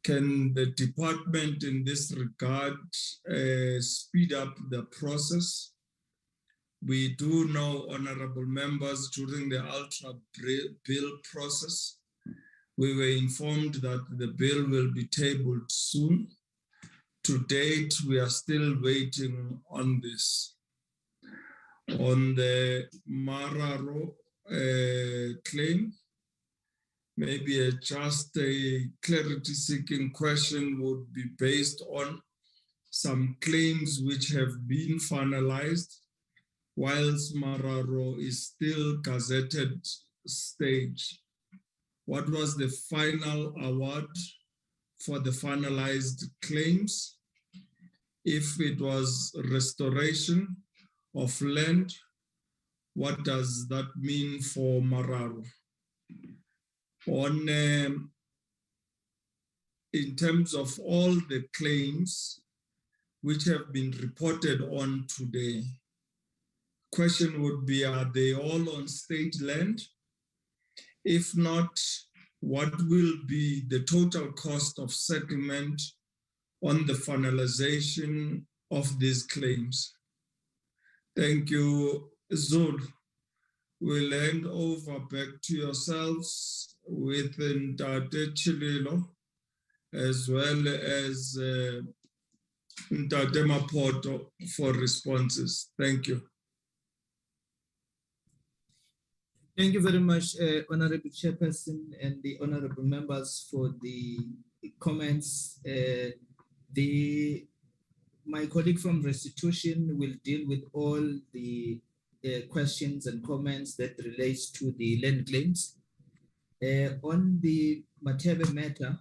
Can the department in this regard speed up the process? We do know, honorable members, during the Ultra Bill process, we were informed that the bill will be tabled soon. To date, we are still waiting on this. On the Mararo claim, maybe just a clarity-seeking question would be based on some claims which have been finalized, whilst Mararo is still gazetted stage. What was the final award for the finalized claims? If it was restoration of land, what does that mean for Mararo? On, in terms of all the claims which have been reported on today, question would be, are they all on state land? If not, what will be the total cost of settlement on the finalization of these claims? Thank you, Zul. We'll hand over back to yourselves with Ntate Chililo, as well as Ntate Mapoto for responses. Thank you. Thank you very much, Honorable Chairperson and the honorable members for the comments. My colleague from Restitution will deal with all the questions and comments that relates to the land claims. On the Mathebe matter,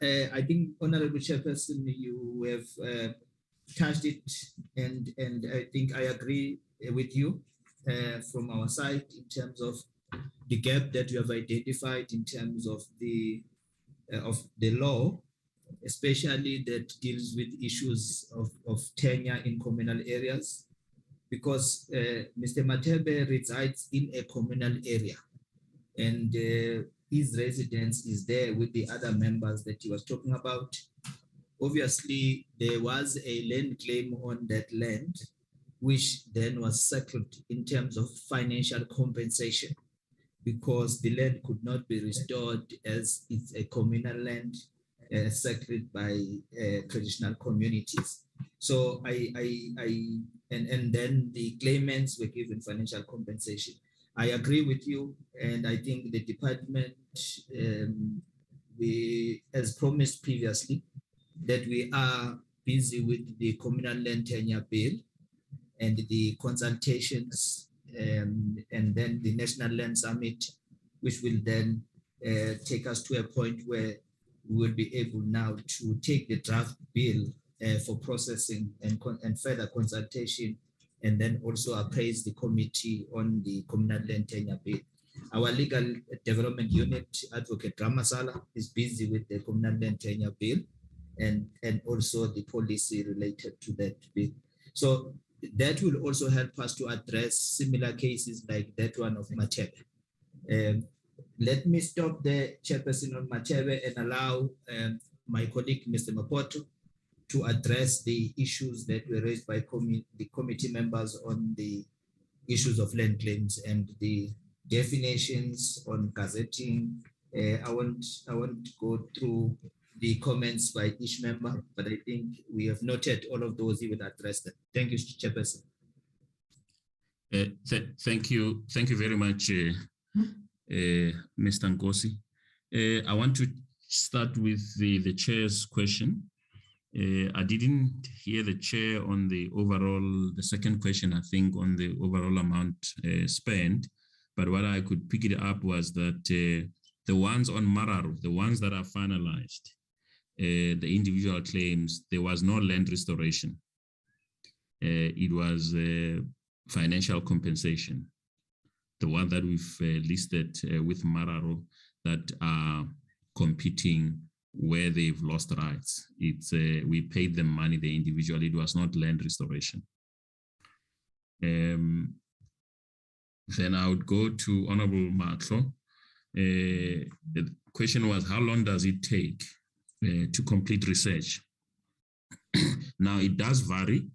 I think, Honorable Chairperson, you have touched it, and I think I agree with you from our side in terms of the gap that you have identified in terms of the law, especially that deals with issues of tenure in communal areas, because Mr. Mathebe resides in a communal area, and his residence is there with the other members that he was talking about. Obviously, there was a land claim on that land, which then was settled in terms of financial compensation, because the land could not be restored as it's a communal land settled by traditional communities. So and then the claimants were given financial compensation. I agree with you, and I think the department, as promised previously, that we are busy with the communal land tenure bill and the consultations, and then the National Land Summit, which will then take us to a point where we will be able now to take the draft bill for processing and further consultation, and then also appraise the committee on the communal land tenure bill. Our legal development unit, Advocate Ramasala, is busy with the communal land tenure bill and also the policy related to that bill. So that will also help us to address similar cases like that one of Mathebe. Let me stop the Chairperson on Mathebe and allow my colleague, Mr. Mapoto, to address the issues that were raised by the committee members on the issues of land claims and the definitions on gazetting. I won't go through the comments by each member, but I think we have noted all of those. He will address them. Thank you, Chairperson. Thank you very much, Mr. Nkosi. I want to start with the chair's question. I didn't hear the chair on the second question, I think, on the overall amount spent, but what I could pick it up was that the ones on Mararo, the ones that are finalized, the individual claims, there was no land restoration. It was financial compensation. The one that we've listed with Mararo that are competing where they've lost rights. It's we paid them money, the individual. It was not land restoration. Then I would go to Honorable Matlo. The question was, how long does it take to complete research? Now it does vary.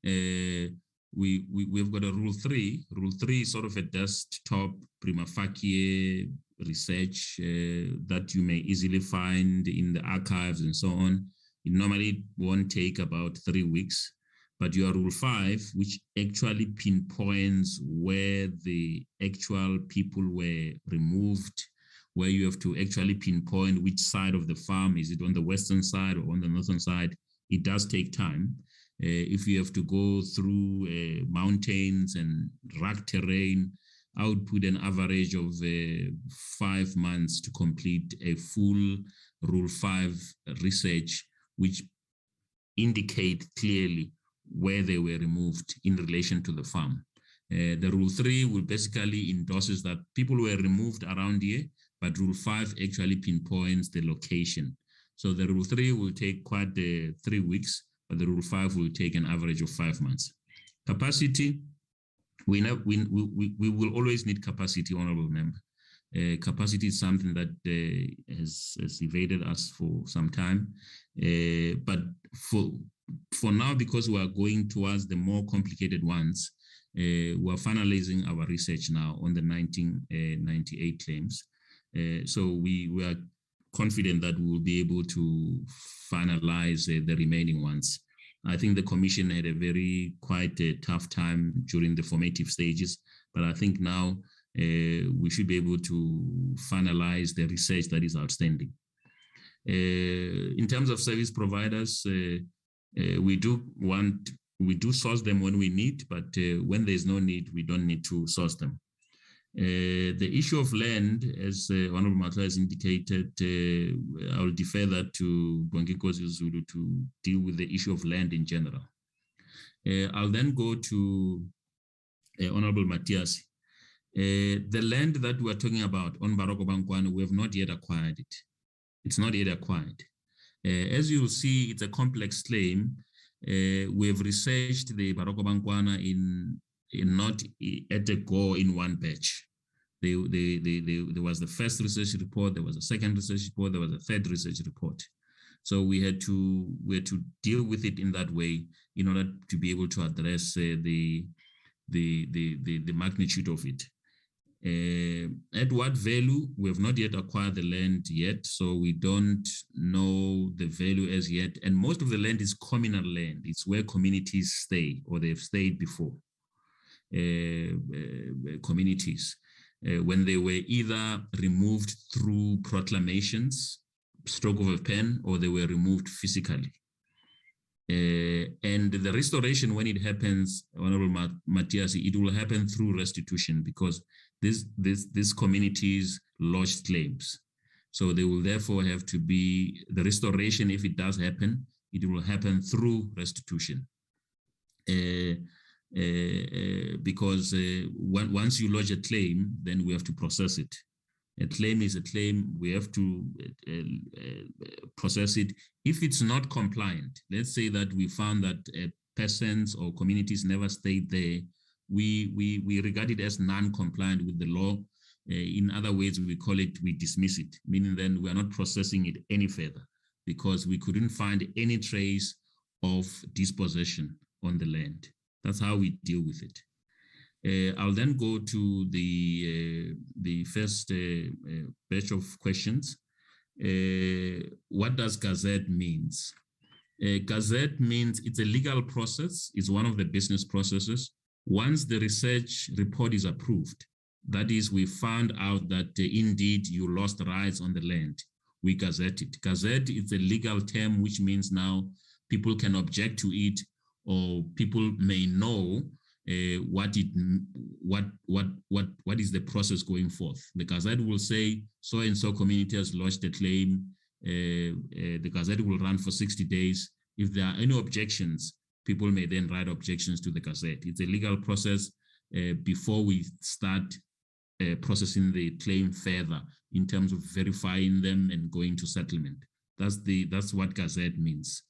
We've got a rule 3. Rule 3 is sort of a desktop prima facie research that you may easily find in the archives and so on. It normally won't take about 3 weeks, but your rule 5, which actually pinpoints where the actual people were removed, where you have to actually pinpoint which side of the farm, is it on the western side or on the northern side, it does take time. If you have to go through mountains and rugged terrain, I would put an average of 5 months to complete a full Rule 5 research, which indicate clearly where they were removed in relation to the farm. The Rule 3 will basically endorses that people were removed around here, but Rule 5 actually pinpoints the location. So the Rule 3 will take quite 3 weeks, but the Rule 5 will take an average of 5 months. Capacity, we will always need capacity, Honorable Member. Capacity is something that has evaded us for some time. But for now, because we are going towards the more complicated ones, we are finalizing our research now on the 1998 claims. So we are confident that we will be able to finalize the remaining ones. I think the commission had quite a tough time during the formative stages, but I think now we should be able to finalize the research that is outstanding. In terms of service providers, we do source them when we need, but when there's no need, we don't need to source them. The issue of land, as Honorable Matla has indicated, I will defer that to Bongikosi Zulu to deal with the issue of land in general. I'll then go to Honorable Matiasi. The land that we're talking about on Baroka-Nkwana, we have not yet acquired it. It's not yet acquired. As you'll see, it's a complex claim. We have researched the Baroka-Nkwana in not at a go in one batch. There was the first research report, there was a second research report, there was a third research report. So we had to deal with it in that way in order to be able to address the magnitude of it. At what value? We have not yet acquired the land yet, so we don't know the value as yet. And most of the land is communal land. It's where communities stay or they've stayed before. Communities, when they were either removed through proclamations, stroke of a pen, or they were removed physically. And the restoration, when it happens, Honorable Matiasi, it will happen through restitution because these communities lodged claims. So they will therefore have to be, the restoration, if it does happen, it will happen through restitution. Because once you lodge a claim, then we have to process it. A claim is a claim, we have to process it. If it's not compliant, let's say that we found that persons or communities never stayed there, we regard it as non-compliant with the law. In other words, we call it, we dismiss it, meaning then we are not processing it any further. because we couldn't find any trace of dispossession on the land. That's how we deal with it. I'll then go to the first batch of questions. What does gazette means? Gazette means it's a legal process. It's one of the business processes. Once the research report is approved, that is, we found out that indeed you lost rights on the land, we gazette it. Gazette is a legal term, which means now people can object to it, or people may know what is the process going forth. The Gazette will say, so and so community has lodged a claim. The Gazette will run for 60 days. If there are any objections, people may then write objections to the Gazette. It's a legal process before we start processing the claim further in terms of verifying them and going to settlement. That's what Gazette means.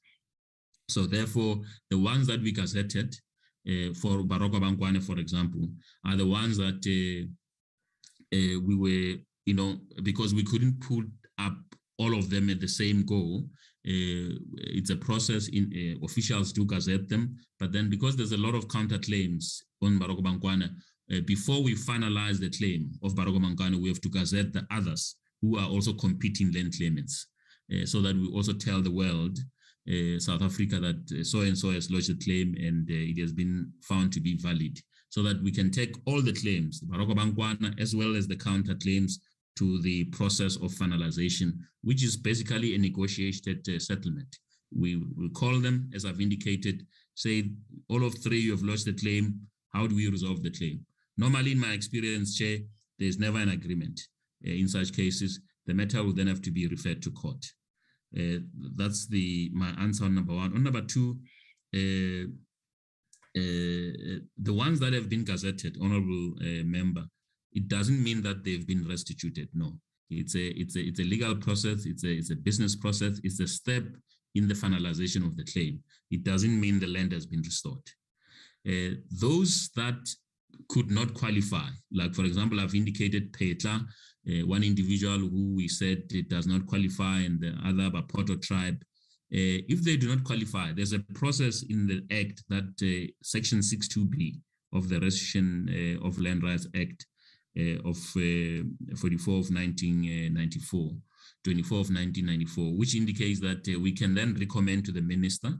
So therefore, the ones that we gazetted for Baroka-Nkwana, for example, are the ones that we were, because we couldn't put up all of them at the same go. It's a process. Officials do gazette them, but then because there's a lot of counterclaims on Baroka-Nkwana, before we finalize the claim of Baroka-Nkwana, we have to gazette the others who are also competing land claimants, so that we also tell the world, South Africa, that so-and-so has lodged a claim and it has been found to be valid, so that we can take all the claims, Baroka-Nkwana, as well as the counterclaims, to the process of finalization, which is basically a negotiated settlement. We call them, as I've indicated, say, all of three, you have lodged the claim. How do we resolve the claim? Normally, in my experience, Chair, there's never an agreement. In such cases, the matter will then have to be referred to court. That's my answer on number one. On number two, the ones that have been gazetted, Honorable Member, it doesn't mean that they've been restituted. No, it's a legal process. It's a business process. It's a step in the finalization of the claim. It doesn't mean the land has been restored. Those that could not qualify, like for example, I've indicated Petla, one individual who we said it does not qualify, and the other Bapoto tribe. If they do not qualify, there's a process in the Act that Section 62B of the Restitution of Land Rights Act of 44 of 1994, 24 of 1994, which indicates that we can then recommend to the minister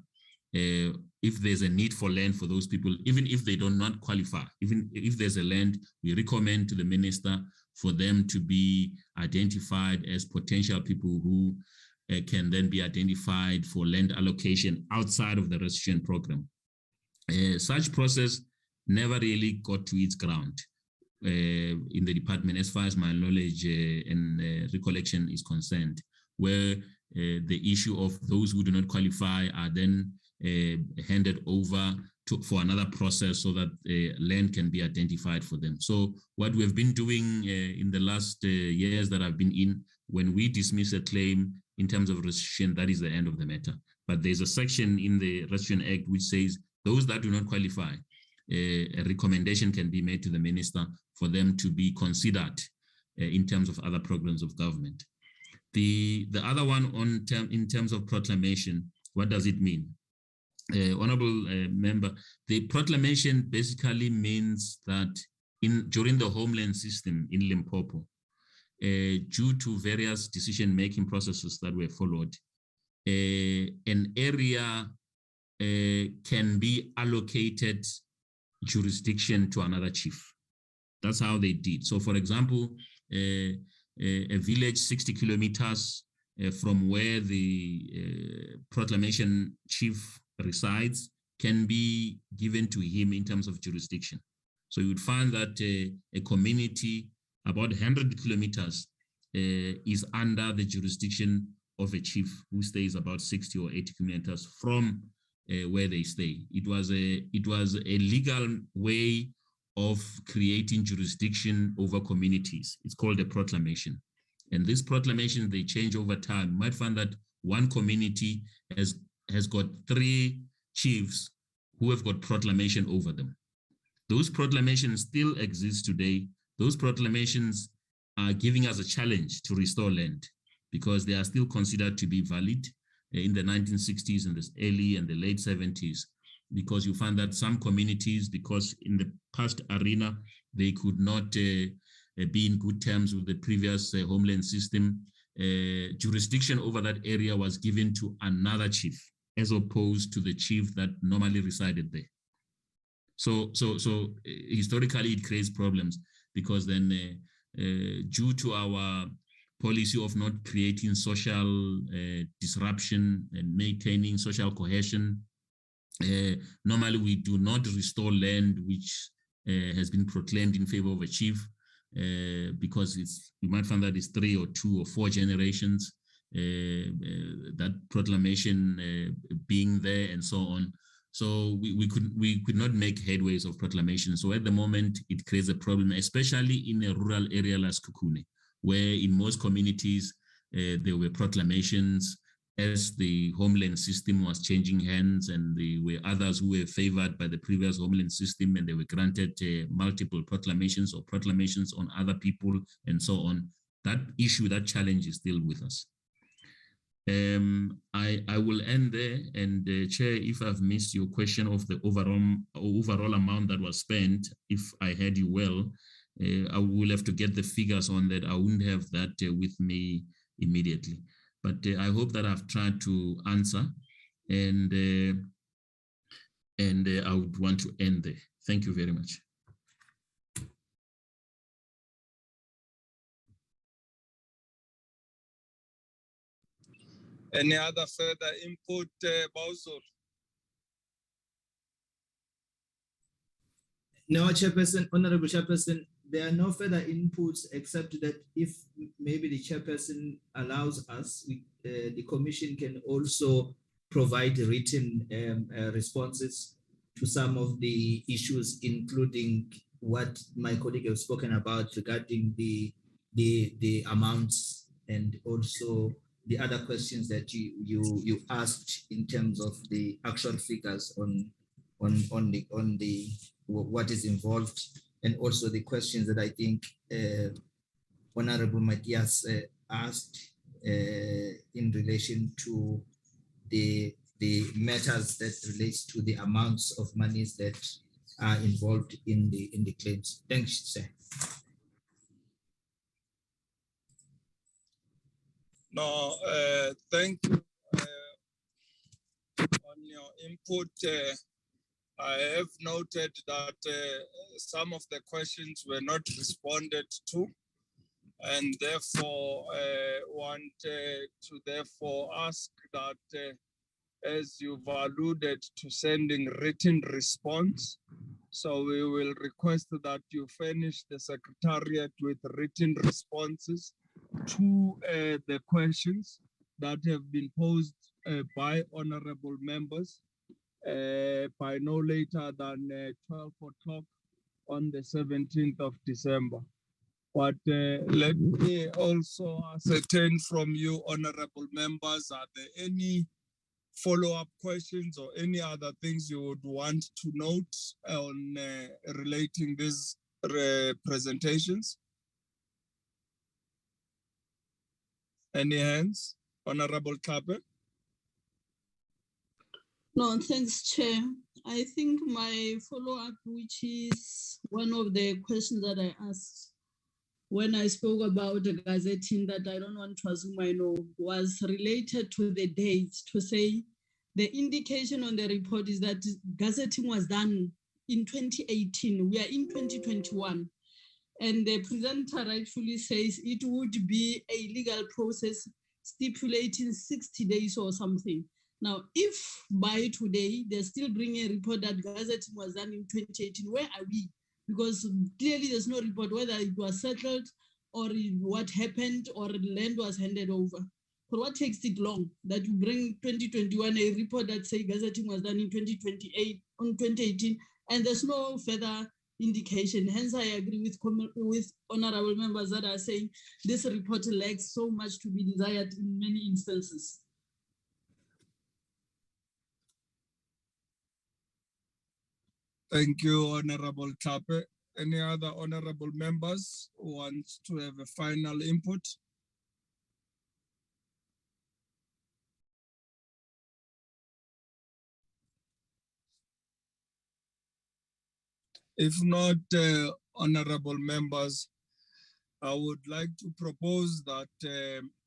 if there's a need for land for those people, even if they do not qualify. Even if there's a land, we recommend to the minister for them to be identified as potential people who can then be identified for land allocation outside of the restitution program. Such process never really got to its ground in the department, as far as my knowledge and recollection is concerned, where the issue of those who do not qualify are then handed over for another process so that land can be identified for them. So what we've been doing in the last years that I've been in, when we dismiss a claim in terms of restitution, that is the end of the matter. But there's a section in the Restitution Act which says those that do not qualify, a recommendation can be made to the minister for them to be considered in terms of other programs of government. The other one in terms of proclamation, what does it mean? Honorable Member, the proclamation basically means that during the homeland system in Limpopo, due to various decision-making processes that were followed, an area can be allocated jurisdiction to another chief. That's how they did. So for example, a village 60 kilometers from where the proclamation chief resides can be given to him in terms of jurisdiction. So you would find that a community about 100 kilometers is under the jurisdiction of a chief who stays about 60 or 80 kilometers from where they stay. It was a legal way of creating jurisdiction over communities. It's called a proclamation. And these proclamations, they change over time. You might find that one community has got 3 chiefs who have got proclamation over them. Those proclamations still exist today. Those proclamations are giving us a challenge to restore land because they are still considered to be valid. in the 1960s and the early and the late 70s, because you find that some communities, because in the past arena, they could not be in good terms with the previous homeland system, jurisdiction over that area was given to another chief, as opposed to the chief that normally resided there. So historically, it creates problems, because then due to our policy of not creating social disruption and maintaining social cohesion, normally we do not restore land which has been proclaimed in favor of a chief, because you might find that it's 3 or 2 or 4 generations, that proclamation being there and so on. So we could not make headways of proclamation. So at the moment, it creates a problem, especially in a rural area like Kukune, where in most communities, there were proclamations as the homeland system was changing hands, and there were others who were favored by the previous homeland system, and they were granted multiple proclamations or proclamations on other people and so on. That issue, that challenge is still with us. I will end there, and Chair, if I've missed your question of the overall amount that was spent, if I heard you well, I will have to get the figures on that. I wouldn't have that with me immediately, but I hope that I've tried to answer, and I would want to end there. Thank you very much. Any other further input, Bausur? No, Chairperson, Honorable Chairperson, there are no further inputs, except that if maybe the Chairperson allows us, the Commission can also provide written responses to some of the issues, including what my colleague has spoken about regarding the amounts, and also the other questions that you asked in terms of the actual figures on the what is involved, and also the questions that I think Honorable Matthias asked in relation to the matters that relates to the amounts of monies that are involved in the claims. Thanks, sir. No, thank you on your input. I have noted that some of the questions were not responded to, and therefore want to therefore ask that as you've alluded to sending written response, so we will request that you furnish the Secretariat with written responses to the questions that have been posed by honorable members by no later than 12 o'clock on the 17th of December. But let me also ascertain from you, honorable members, are there any follow-up questions or any other things you would want to note on relating these presentations? Any hands? Honorable Kape? No, thanks, Chair. I think my follow-up, which is one of the questions that I asked when I spoke about the gazetting that I don't want to assume I know, was related to the dates, to say the indication on the report is that gazetting was done in 2018. We are in 2021. And the presenter rightfully says it would be a legal process stipulating 60 days or something. Now, if by today they still bring a report that gazetting was done in 2018, where are we? Because clearly there's no report whether it was settled or what happened or land was handed over. But what takes it long that you bring 2021 a report that say gazetting was done in 2018, and there's no further indication? Hence, I agree with honorable members that are saying this report lacks so much to be desired in many instances. Thank you, Honorable Kape. Any other honorable members who want to have a final input? If not, honorable members, I would like to propose that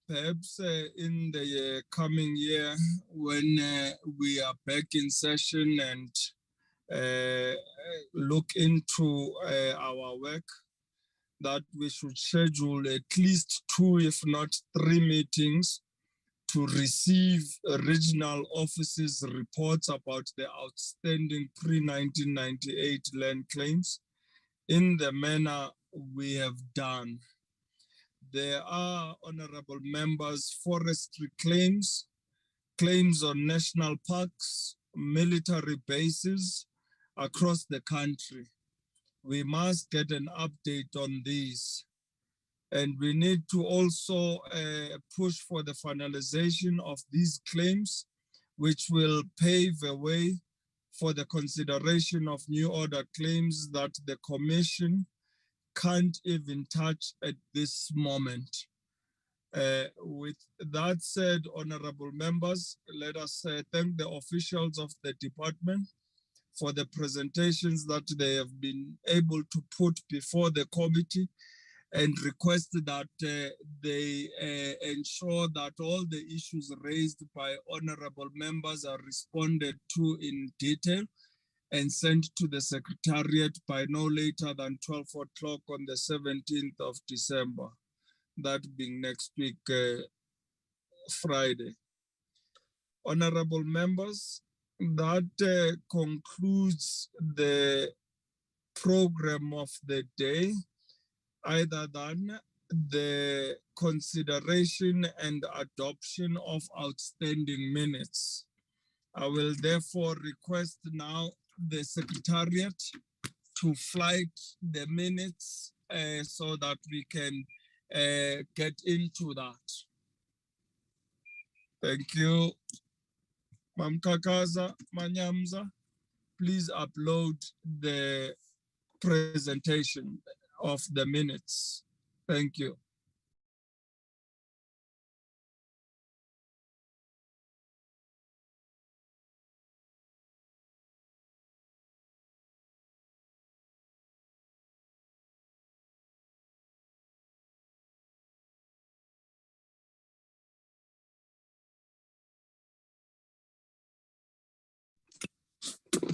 perhaps in the coming year, when we are back in session and look into our work, that we should schedule at least 2, if not 3 meetings to receive regional offices' reports about the outstanding pre-1998 land claims in the manner we have done. There are, honorable members, forestry claims, claims on national parks, military bases across the country. We must get an update on these. And we need to also push for the finalization of these claims, which will pave the way for the consideration of new order claims that the Commission can't even touch at this moment. With that said, honorable members, let us thank the officials of the department for the presentations that they have been able to put before the committee, and request that they ensure that all the issues raised by honorable members are responded to in detail and sent to the Secretariat by no later than 12 o'clock on the 17th of December, that being next week, Friday. Honorable members, that concludes the program of the day, either than the consideration and adoption of outstanding minutes. I will therefore request now the Secretariat to flight the minutes so that we can get into that. Thank you. Mamkakaza Manyamza, please upload the presentation of the minutes. Thank you.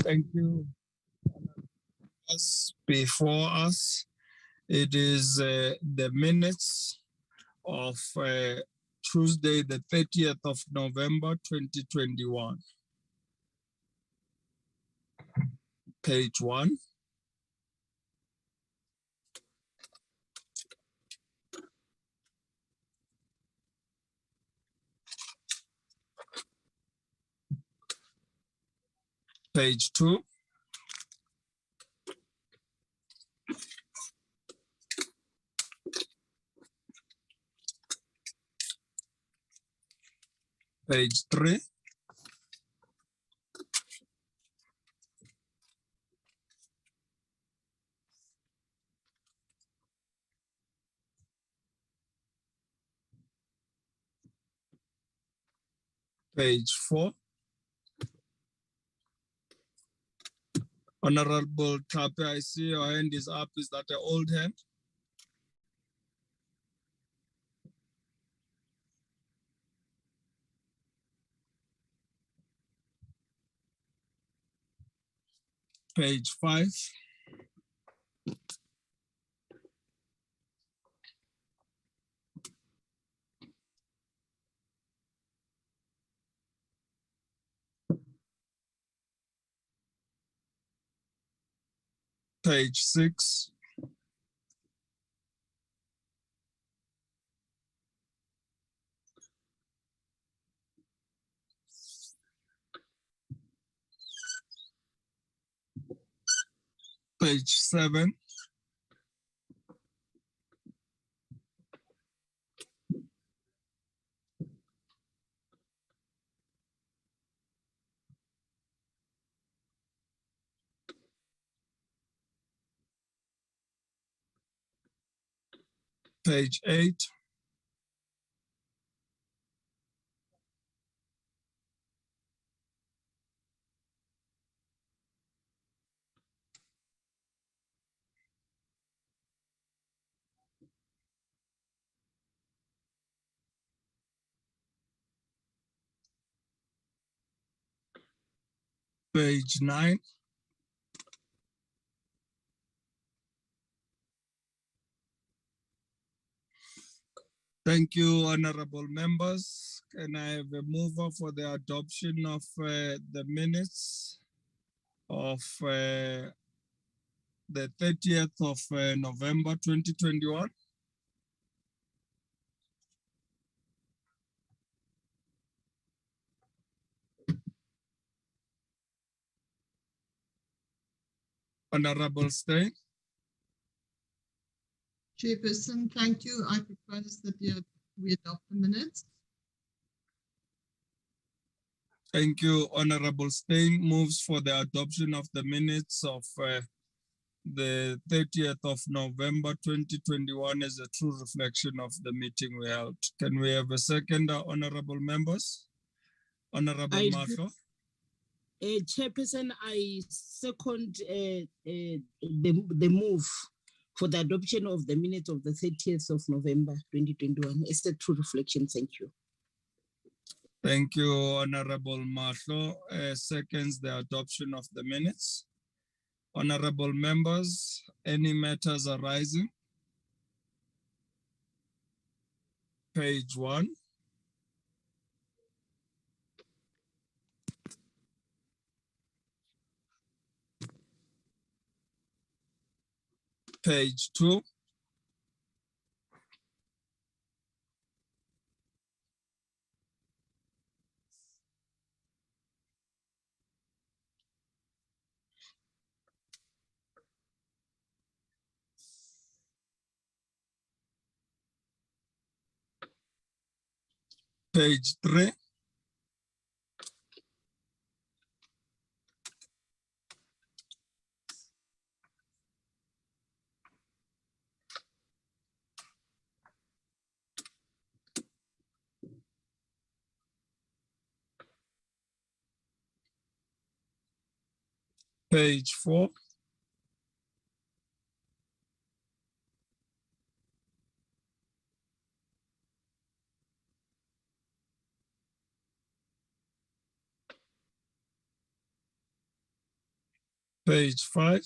Thank you. As before us, it is the minutes of Tuesday, the 30th of November, 2021. Page 1. Page 2. Page 3. Page 4. Honorable Tape, I see your hand is up. Is that an old hand? Page 5. Page 6. Page 7. Page 8. Page 9. Thank you, honorable members. Can I have a mover for the adoption of the minutes of the 30th of November 2021? Honorable Stein. Chairperson, thank you. I propose that we adopt the minutes. Thank you, Honorable Stein. Moves for the adoption of the minutes of the 30th of November 2021 as a true reflection of the meeting we held. Can we have a second, honorable members? Honorable Mahlo. Chairperson, I second the move for the adoption of the minutes of the 30th of November 2021. It's a true reflection. Thank you. Thank you, Honorable Mahlo. Seconds the adoption of the minutes. Honorable members, any matters arising? Page 1. Page 2. Page 3. Page 4. Page 5.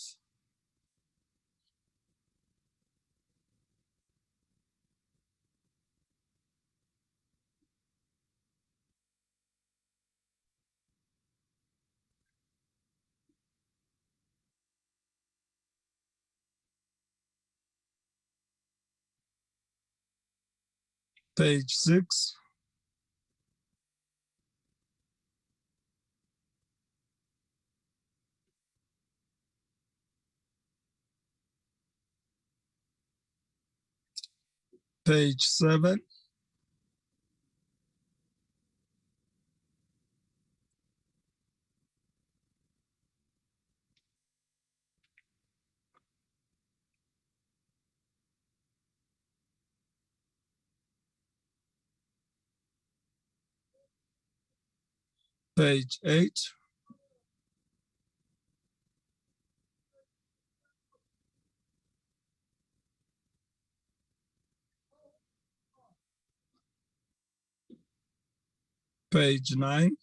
Page 6. Page 7. Page 8. Page 9.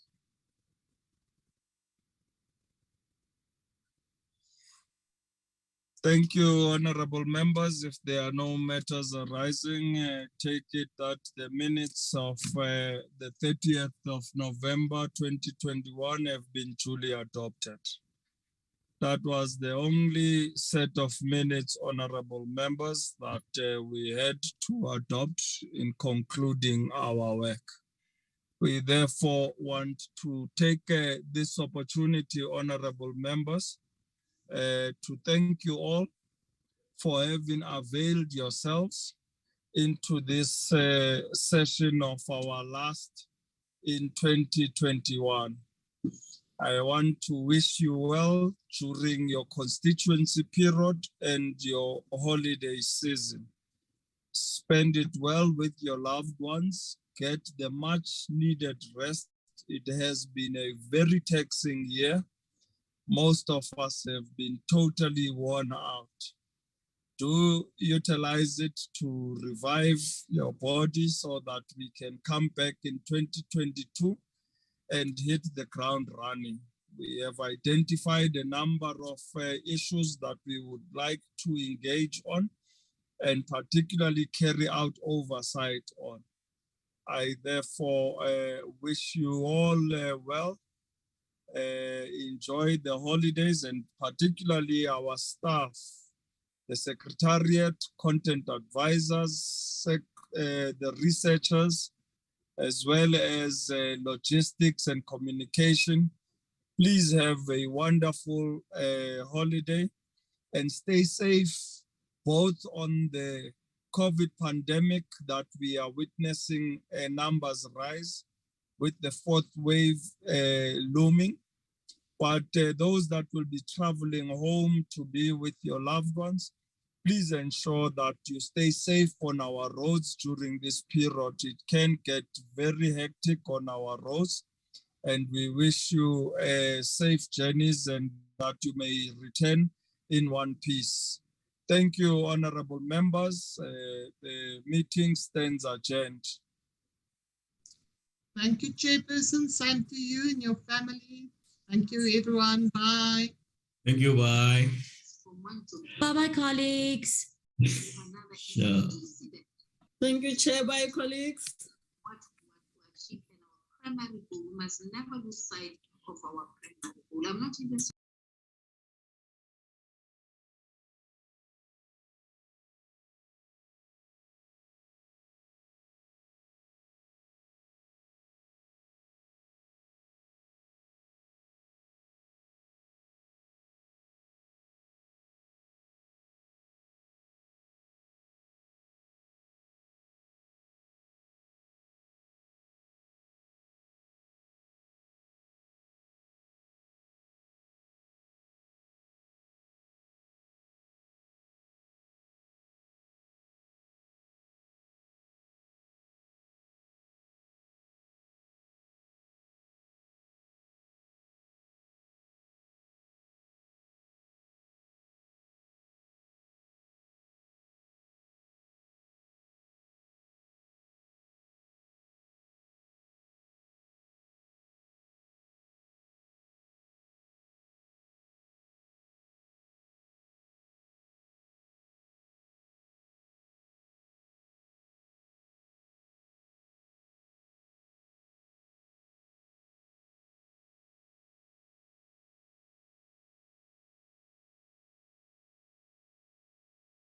Thank you, honorable members. If there are no matters arising, take it that the minutes of the 30th of November 2021 have been duly adopted. That was the only set of minutes, honorable members, that we had to adopt in concluding our work. We therefore want to take this opportunity, honorable members, to thank you all for having availed yourselves into this session of our last in 2021. I want to wish you well during your constituency period and your holiday season. Spend it well with your loved ones. Get the much needed rest. It has been a very taxing year. Most of us have been totally worn out. Do utilize it to revive your body so that we can come back in 2022 and hit the ground running. We have identified a number of issues that we would like to engage on and particularly carry out oversight on. I therefore wish you all well, enjoy the holidays, and particularly our staff, the secretariat, content advisors, the researchers, as well as logistics and communication. Please have a wonderful holiday and stay safe, both on the COVID pandemic that we are witnessing numbers rise with the fourth wave looming. But those that will be traveling home to be with your loved ones, please ensure that you stay safe on our roads during this period. It can get very hectic on our roads, and we wish you safe journeys and that you may return in one piece. Thank you, honorable members. The meeting stands adjourned. Thank you, Chairperson. Same to you and your family. Thank you, everyone. Bye. Thank you. Bye. Bye-bye, colleagues. Sure. Thank you, Chair. Bye, colleagues. Primary goal, we must never lose sight of our primary goal. I'm not even